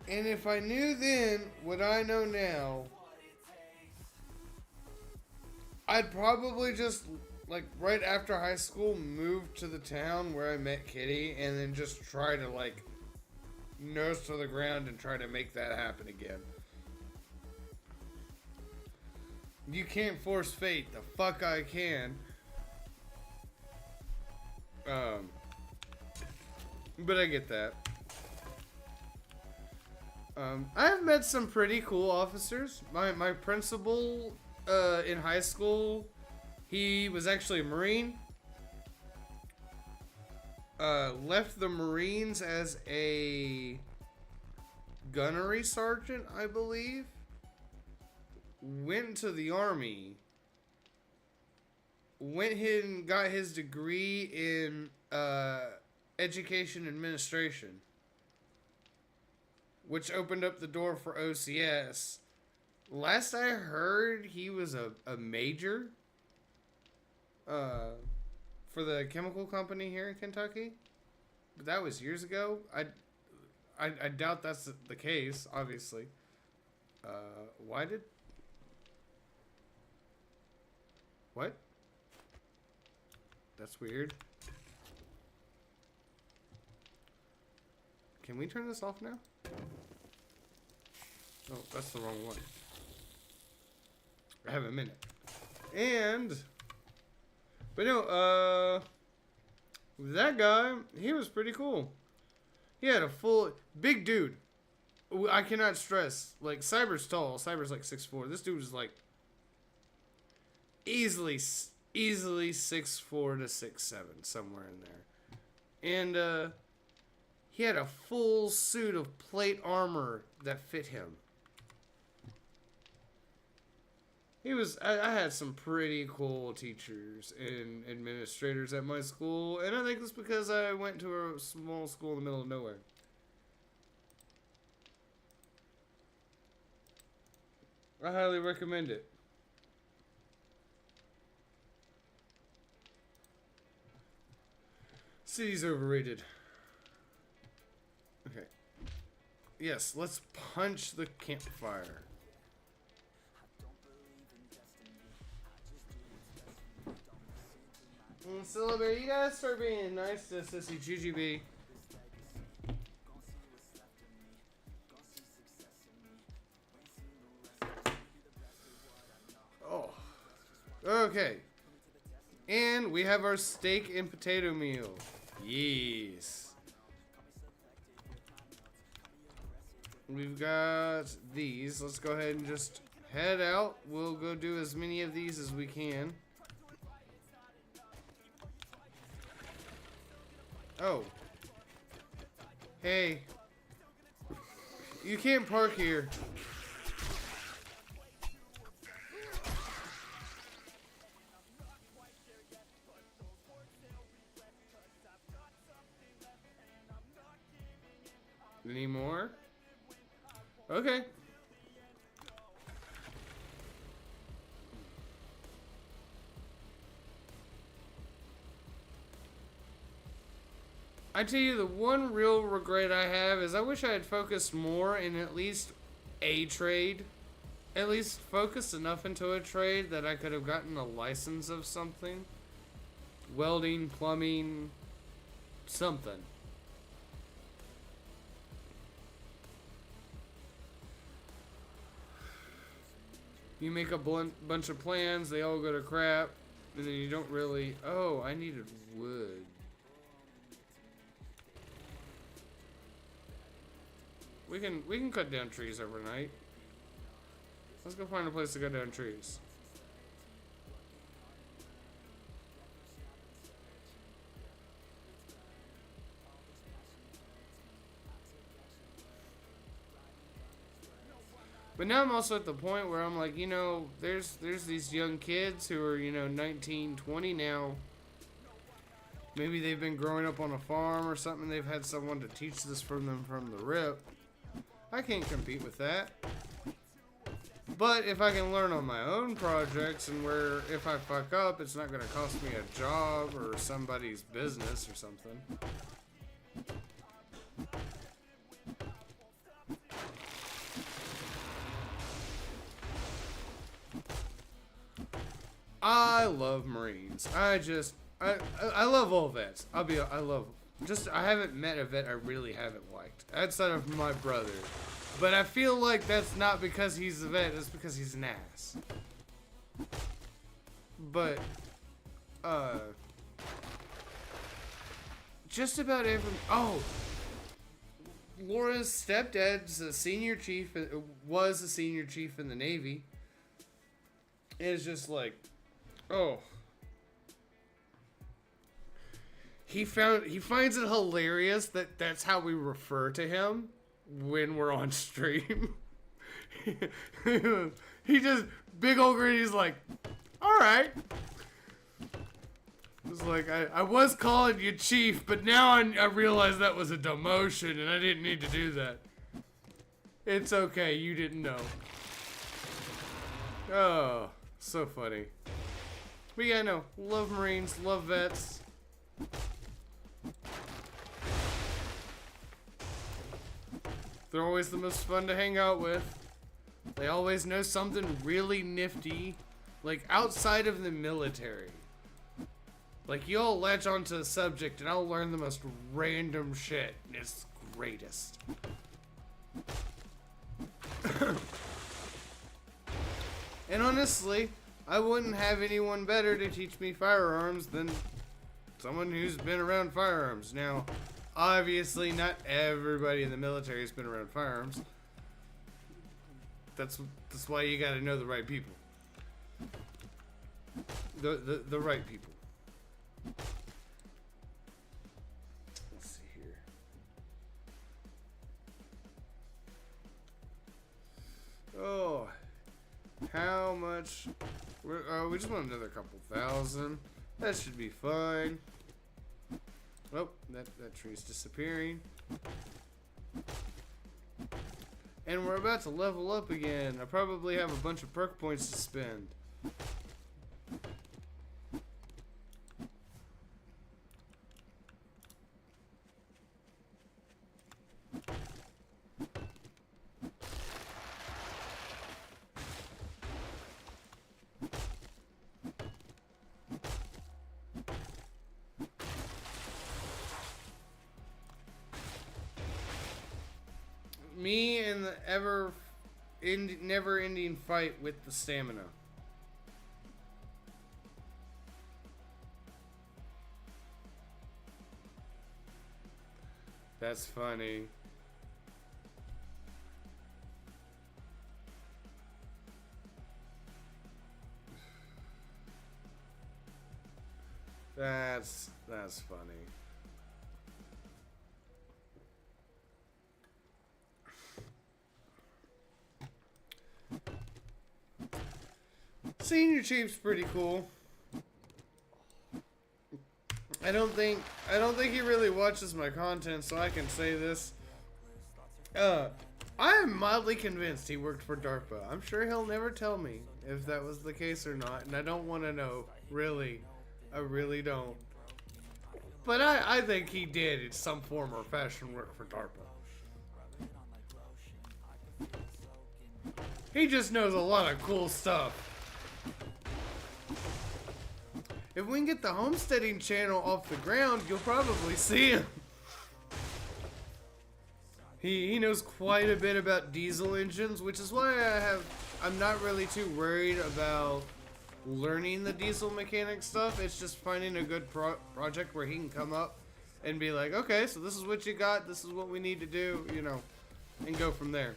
And if I knew then what I know now, I'd probably just, like, right after high school, move to the town where I met Kitty and then just try to, like, nose to the ground and try to make that happen again. You can't force fate. The fuck I can. But I get that. I've met some pretty cool officers. My principal in high school, he was actually a Marine. Left the Marines as a gunnery sergeant, I believe. Went to the Army. Went ahead and got his degree in education administration, which opened up the door for OCS. Last I heard, he was a major for the chemical company here in Kentucky, but that was years ago. I doubt that's the case, obviously. What? That's weird. Can we turn this off now? Oh, that's the wrong one. I have a minute. But no, that guy, he was pretty cool. He had a full, big dude. I cannot stress, like, Cyber's tall. Cyber's like 6'4". This dude was like easily 6'4" to 6'7", somewhere in there. And he had a full suit of plate armor that fit him. I had some pretty cool teachers and administrators at my school, and I think it's because I went to a small school in the middle of nowhere. I highly recommend it. City's overrated. Okay. Yes, let's punch the campfire. Celebrate, you guys start being nice to Sissy GGB. Okay. And we have our steak and potato meal. Yes. We've got these. Let's go ahead and just head out. We'll go do as many of these as we can. Oh. Hey. You can't park here. Any more? Okay. I tell you, the one real regret I have is I wish I had focused more in at least a trade. At least focused enough into a trade that I could have gotten a license of something. Welding, plumbing, something. You make a bunch of plans, they all go to crap, and then you don't really... Oh, I needed wood. We can cut down trees overnight. Let's go find a place to cut down trees. But now I'm also at the point where I'm like, you know, there's these young kids who are, you know, 19, 20 now. Maybe they've been growing up on a farm or something. They've had someone to teach this from them from the rip. I can't compete with that. But if I can learn on my own projects and where if I fuck up, it's not going to cost me a job or somebody's business or something. I love Marines. I love all vets. I haven't met a vet I really haven't liked outside of my brother. But I feel like that's not because he's a vet, it's because he's an ass. But just about every Laura's stepdad's a senior chief, was a senior chief in the Navy. It's just like, oh. He finds it hilarious that that's how we refer to him when we're on stream. He just, big old grin, he's like, alright. It's like, I was calling you chief, but now I realize that was a demotion and I didn't need to do that. It's okay, you didn't know. Oh, so funny. But yeah, no, love Marines, love vets. They're always the most fun to hang out with. They always know something really nifty, like outside of the military. Like, you'll latch onto the subject and I'll learn the most random shit. It's greatest. And honestly, I wouldn't have anyone better to teach me firearms than someone who's been around firearms. Now, obviously, not everybody in the military has been around firearms. That's why you gotta know the right people. The right people. Let's see here. Oh, how much? We just want another couple thousand. That should be fine. Oh, that tree's disappearing. And we're about to level up again. I probably have a bunch of perk points to spend. Me and the never-ending fight with the stamina. That's funny. That's funny. Senior Chief's pretty cool. I don't think he really watches my content, so I can say this. I am mildly convinced he worked for DARPA. I'm sure he'll never tell me if that was the case or not, and I don't want to know. Really. I really don't. But I think he did in some form or fashion work for DARPA. He just knows a lot of cool stuff. If we can get the homesteading channel off the ground, you'll probably see him. He knows quite a bit about diesel engines, which is why I'm not really too worried about learning the diesel mechanic stuff. It's just finding a good project where he can come up and be like, okay, so this is what you got, this is what we need to do, you know, and go from there.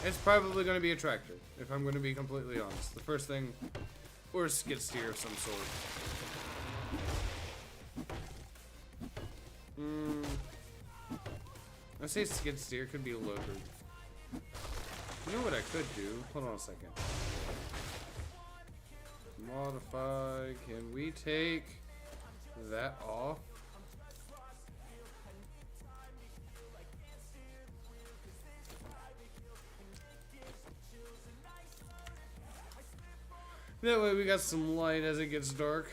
It's probably going to be a tractor, if I'm going to be completely honest. The first thing, or a skid steer of some sort. I say skid steer, could be a loader. You know what I could do? Hold on a second. Modify, can we take that off? That way we got some light as it gets dark.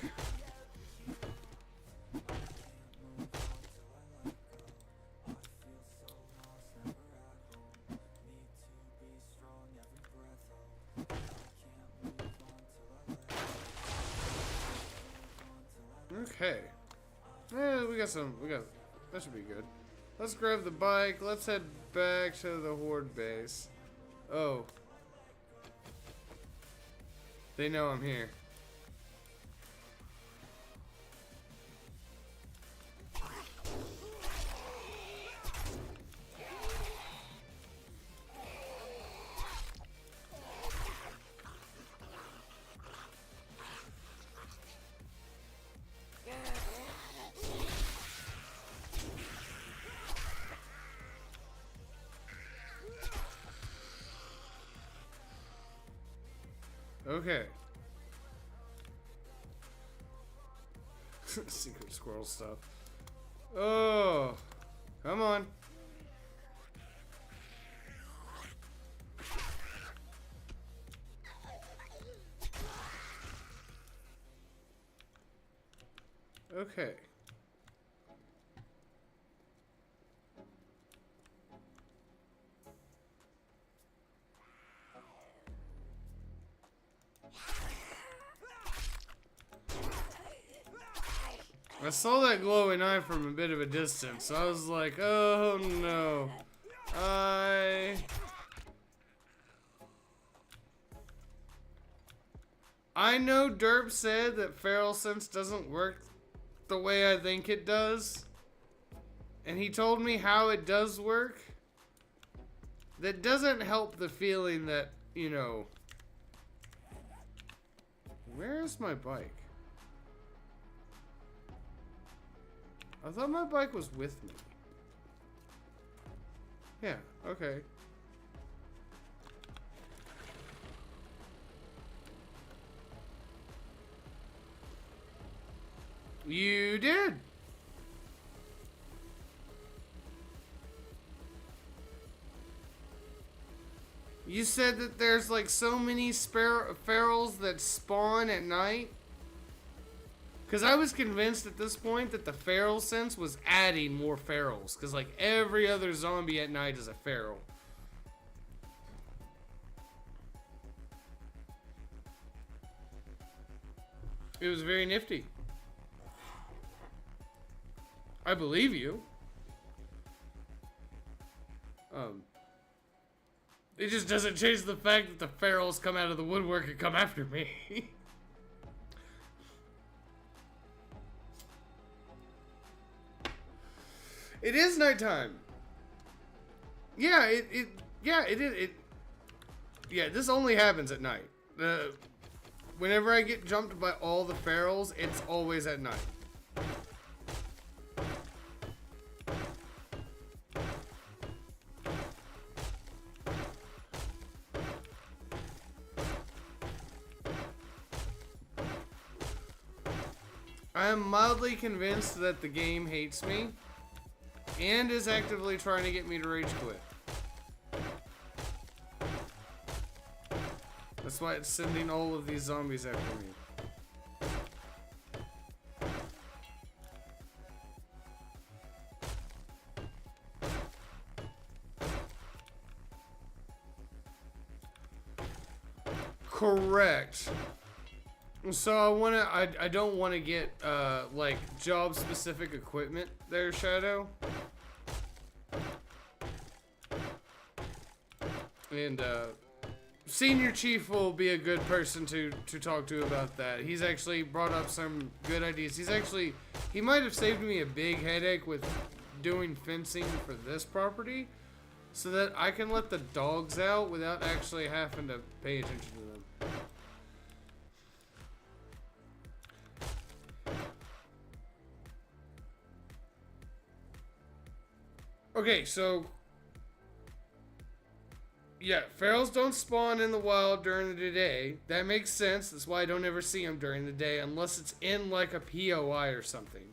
Okay. That should be good. Let's grab the bike. Let's head back to the Horde base. Oh. They know I'm here. Okay. Secret squirrel stuff. Oh, come on. Okay. I saw that glowing eye from a bit of a distance, so I was like, oh no. I know Derp said that Feral Sense doesn't work the way I think it does. And he told me how it does work. That doesn't help the feeling that, you know... Where's my bike? I thought my bike was with me. Yeah, okay. You did! You said that there's like so many ferals that spawn at night? Because I was convinced at this point that the feral sense was adding more ferals. Because like every other zombie at night is a feral. It was very nifty. I believe you. It just doesn't change the fact that the ferals come out of the woodwork and come after me. It is nighttime. Yeah, yeah, this only happens at night. Whenever I get jumped by all the ferals, it's always at night. I am mildly convinced that the game hates me and is actively trying to get me to rage quit. That's why it's sending all of these zombies after me. Correct. So I don't want to get like job specific equipment there, Shadow. And Senior Chief will be a good person to talk to about that. He's actually brought up some good ideas. He might have saved me a big headache with doing fencing for this property so that I can let the dogs out without actually having to pay attention to them. Okay, so yeah, ferals don't spawn in the wild during the day. That makes sense. That's why I don't ever see them during the day unless it's in like a POI or something.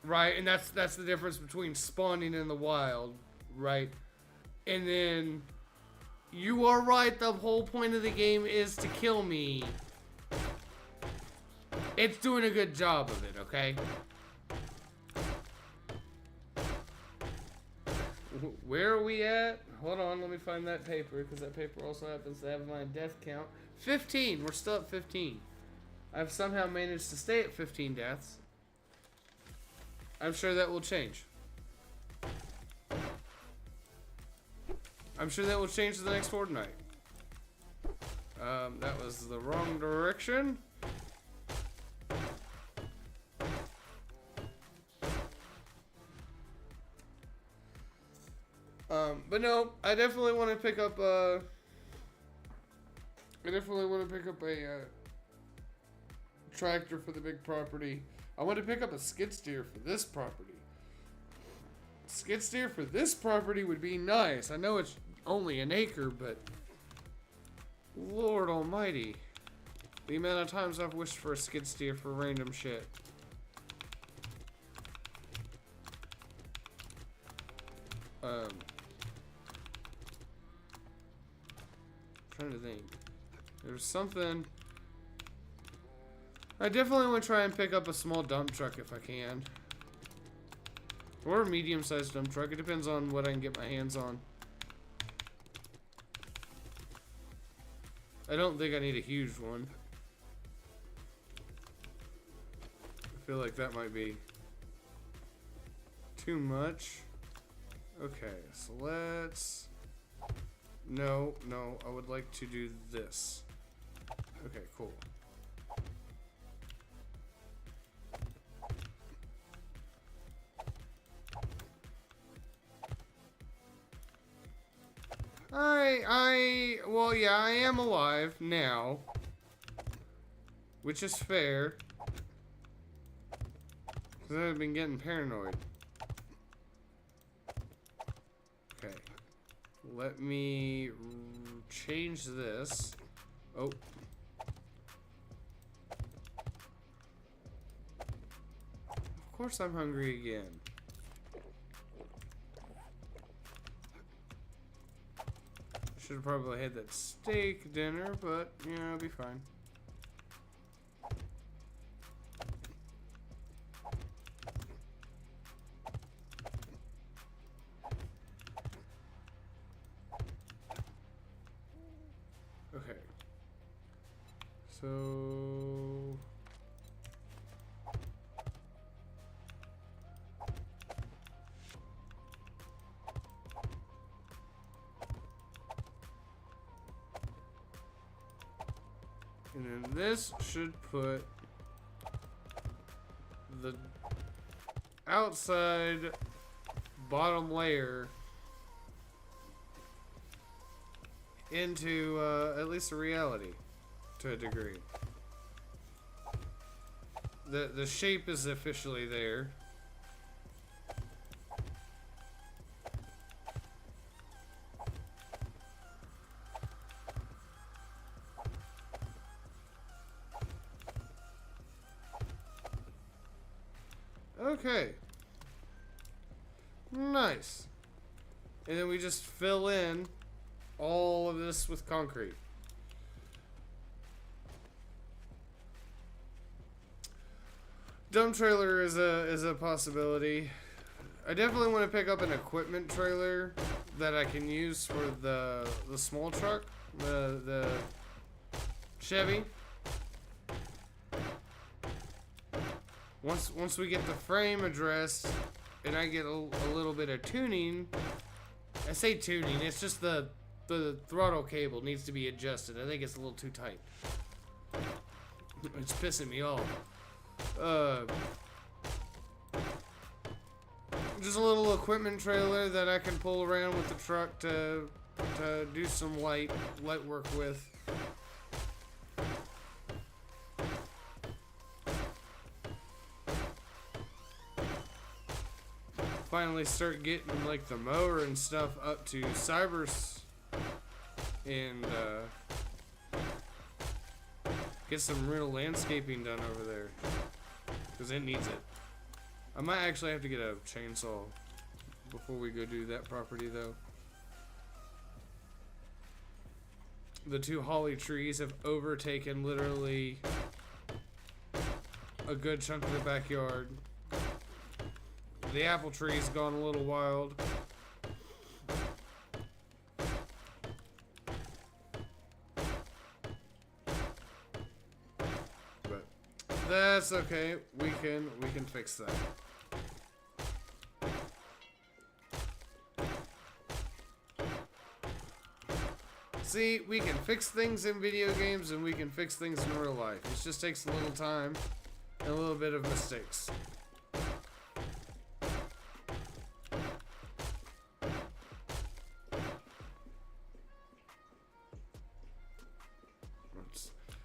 Right? And that's the difference between spawning in the wild, right? And then you are right, the whole point of the game is to kill me. It's doing a good job of it, okay? Where are we at? Hold on, let me find that paper, because that paper also happens to have my death count. 15! We're still at 15. I've somehow managed to stay at 15 deaths. I'm sure that will change. I'm sure that will change the next fortnight. That was the wrong direction. But no, I definitely want to pick up a tractor for the big property. I want to pick up a skid steer for this property. Skid steer for this property would be nice. I know it's only an acre, but Lord almighty. The amount of times I've wished for a skid steer for random shit. Trying to think. There's something. I definitely want to try and pick up a small dump truck if I can. Or a medium-sized dump truck. It depends on what I can get my hands on. I don't think I need a huge one. I feel like that might be too much. Okay, so let's... No, I would like to do this. Okay, cool. Well, yeah, I am alive now. Which is fair. Because I've been getting paranoid. Okay. Let me change this. Oh. Of course I'm hungry again. Should have probably had that steak dinner, but yeah, I'll be fine. Okay. So And then this should put the outside bottom layer into at least a reality to a degree. The shape is officially there. Okay. Nice. And then we just fill in all of this with concrete. Dump trailer is a possibility. I definitely want to pick up an equipment trailer that I can use for the small truck, the Chevy. Once we get the frame addressed and I get a little bit of tuning, I say tuning, it's just the throttle cable needs to be adjusted. I think it's a little too tight. It's pissing me off. Just a little equipment trailer that I can pull around with the truck to do some light work with. Finally start getting like the mower and stuff up to Cybers and get some real landscaping done over there, because it needs it. I might actually have to get a chainsaw before we go do that property though. The 2 holly trees have overtaken literally a good chunk of the backyard. The apple tree's gone a little wild. But that's okay. We can fix that. See, we can fix things in video games and we can fix things in real life. It just takes a little time and a little bit of mistakes.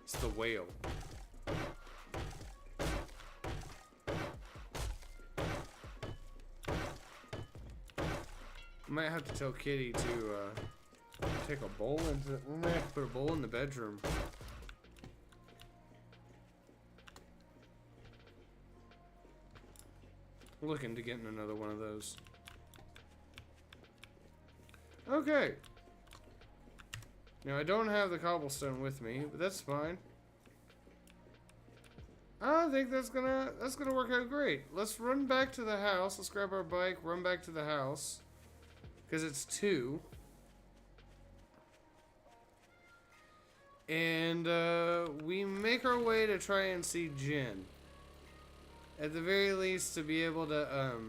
It's the whale. Might have to tell Kitty to take a bowl into. We might have to put a bowl in the bedroom. We're looking to getting another one of those. Okay. Now I don't have the cobblestone with me, but that's fine. I think that's gonna work out great. Let's run back to the house. Let's grab our bike, run back to the house. Because it's 2. And we make our way to try and see Jen. At the very least, to be able to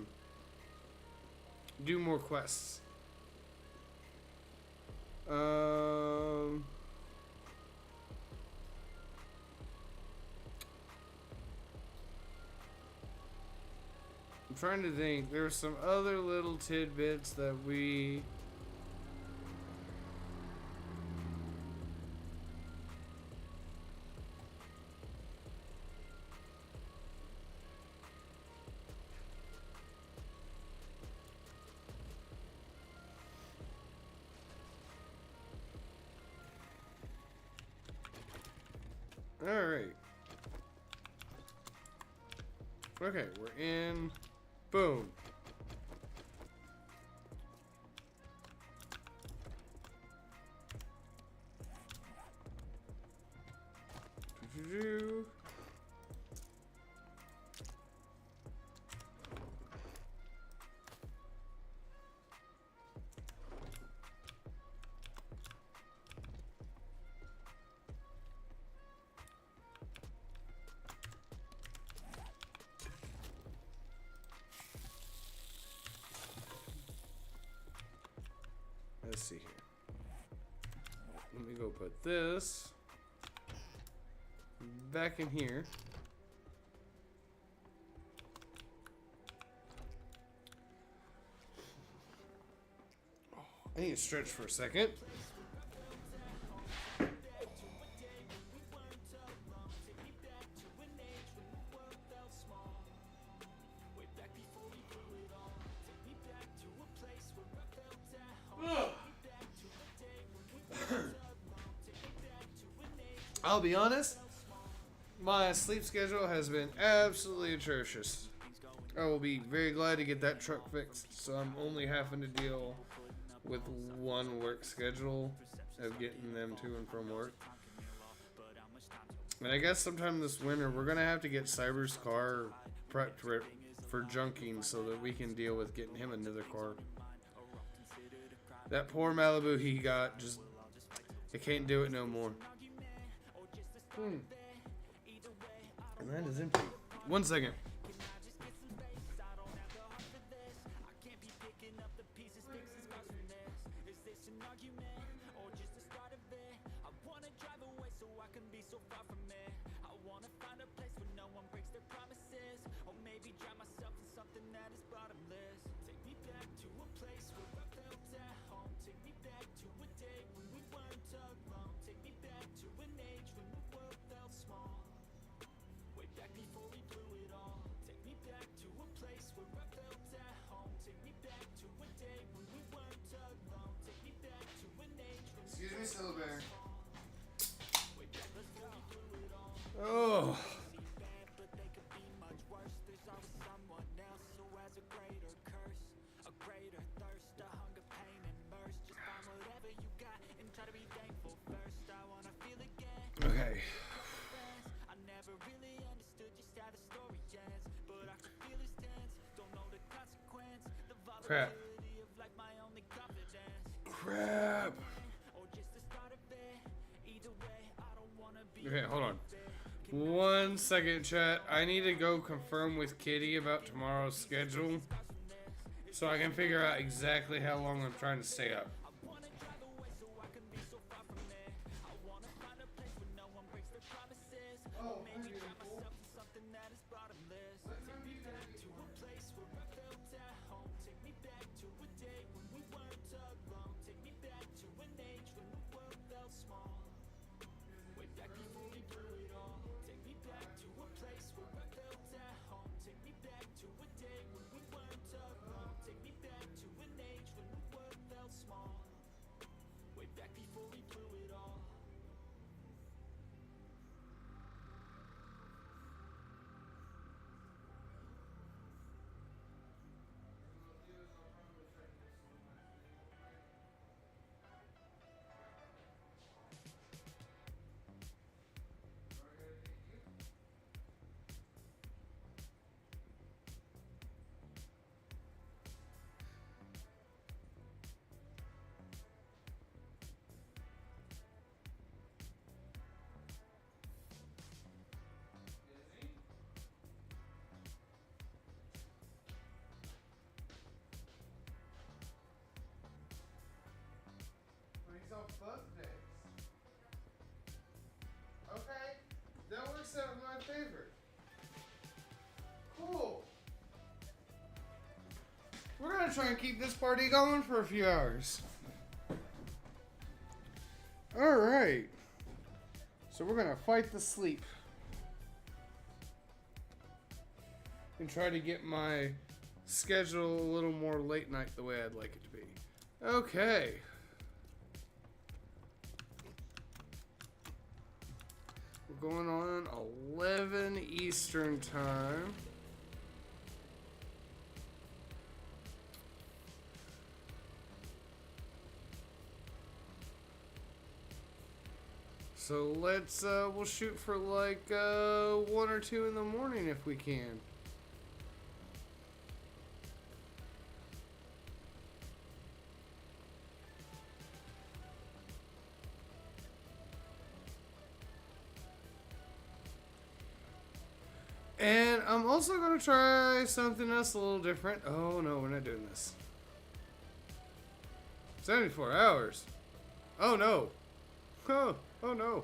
do more quests. I'm trying to think. There's some other little tidbits that we... Alright. Okay, we're in. Boom. Do-do-do. Let's see here. Let me go put this back in here. I need to stretch for a second. I'll be honest, my sleep schedule has been absolutely atrocious. I will be very glad to get that truck fixed, so I'm only having to deal with one work schedule of getting them to and from work. And I guess sometime this winter we're gonna have to get Cyber's car prepped for junking so that we can deal with getting him another car. That poor Malibu he got, just, I can't do it no more. And that is empty. 1 second. Excuse me, Silver. Oh. Okay. Crap. Crap. Okay, hold on. 1 second, chat. I need to go confirm with Kitty about tomorrow's schedule so I can figure out exactly how long I'm trying to stay up. Birthdays. Okay, that works out in my favor. Cool. We're gonna try and keep this party going for a few hours. Alright. So we're gonna fight the sleep. And try to get my schedule a little more late night the way I'd like it to be. Okay. Going on 11 Eastern time. So let's we'll shoot for like 1 or 2 in the morning if we can. And I'm also going to try something else a little different. Oh no, we're not doing this. 74 hours. Oh no. Oh no.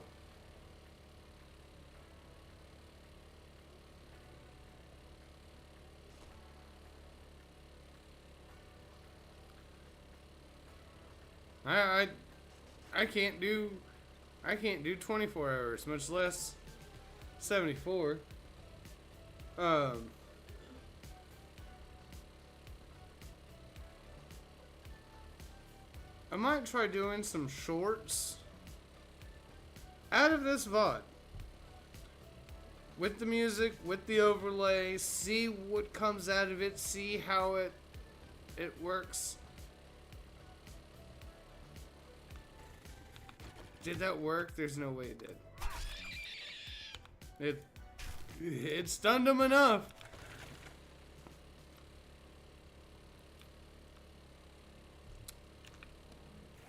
I can't do 24 hours, much less 74. I might try doing some shorts out of this VOD. With the music, with the overlay, see what comes out of it, see how it works. Did that work? There's no way it did. It stunned him enough.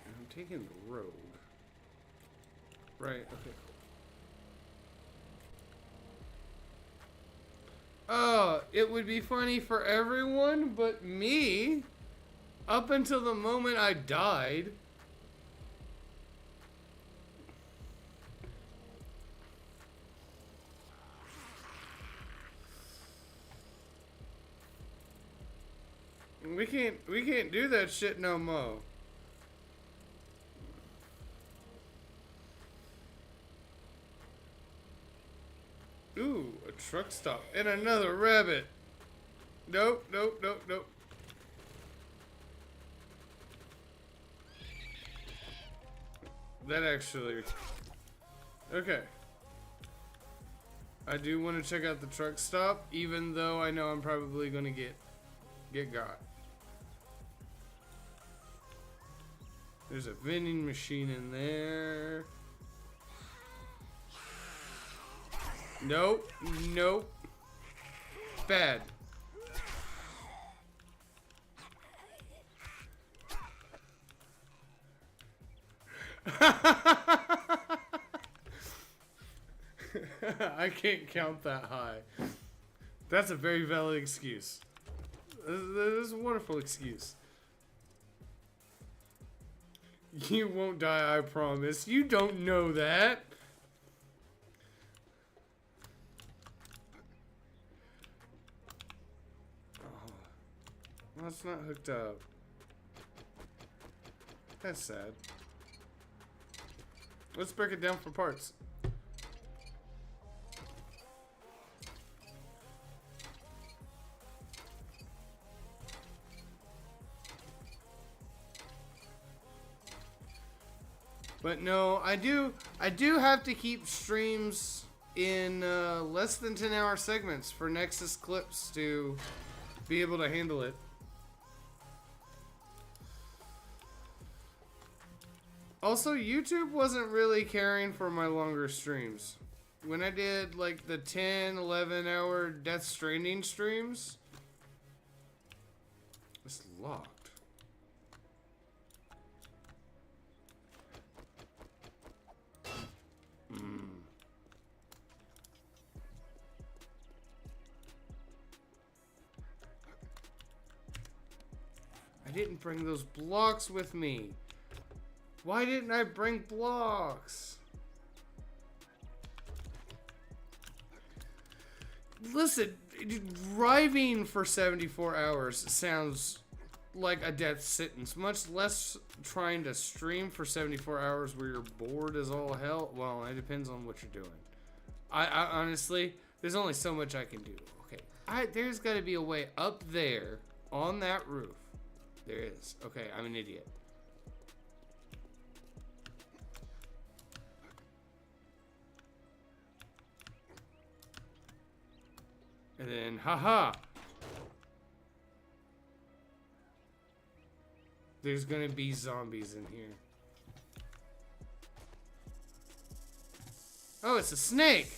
I'm taking the road. Right, okay. It would be funny for everyone but me. Up until the moment I died. We can't do that shit no more. Ooh, a truck stop and another rabbit. Nope, nope, nope, nope. That actually... Okay. I do want to check out the truck stop, even though I know I'm probably gonna get got. There's a vending machine in there. Nope. Nope. Bad. I can't count that high. That's a very valid excuse. That is a wonderful excuse. You won't die, I promise. You don't know that. Oh, well, it's not hooked up. That's sad. Let's break it down for parts. But no, I do have to keep streams in less than 10-hour segments for Nexus Clips to be able to handle it. Also, YouTube wasn't really caring for my longer streams. When I did like the 10, 11-hour Death Stranding streams, it's locked. I didn't bring those blocks with me. Why didn't I bring blocks? Listen, driving for 74 hours sounds like a death sentence, much less trying to stream for 74 hours where you're bored as all hell. Well, it depends on what you're doing. I honestly, there's only so much I can do. Okay, there's got to be a way up there on that roof. There is. Okay, I'm an idiot. And then, haha. There's gonna be zombies in here. Oh, it's a snake.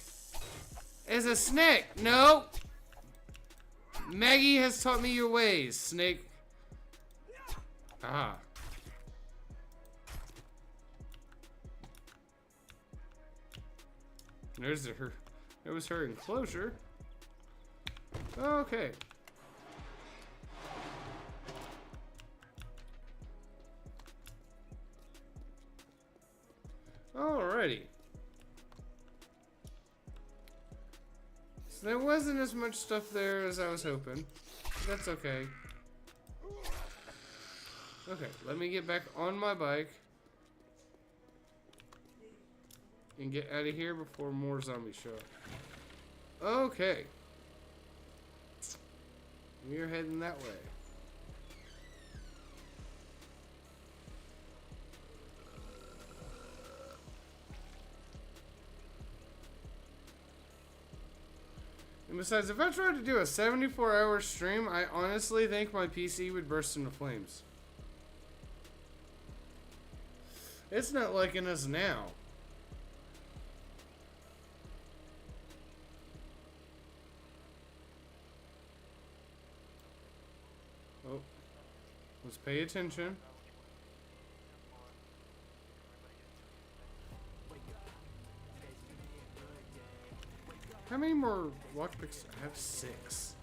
It's a snake. No. Maggie has taught me your ways, snake. Ah. There's her. There was her enclosure. Okay. Alrighty. So there wasn't as much stuff there as I was hoping. But that's okay. Okay, let me get back on my bike and get out of here before more zombies show up. Okay. We're heading that way. And besides, if I tried to do a 74-hour stream, I honestly think my PC would burst into flames. It's not liking us now. Oh. Let's pay attention. How many more lockpicks? I have 6.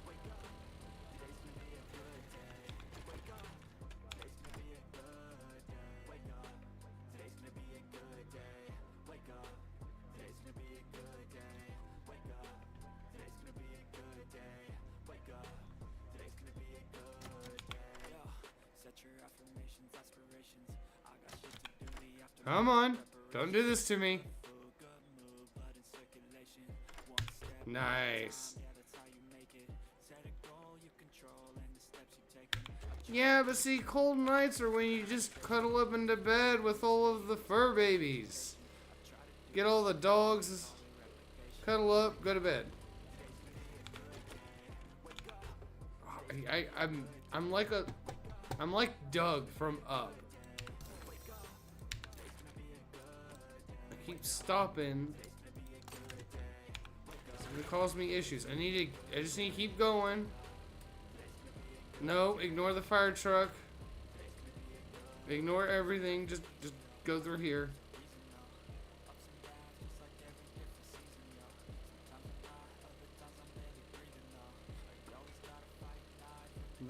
Come on, don't do this to me. Nice. Yeah, but see, cold nights are when you just cuddle up into bed with all of the fur babies. Get all the dogs, cuddle up, go to bed. I'm like Doug from Up. I keep stopping. It causes me issues. I just need to keep going. No, ignore the fire truck. Ignore everything. Just go through here.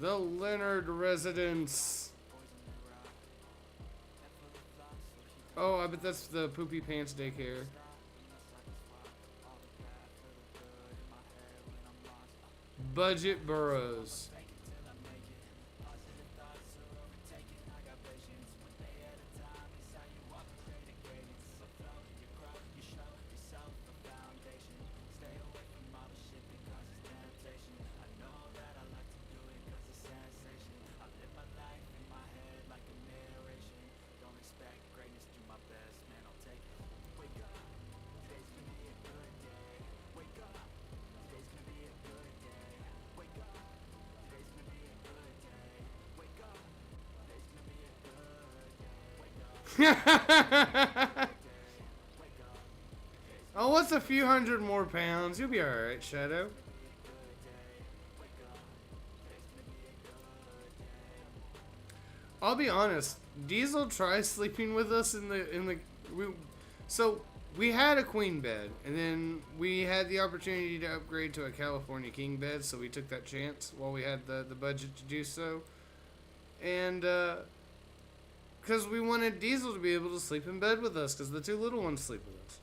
The Leonard residence. Oh, I bet that's the Poopy Pants daycare. Budget Burrows. Oh, what's a few hundred more pounds? You'll be alright, Shadow. I'll be honest. Diesel tried sleeping with us so we had a queen bed, and then we had the opportunity to upgrade to a California king bed, so we took that chance while we had the budget to do so. And because we wanted Diesel to be able to sleep in bed with us, because the two little ones sleep with us.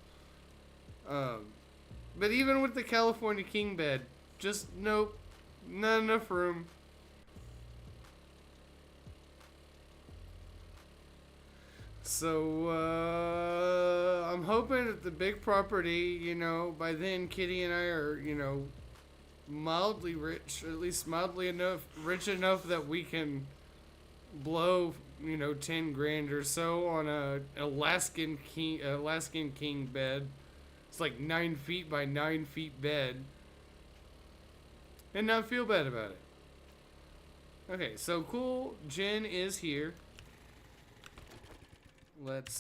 But even with the California king bed, just nope, not enough room. So I'm hoping at the big property, you know, by then Kitty and I are, you know, mildly rich, or at least mildly rich enough that we can blow, you know, 10 grand or so on a Alaskan king bed. It's like 9 feet by 9 feet bed, and not feel bad about it. Okay, so cool. Jen is here. Let's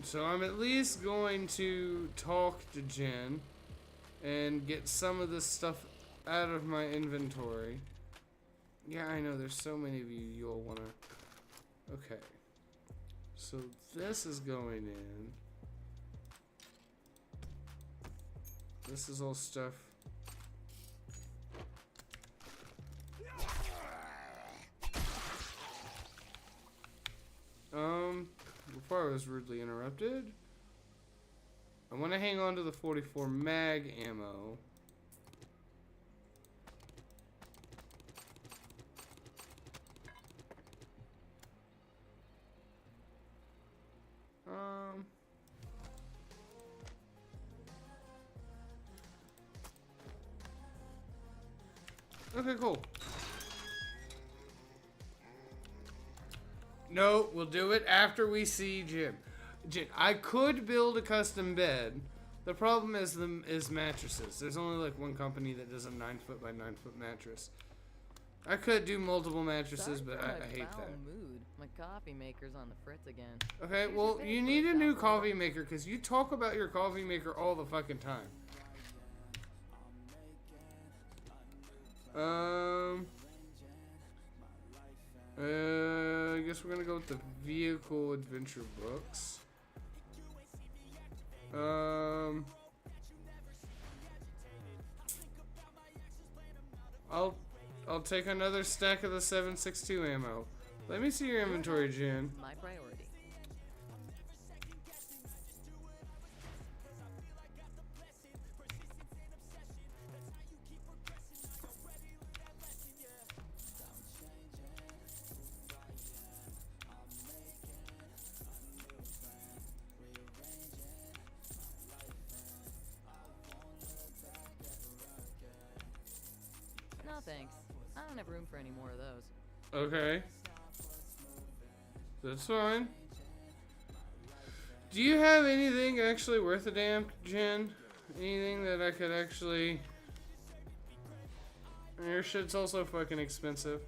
so I'm at least going to talk to Jen and get some of this stuff out of my inventory. Yeah, I know, there's so many of you, you'll wanna... Okay. So this is going in. This is all stuff. Before I was rudely interrupted, I want to hang on to the 44 mag ammo. Okay, cool. No, we'll do it after we see Jim. I could build a custom bed. The problem is mattresses. There's only like one company that does a 9-foot by 9-foot mattress. I could do multiple mattresses, but I hate that. Mood. My coffee maker's on the fritz again. Okay, well, you need a new coffee maker because you talk about your coffee maker all the fucking time. I guess we're gonna go with the vehicle adventure books. I'll take another stack of the 7.62 ammo. Let me see your inventory, Jen. My priority. No thanks. I don't have room for any more of those. Okay. That's fine. Do you have anything actually worth a damn, Jen? Anything that I could actually... Your shit's also fucking expensive.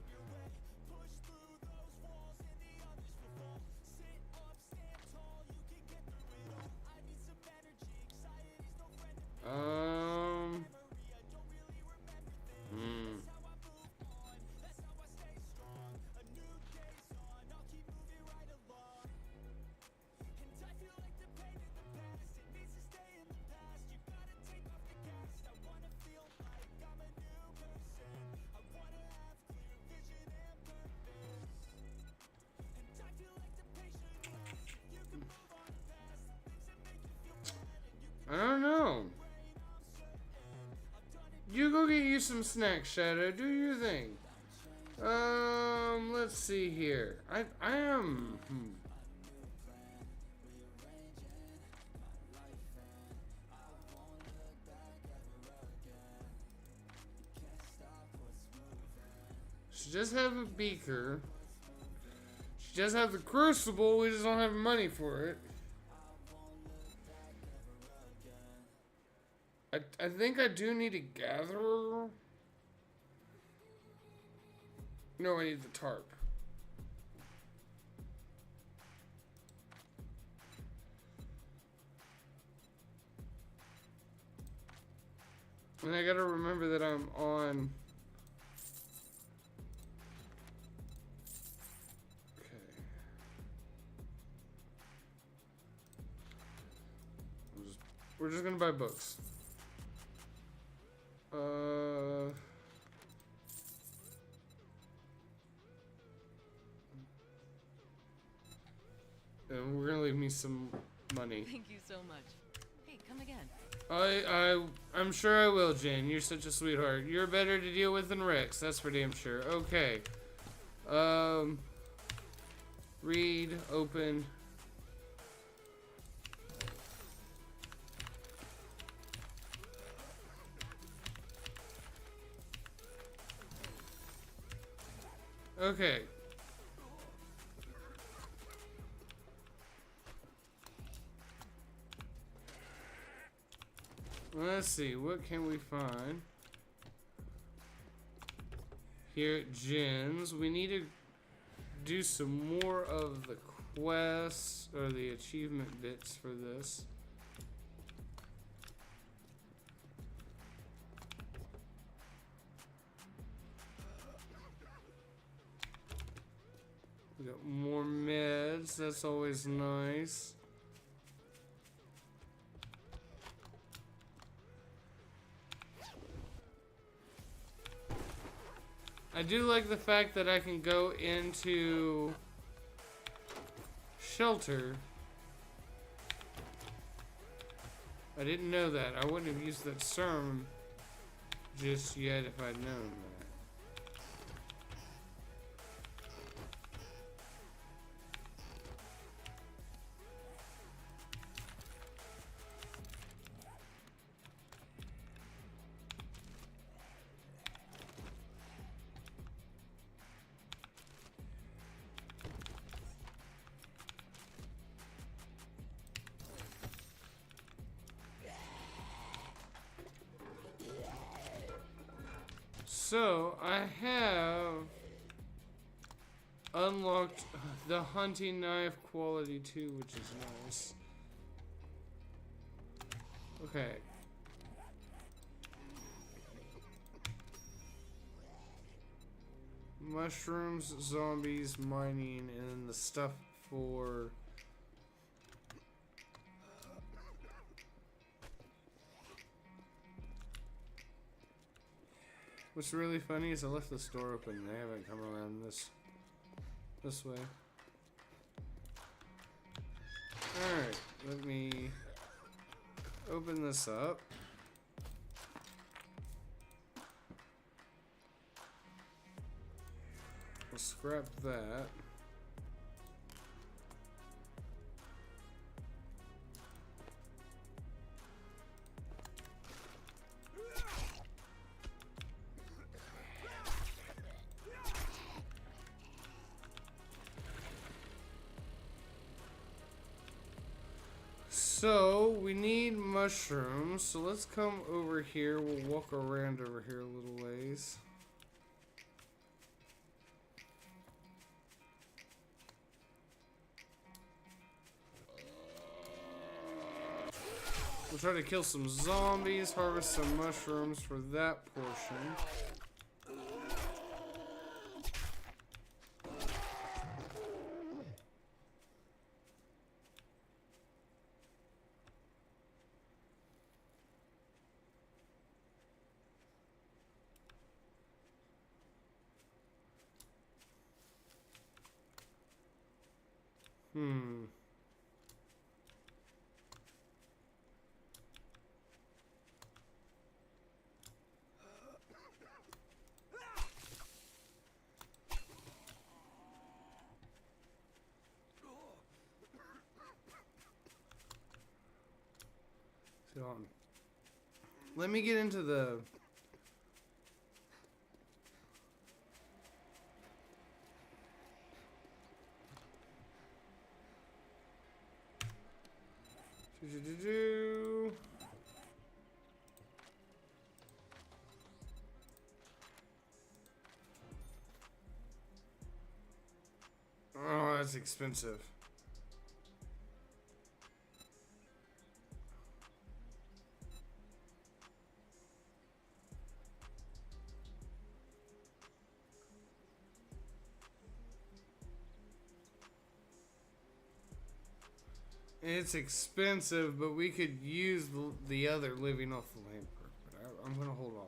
I don't know. You go get you some snacks, Shadow. Do your thing. Let's see here. I am... She does have a beaker. She does have the crucible. We just don't have money for it. I think I do need a gatherer. No, I need the tarp. And I gotta remember that I'm on... Okay. We're just gonna buy books. And we're gonna leave me some money. Thank you so much. Hey, come again. I'm sure I will, Jane. You're such a sweetheart. You're better to deal with than Rex. That's for damn sure. Okay. Read, open. Okay. Let's see, what can we find? Here at Jen's, we need to do some more of the quests, or the achievement bits for this. We got more meds, that's always nice. I do like the fact that I can go into shelter. I didn't know that. I wouldn't have used that serum just yet if I'd known that. So, I have unlocked the hunting knife quality 2, which is nice. Okay. Mushrooms, zombies, mining, and then the stuff for... What's really funny is I left this door open and they haven't come around this way. Alright, let me open this up. We'll scrap that. So, we need mushrooms, so let's come over here. We'll walk around over here a little ways. We'll try to kill some zombies, harvest some mushrooms for that portion. Let me get into the... Oh, that's expensive. It's expensive, but we could use the other living off the land perk. But I'm gonna hold off.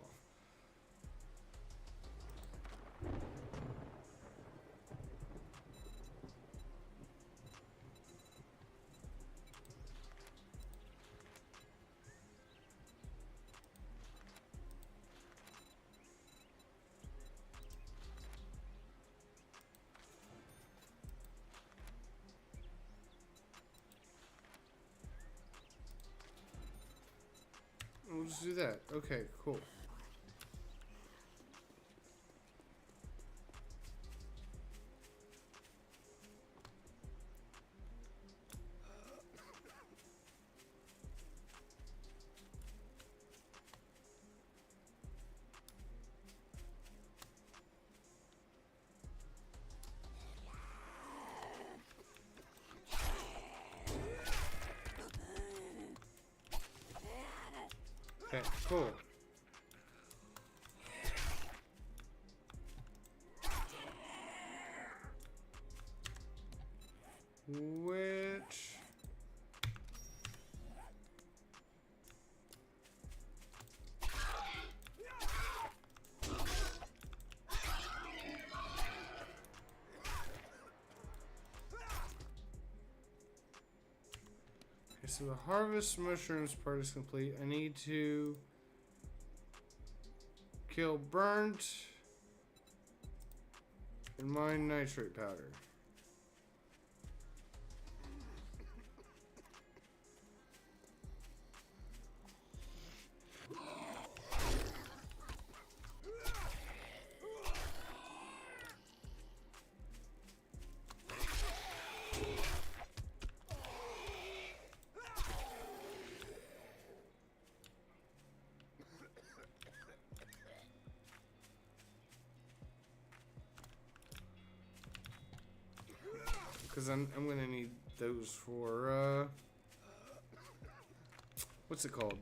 We'll just do that. Okay, cool. Okay, cool. Which... Okay, so the harvest mushrooms part is complete. I need to kill burnt and mine nitrate powder. Because I'm going to need those for, what's it called?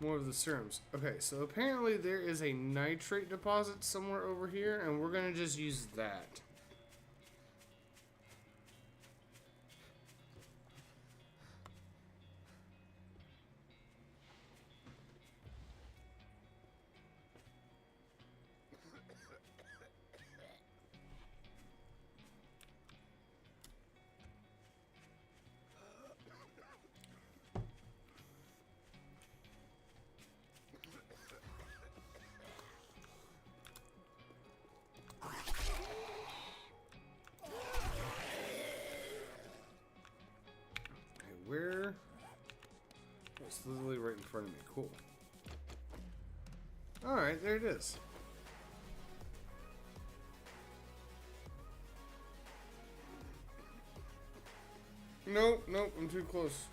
More of the serums. Okay, so apparently there is a nitrate deposit somewhere over here, and we're going to just use that. Where? It's literally right in front of me. Cool. Alright, there it is. Nope, nope, I'm too close.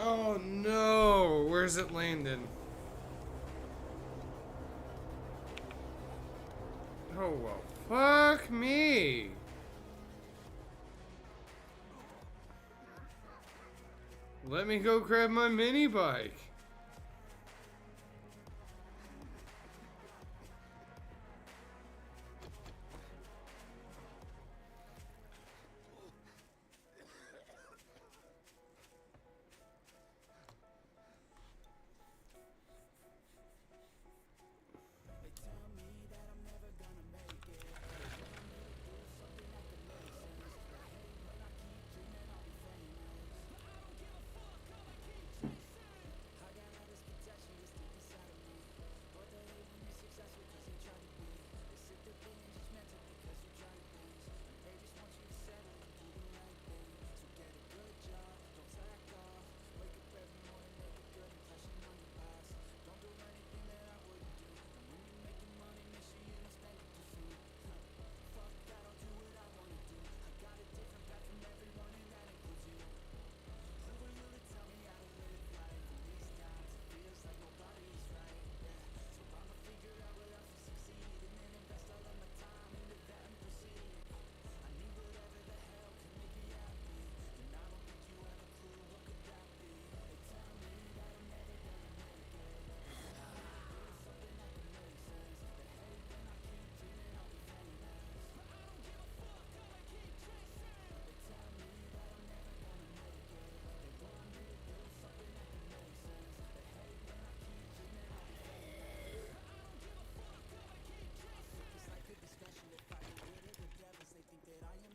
Oh no! Where's it landing? Oh well, fuck me! Let me go grab my mini bike.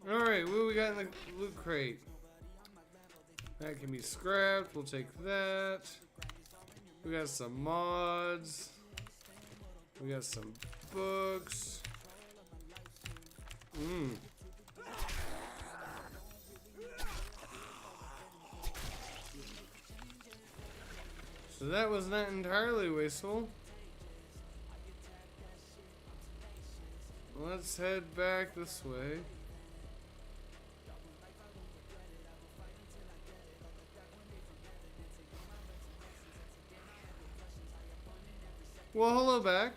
Alright, what do we got in the loot crate? That can be scrapped. We'll take that. We got some mods. We got some books. So that was not entirely wasteful. Let's head back this way. Well, hello back.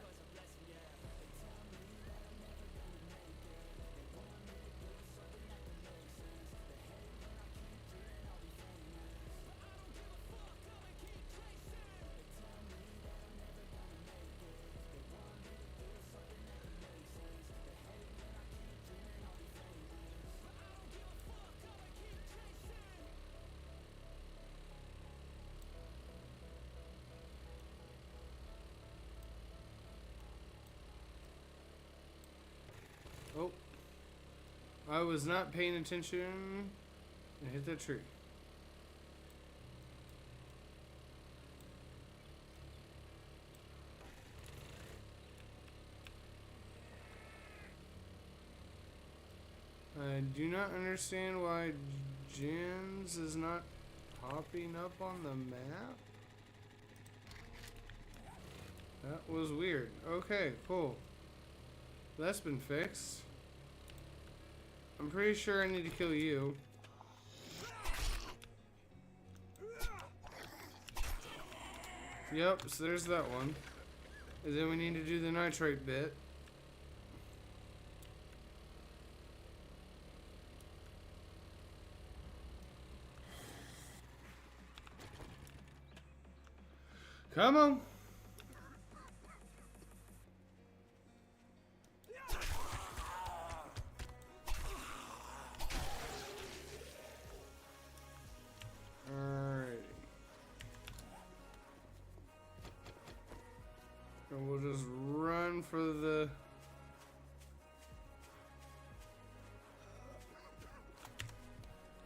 Oh, I was not paying attention. I hit that tree. I do not understand why Jens is not popping up on the map. That was weird. Okay, cool. That's been fixed. I'm pretty sure I need to kill you. Yep, so there's that one. And then we need to do the nitrate bit. Come on. And we'll just run for the...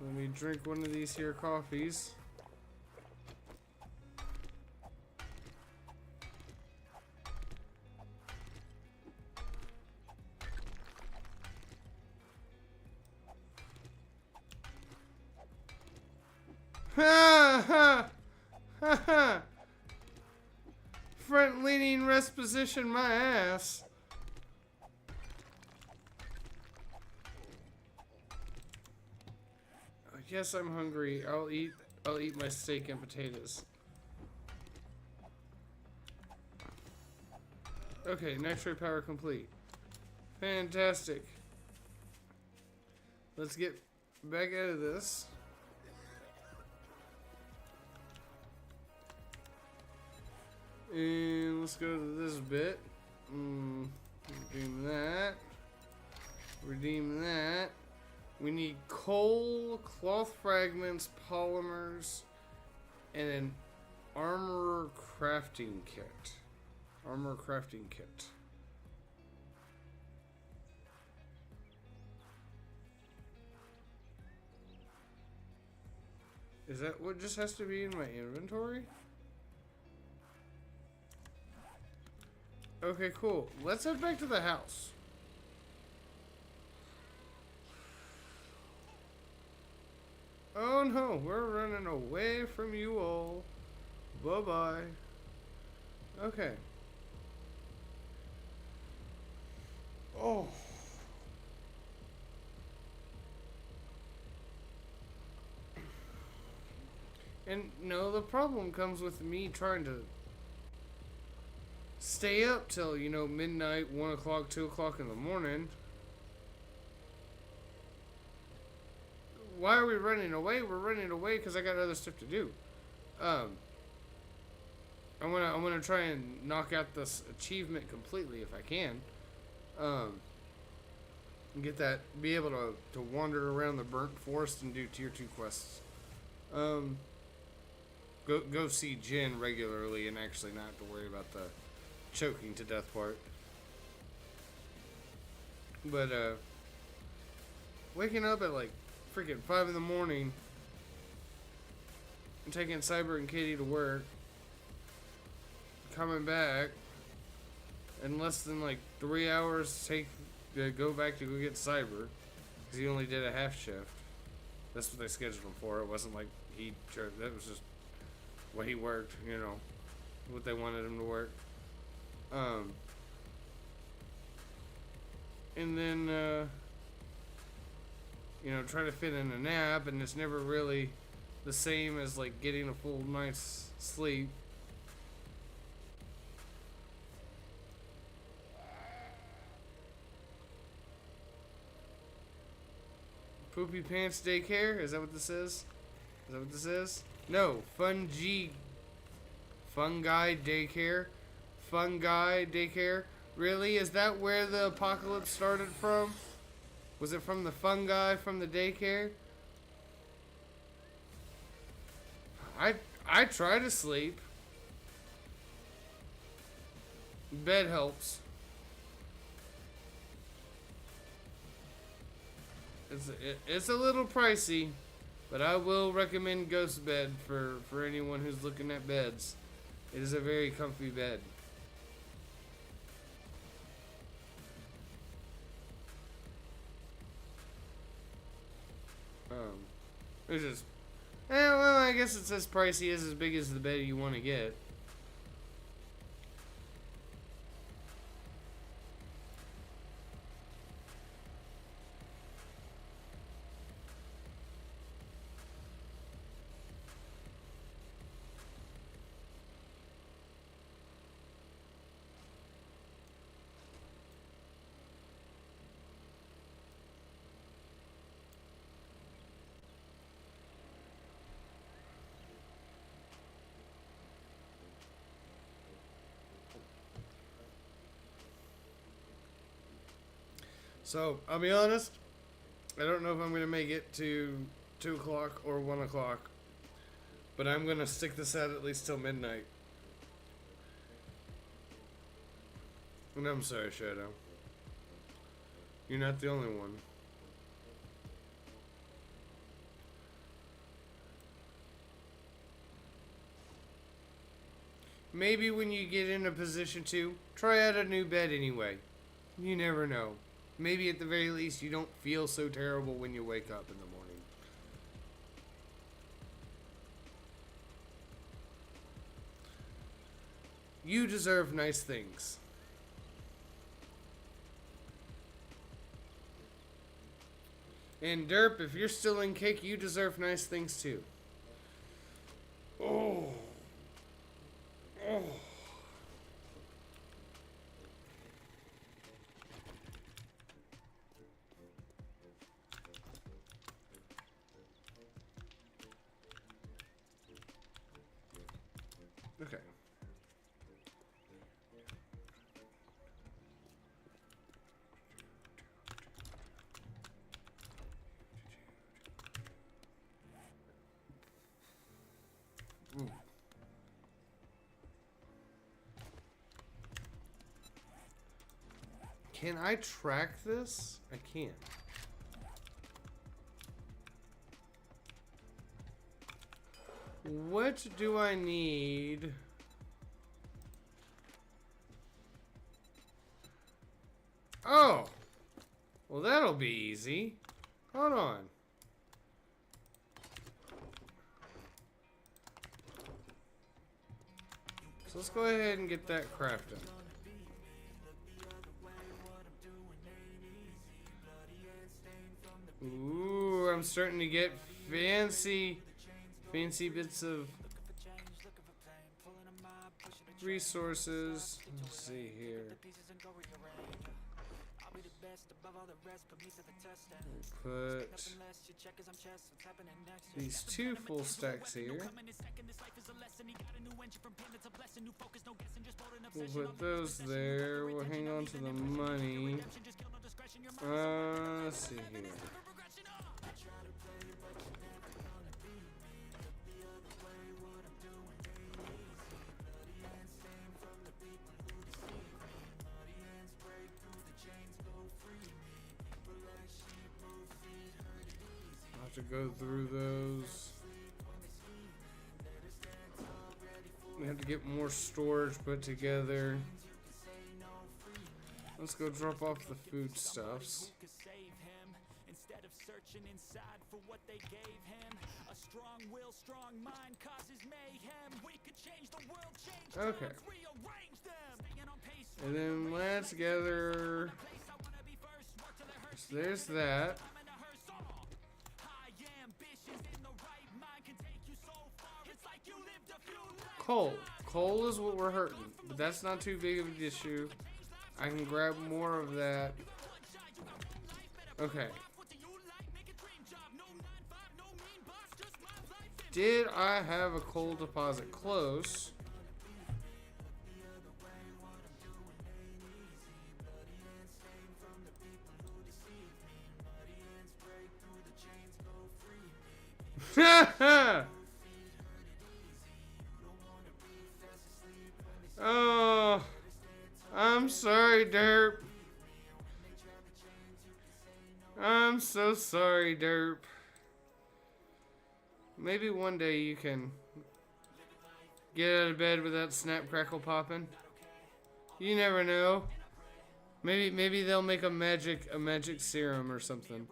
Let me drink one of these here coffees. Ha ha ha ha! Front leaning rest position my ass. I guess I'm hungry. I'll eat my steak and potatoes. Okay, nitrate power complete. Fantastic. Let's get back out of this. And let's go to this bit. Redeem that. Redeem that. We need coal, cloth fragments, polymers, and an armor crafting kit. Armor crafting kit. Is that what just has to be in my inventory? Okay, cool. Let's head back to the house. Oh no, we're running away from you all. Bye-bye. Okay. Oh. And no, the problem comes with me trying to stay up till, you know, midnight, 1 o'clock, 2 o'clock in the morning. Why are we running away? We're running away because I got other stuff to do. I'm gonna try and knock out this achievement completely if I can. And get that, be able to wander around the burnt forest and do tier 2 quests. Go see Jen regularly and actually not have to worry about the choking to death part. But waking up at like freaking 5 in the morning and taking Cyber and Katie to work, coming back in less than like 3 hours to go back to go get Cyber because he only did a half shift. That's what they scheduled him for. It wasn't like that was just what he worked, you know, what they wanted him to work. And then, you know, try to fit in a nap, and it's never really the same as like getting a full night's sleep. Poopy Pants Daycare? Is that what this is? Is that what this is? No, Fungi Daycare. Fungi Daycare. Really? Is that where the apocalypse started from? Was it from the fungi from the daycare? I try to sleep. Bed helps. It's a little pricey, but I will recommend Ghost Bed for anyone who's looking at beds. It is a very comfy bed. It's just, well, I guess it's as pricey as big as the bed you want to get. So, I'll be honest, I don't know if I'm going to make it to 2 o'clock or 1 o'clock, but I'm going to stick this out at least till midnight. And I'm sorry, Shadow. You're not the only one. Maybe when you get in a position to, try out a new bed anyway. You never know. Maybe at the very least you don't feel so terrible when you wake up in the morning. You deserve nice things. And Derp, if you're still in Cake, you deserve nice things too. Oh. Oh. Okay. Ooh. Can I track this? I can't. What do I need? Oh! Well, that'll be easy. Hold on. So let's go ahead and get that crafted. Ooh, I'm starting to get fancy bits of resources. Let's see here. We'll put these 2 full stacks here. We'll put those there. We'll hang on to the money. Let's see here. I'll have to go through those. We have to get more storage put together. Let's go drop off the foodstuffs. Okay. And then let's gather. So there's that. Coal. Coal is what we're hurting, but that's not too big of an issue. I can grab more of that. Okay. Did I have a coal deposit close? Oh, I'm sorry, Derp. I'm so sorry, Derp. Maybe one day you can get out of bed without snap crackle popping. You never know. Maybe they'll make a magic serum or something.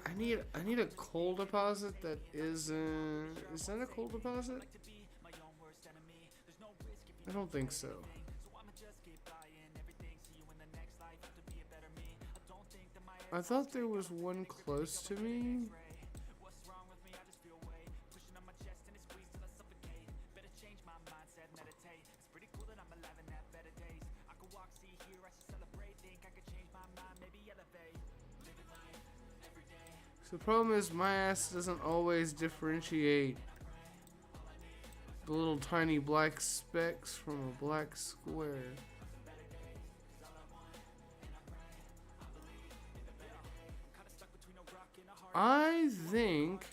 I need a coal deposit that is that a coal deposit? I don't think so. I thought there was one close to me. So the problem is my ass doesn't always differentiate the little tiny black specks from a black square. I think...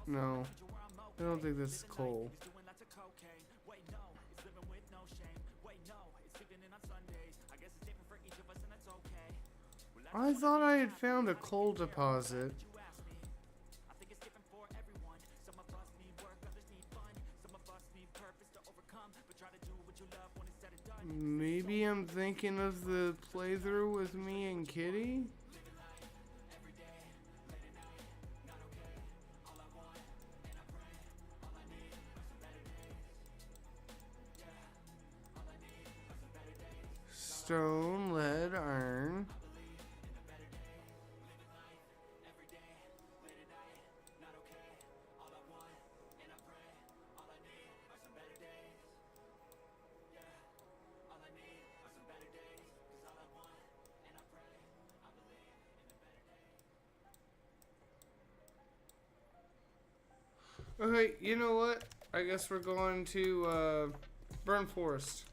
No. I don't think that's coal. I thought I had found a coal deposit. Maybe I'm thinking of the playthrough with me and Kitty? Stone, lead, iron. Okay, you know what? I guess we're going to Burn Forest.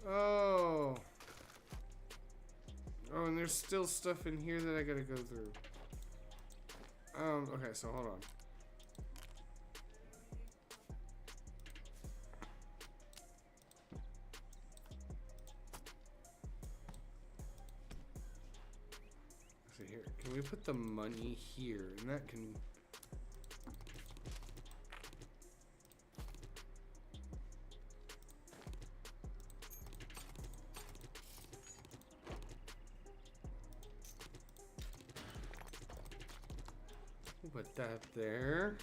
Oh, and there's still stuff in here that I gotta go through. Okay, so hold on. So here, can we put the money here? And that can... Put that there.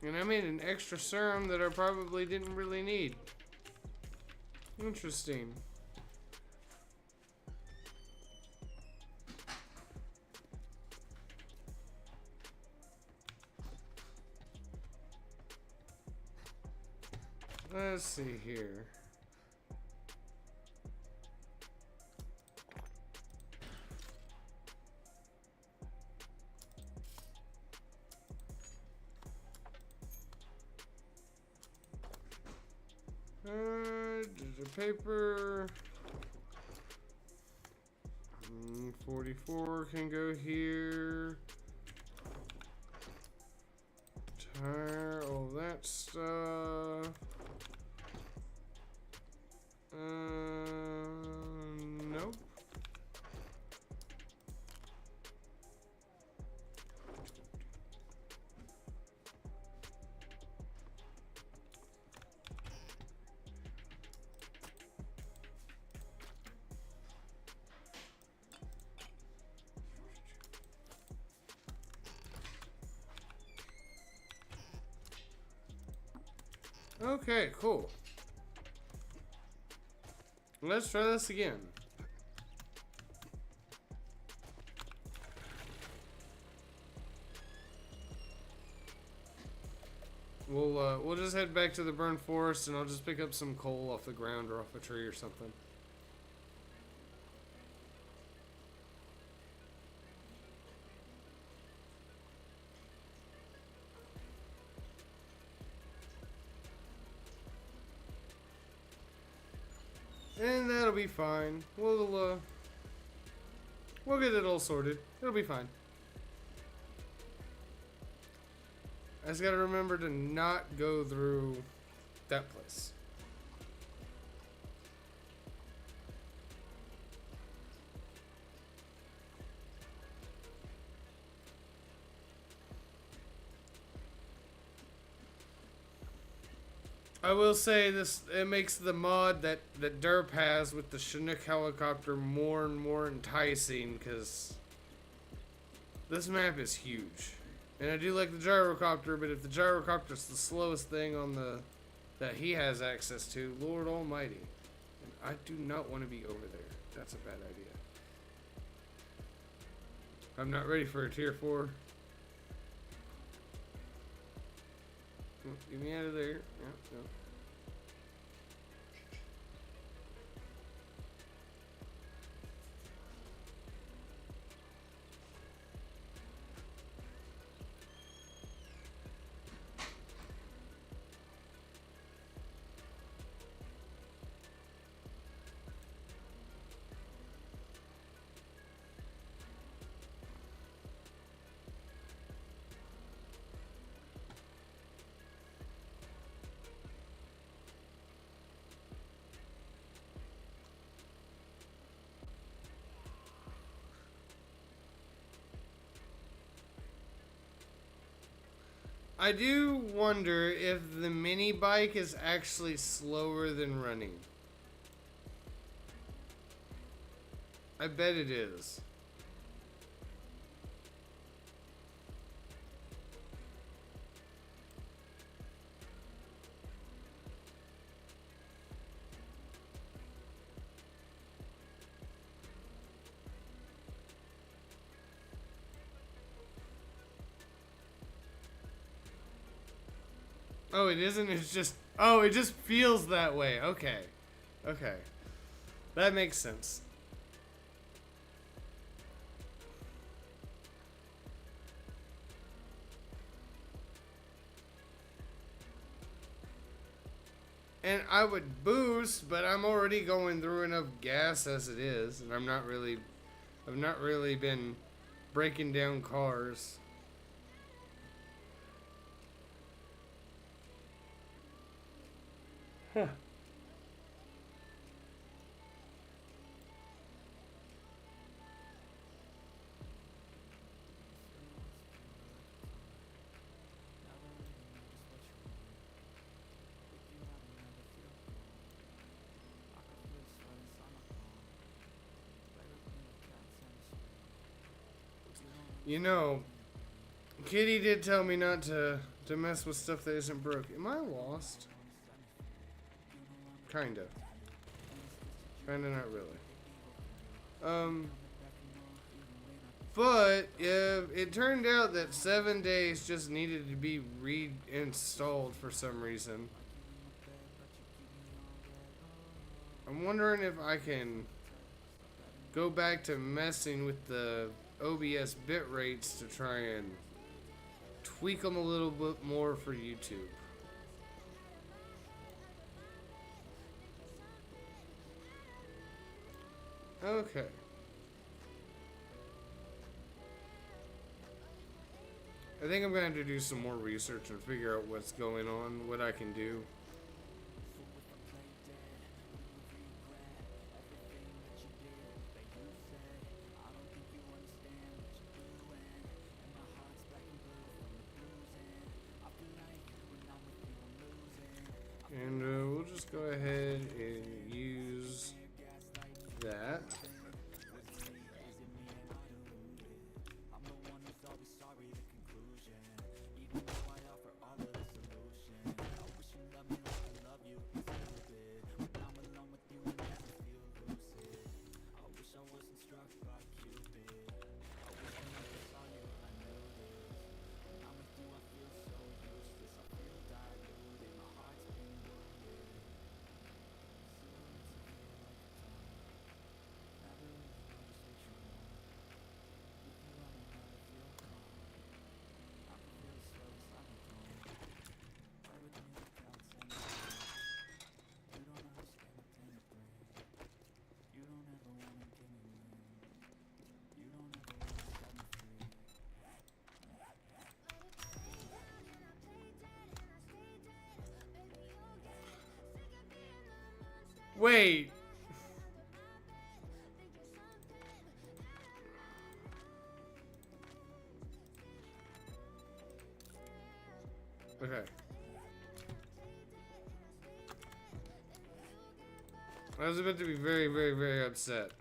And I made an extra serum that I probably didn't really need. Interesting. Let's see here. The paper. 44 can go here. Tire, all that stuff. Nope. Okay, cool. Let's try this again. We'll just head back to the burned forest, and I'll just pick up some coal off the ground or off a tree or something. And that'll be fine. We'll get it all sorted. It'll be fine. I just gotta remember to not go through that place. I will say this, it makes the mod that Derp has with the Chinook helicopter more and more enticing, because this map is huge. And I do like the gyrocopter, but if the gyrocopter's the slowest thing on the that he has access to, Lord Almighty. And I do not want to be over there. That's a bad idea. I'm not ready for a tier 4. Get me out of there. Yeah. I do wonder if the mini bike is actually slower than running. I bet it is. Oh, it isn't. It's just... Oh, it just feels that way. Okay. Okay. That makes sense. And I would boost, but I'm already going through enough gas as it is. And I've not really been breaking down cars. Huh. You know, Kitty did tell me not to mess with stuff that isn't broke. Am I lost? Kinda. Kinda not really. But it turned out that 7 days just needed to be reinstalled for some reason. I'm wondering if I can go back to messing with the OBS bit rates to try and tweak them a little bit more for YouTube. Okay. I think I'm going to have to do some more research and figure out what's going on, what I can do. And we'll just go ahead and use that. Wait. Okay. I was about to be very, very, very upset.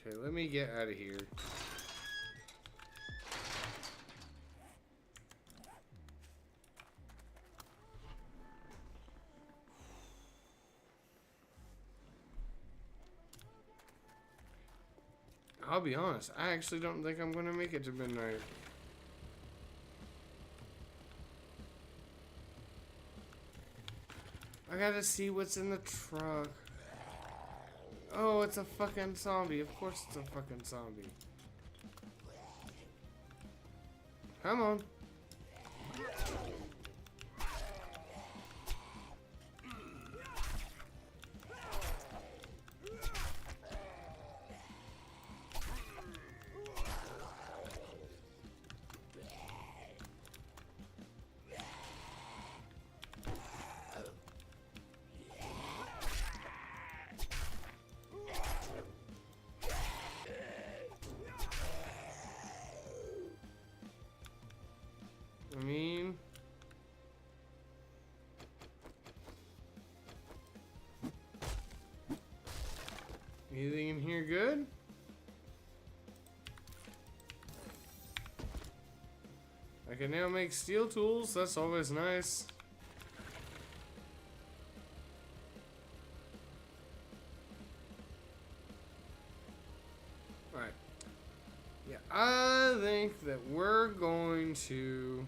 Okay, let me get out of here. I'll be honest, I actually don't think I'm gonna make it to midnight. I gotta see what's in the truck. Oh, it's a fucking zombie. Of course it's a fucking zombie. Come on. I mean, anything in here good? I can now make steel tools. That's always nice. Alright. Yeah, I think that we're going to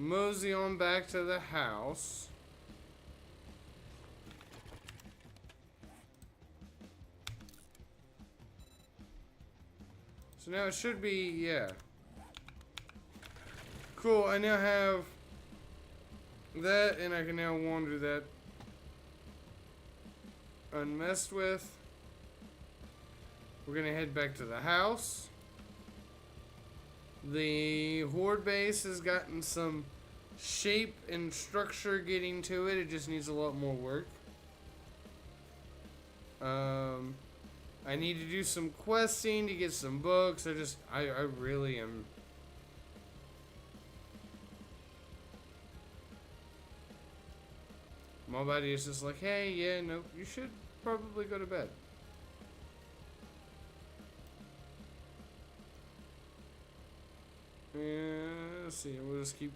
mosey on back to the house. So now it should be, yeah. Cool, I now have that, and I can now wander that unmessed with. We're gonna head back to the house. The horde base has gotten some shape and structure getting to it. It just needs a lot more work. I need to do some questing to get some books. I really am. My body is just like, hey, yeah, no, you should probably go to bed. Yeah, let's see, we'll just keep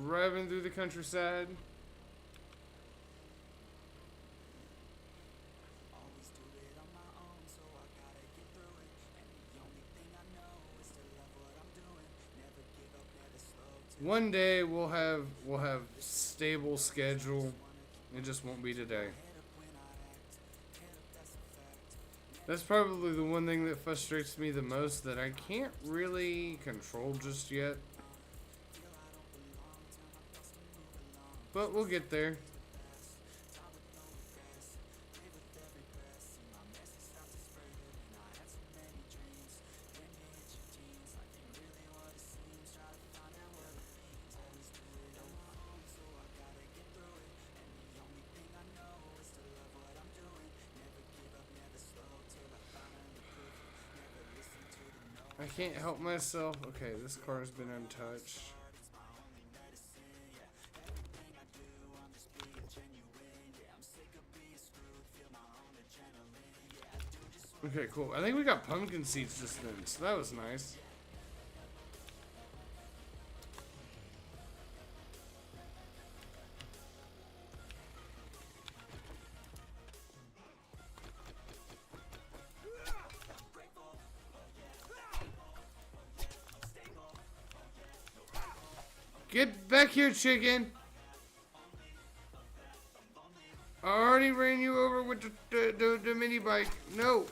driving through the countryside. Always do it on my own, so I gotta get through it. And the only thing I know is to love what I'm doing. Never give up, never slow. One day we'll have stable schedule. It just won't be today. That's probably the one thing that frustrates me the most, that I can't really control just yet. But we'll get there. I can't help myself. Okay, this car has been untouched. Okay, cool. I think we got pumpkin seeds just then, so that was nice. Get back here, chicken! I already ran you over with the mini bike. No!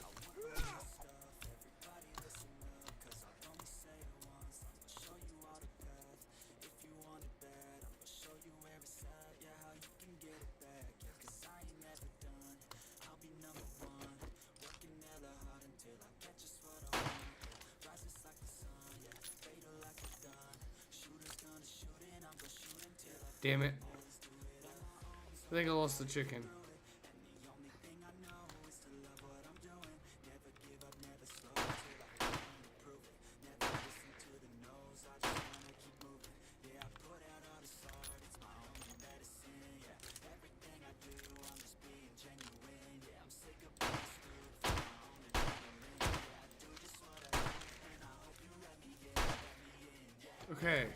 Shooters gonna shoot it Damn it. I think I lost the chicken. Okay.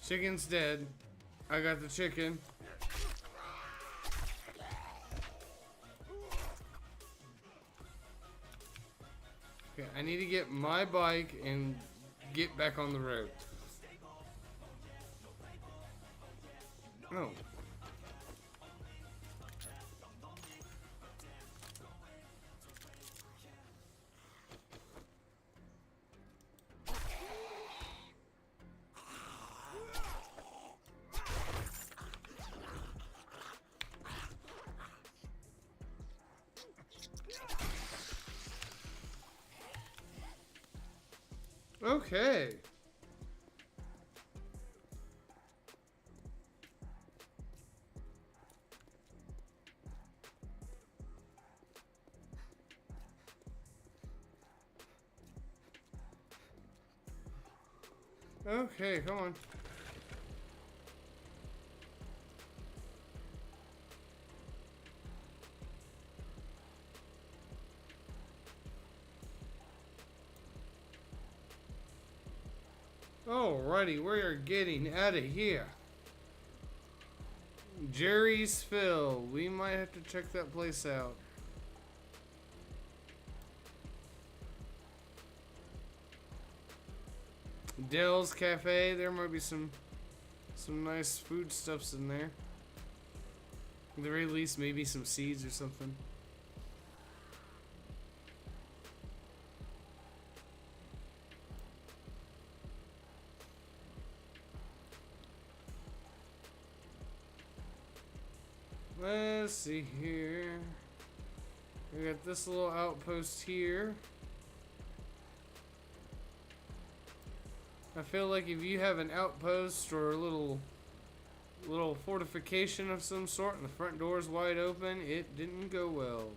Chicken's dead. I got the chicken. Okay, I need to get my bike and get back on the road. Oh. Okay. Okay, come on. Alrighty, we are getting out of here. Jerry's Phil. We might have to check that place out. Dell's Cafe. There might be some nice foodstuffs in there. At the very least, maybe some seeds or something. Let's see here. We got this little outpost here. I feel like if you have an outpost or a little fortification of some sort and the front door is wide open, it didn't go well.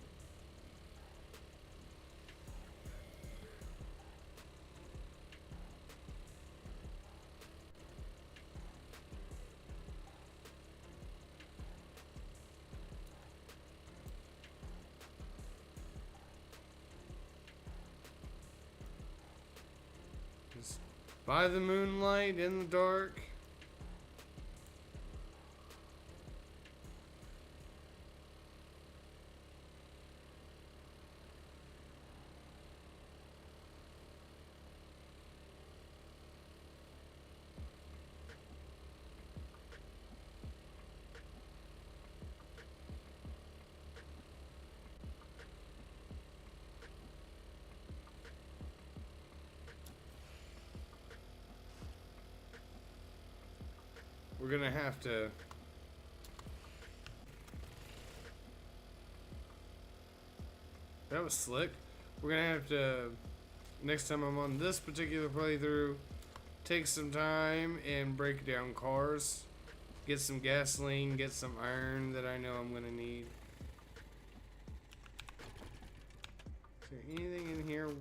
Just by the moonlight in the dark. We're gonna have to that was slick. We're gonna have to, next time I'm on this particular playthrough, take some time and break down cars, get some gasoline, get some iron that I know I'm gonna need. Is there anything in here? No,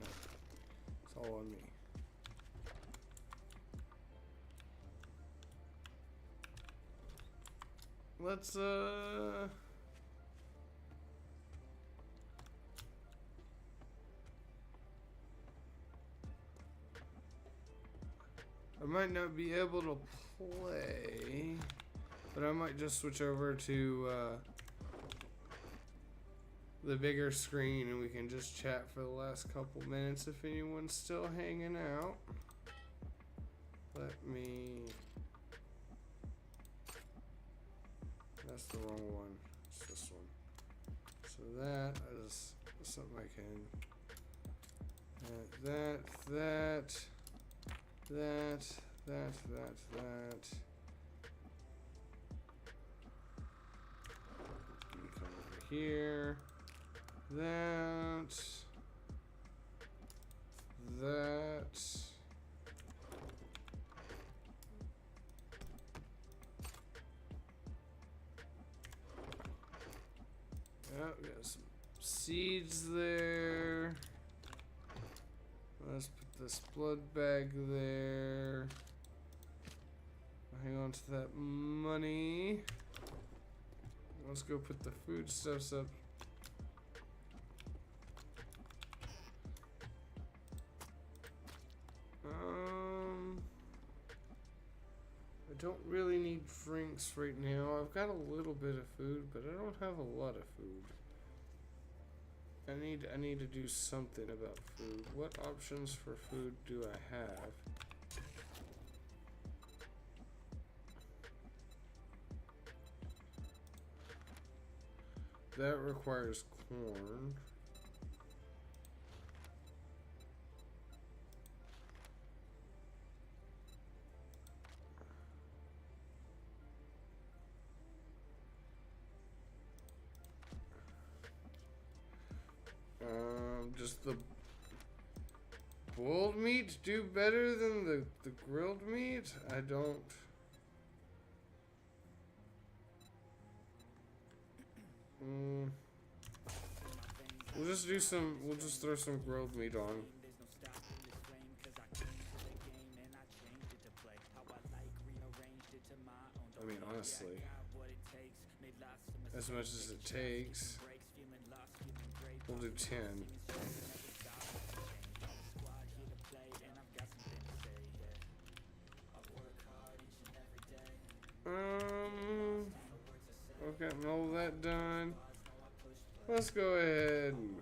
it's all on me. Let's I might not be able to play, but I might just switch over to the bigger screen and we can just chat for the last couple minutes if anyone's still hanging out. Let me... That's the wrong one. It's this one. So that is something I can... that. You come over here. That. Oh, we got some seeds there. Let's put this blood bag there. Hang on to that money. Let's go put the foodstuffs up. I don't really need drinks right now. I've got a little bit of food, but I don't have a lot of food. I need to do something about food. What options for food do I have? That requires corn. Does the boiled meat do better than the grilled meat? I don't. We'll just do some. We'll just throw some grilled meat on. I mean, honestly, as much as it takes, we'll do 10. Okay, all that done. Let's go ahead and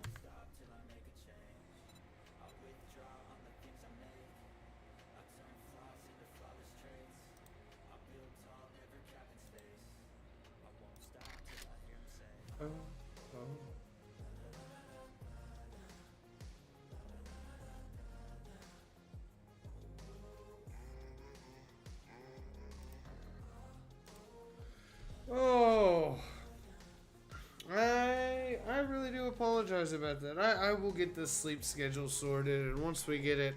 I really do apologize about that. I will get the sleep schedule sorted, and once we get it,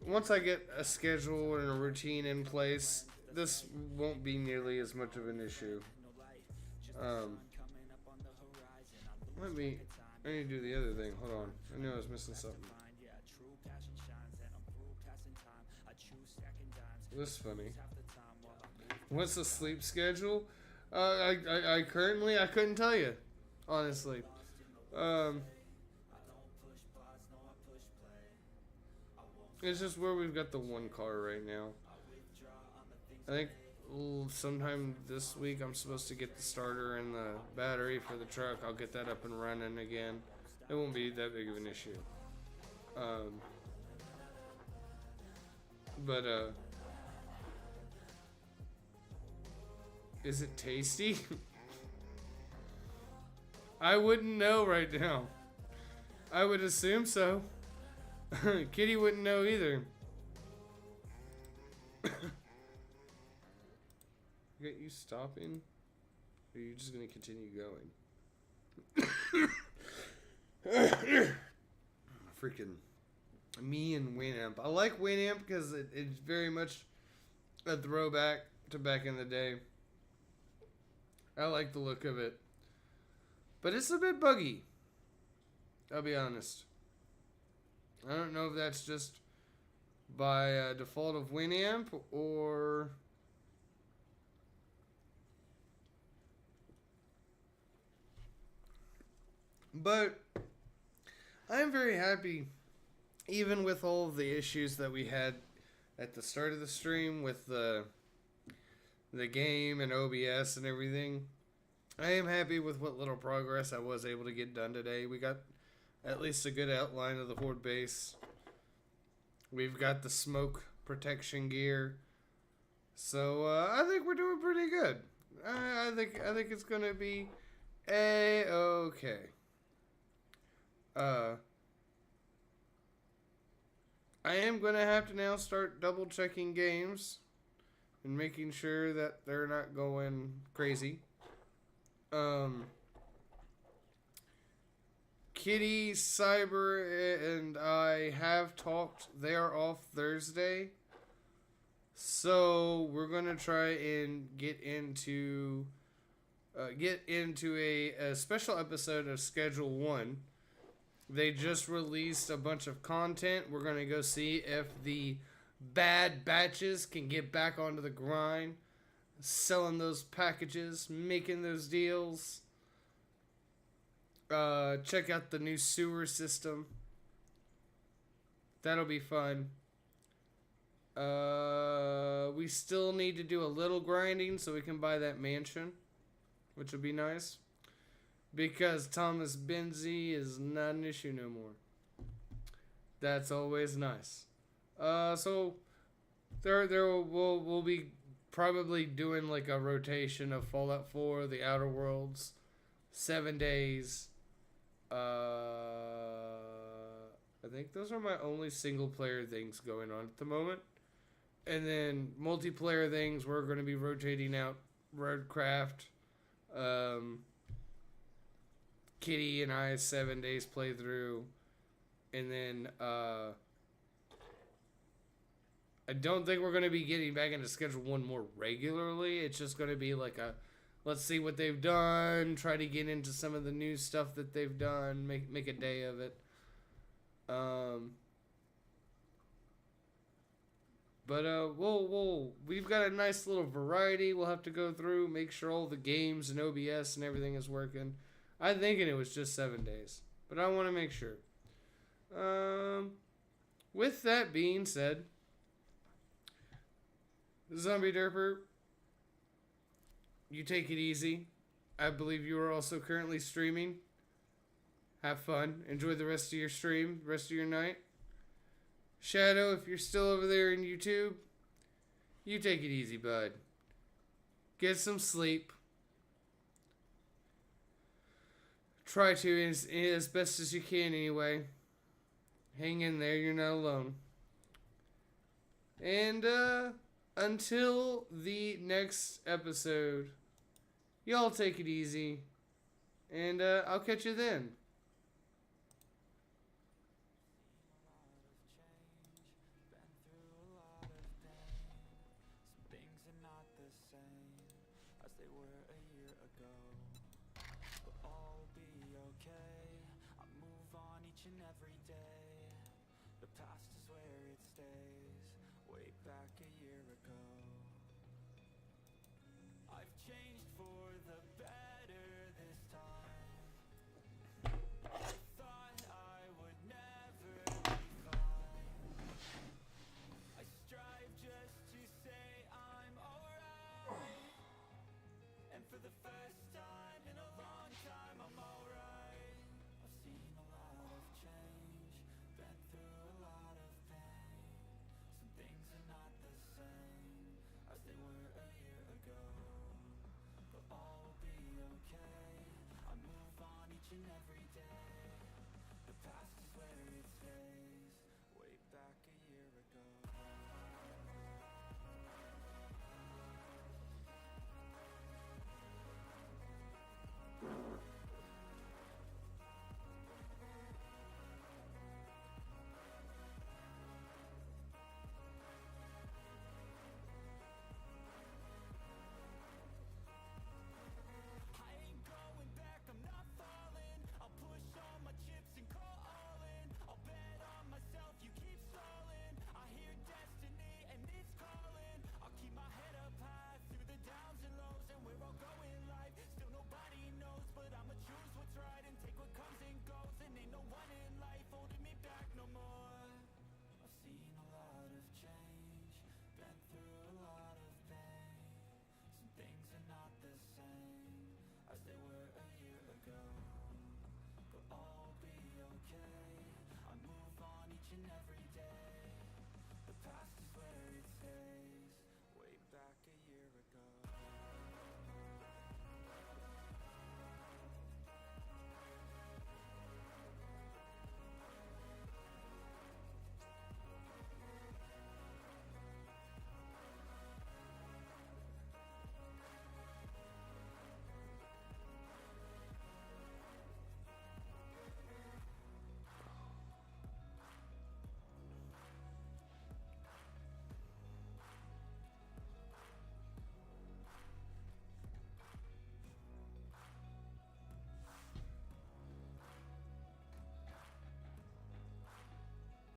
once I get a schedule and a routine in place, this won't be nearly as much of an issue. I need to do the other thing. Hold on. I knew I was missing something. This is funny. What's the sleep schedule? I currently, I couldn't tell you, honestly. It's just where we've got the one car right now. I think sometime this week I'm supposed to get the starter and the battery for the truck. I'll get that up and running again. It won't be that big of an issue. Is it tasty? I wouldn't know right now. I would assume so. Kitty wouldn't know either. Get you stopping? Or are you just gonna continue going? Freaking me and Winamp. I like Winamp because it's very much a throwback to back in the day. I like the look of it. But it's a bit buggy. I'll be honest. I don't know if that's just by default of Winamp or... But I am very happy, even with all of the issues that we had at the start of the stream with the game and OBS and everything. I am happy with what little progress I was able to get done today. We got at least a good outline of the Horde base. We've got the smoke protection gear. So I think we're doing pretty good. I think it's gonna be A-okay. I am gonna have to now start double checking games and making sure that they're not going crazy. Kitty, Cyber, and I have talked. They are off Thursday. So we're going to try and get into get into a special episode of Schedule 1. They just released a bunch of content. We're going to go see if the Bad Batches can get back onto the grind, selling those packages, making those deals. Check out the new sewer system. That'll be fun. We still need to do a little grinding so we can buy that mansion, which would be nice. Because Thomas Benzie is not an issue no more. That's always nice. So we'll be probably doing like a rotation of Fallout 4, The Outer Worlds, 7 days. I think those are my only single player things going on at the moment. And then multiplayer things, we're going to be rotating out Roadcraft, Kitty and I 7 days playthrough, and then I don't think we're going to be getting back into Schedule 1 more regularly. It's just going to be like a, let's see what they've done, try to get into some of the new stuff that they've done, make a day of it. But we've got a nice little variety we'll have to go through, make sure all the games and OBS and everything is working. I'm thinking it was just 7 days, but I want to make sure. With that being said, Zombie Derper, you take it easy. I believe you are also currently streaming. Have fun. Enjoy the rest of your stream, rest of your night. Shadow, if you're still over there in YouTube, you take it easy, bud. Get some sleep. Try to, as best as you can anyway. Hang in there, you're not alone. And, until the next episode, y'all take it easy. And, I'll catch you then. Every day, the past is where it stays, way back a year ago. I've changed for the better this time. I thought I would never be fine. I strive just to say I'm alright, and for the first time in a long time I'm alright. I've seen a lot of change, been through a lot of pain. Some things are not the same as they were a year ago, but all will be okay. I move on each and every day. The past is where it stays.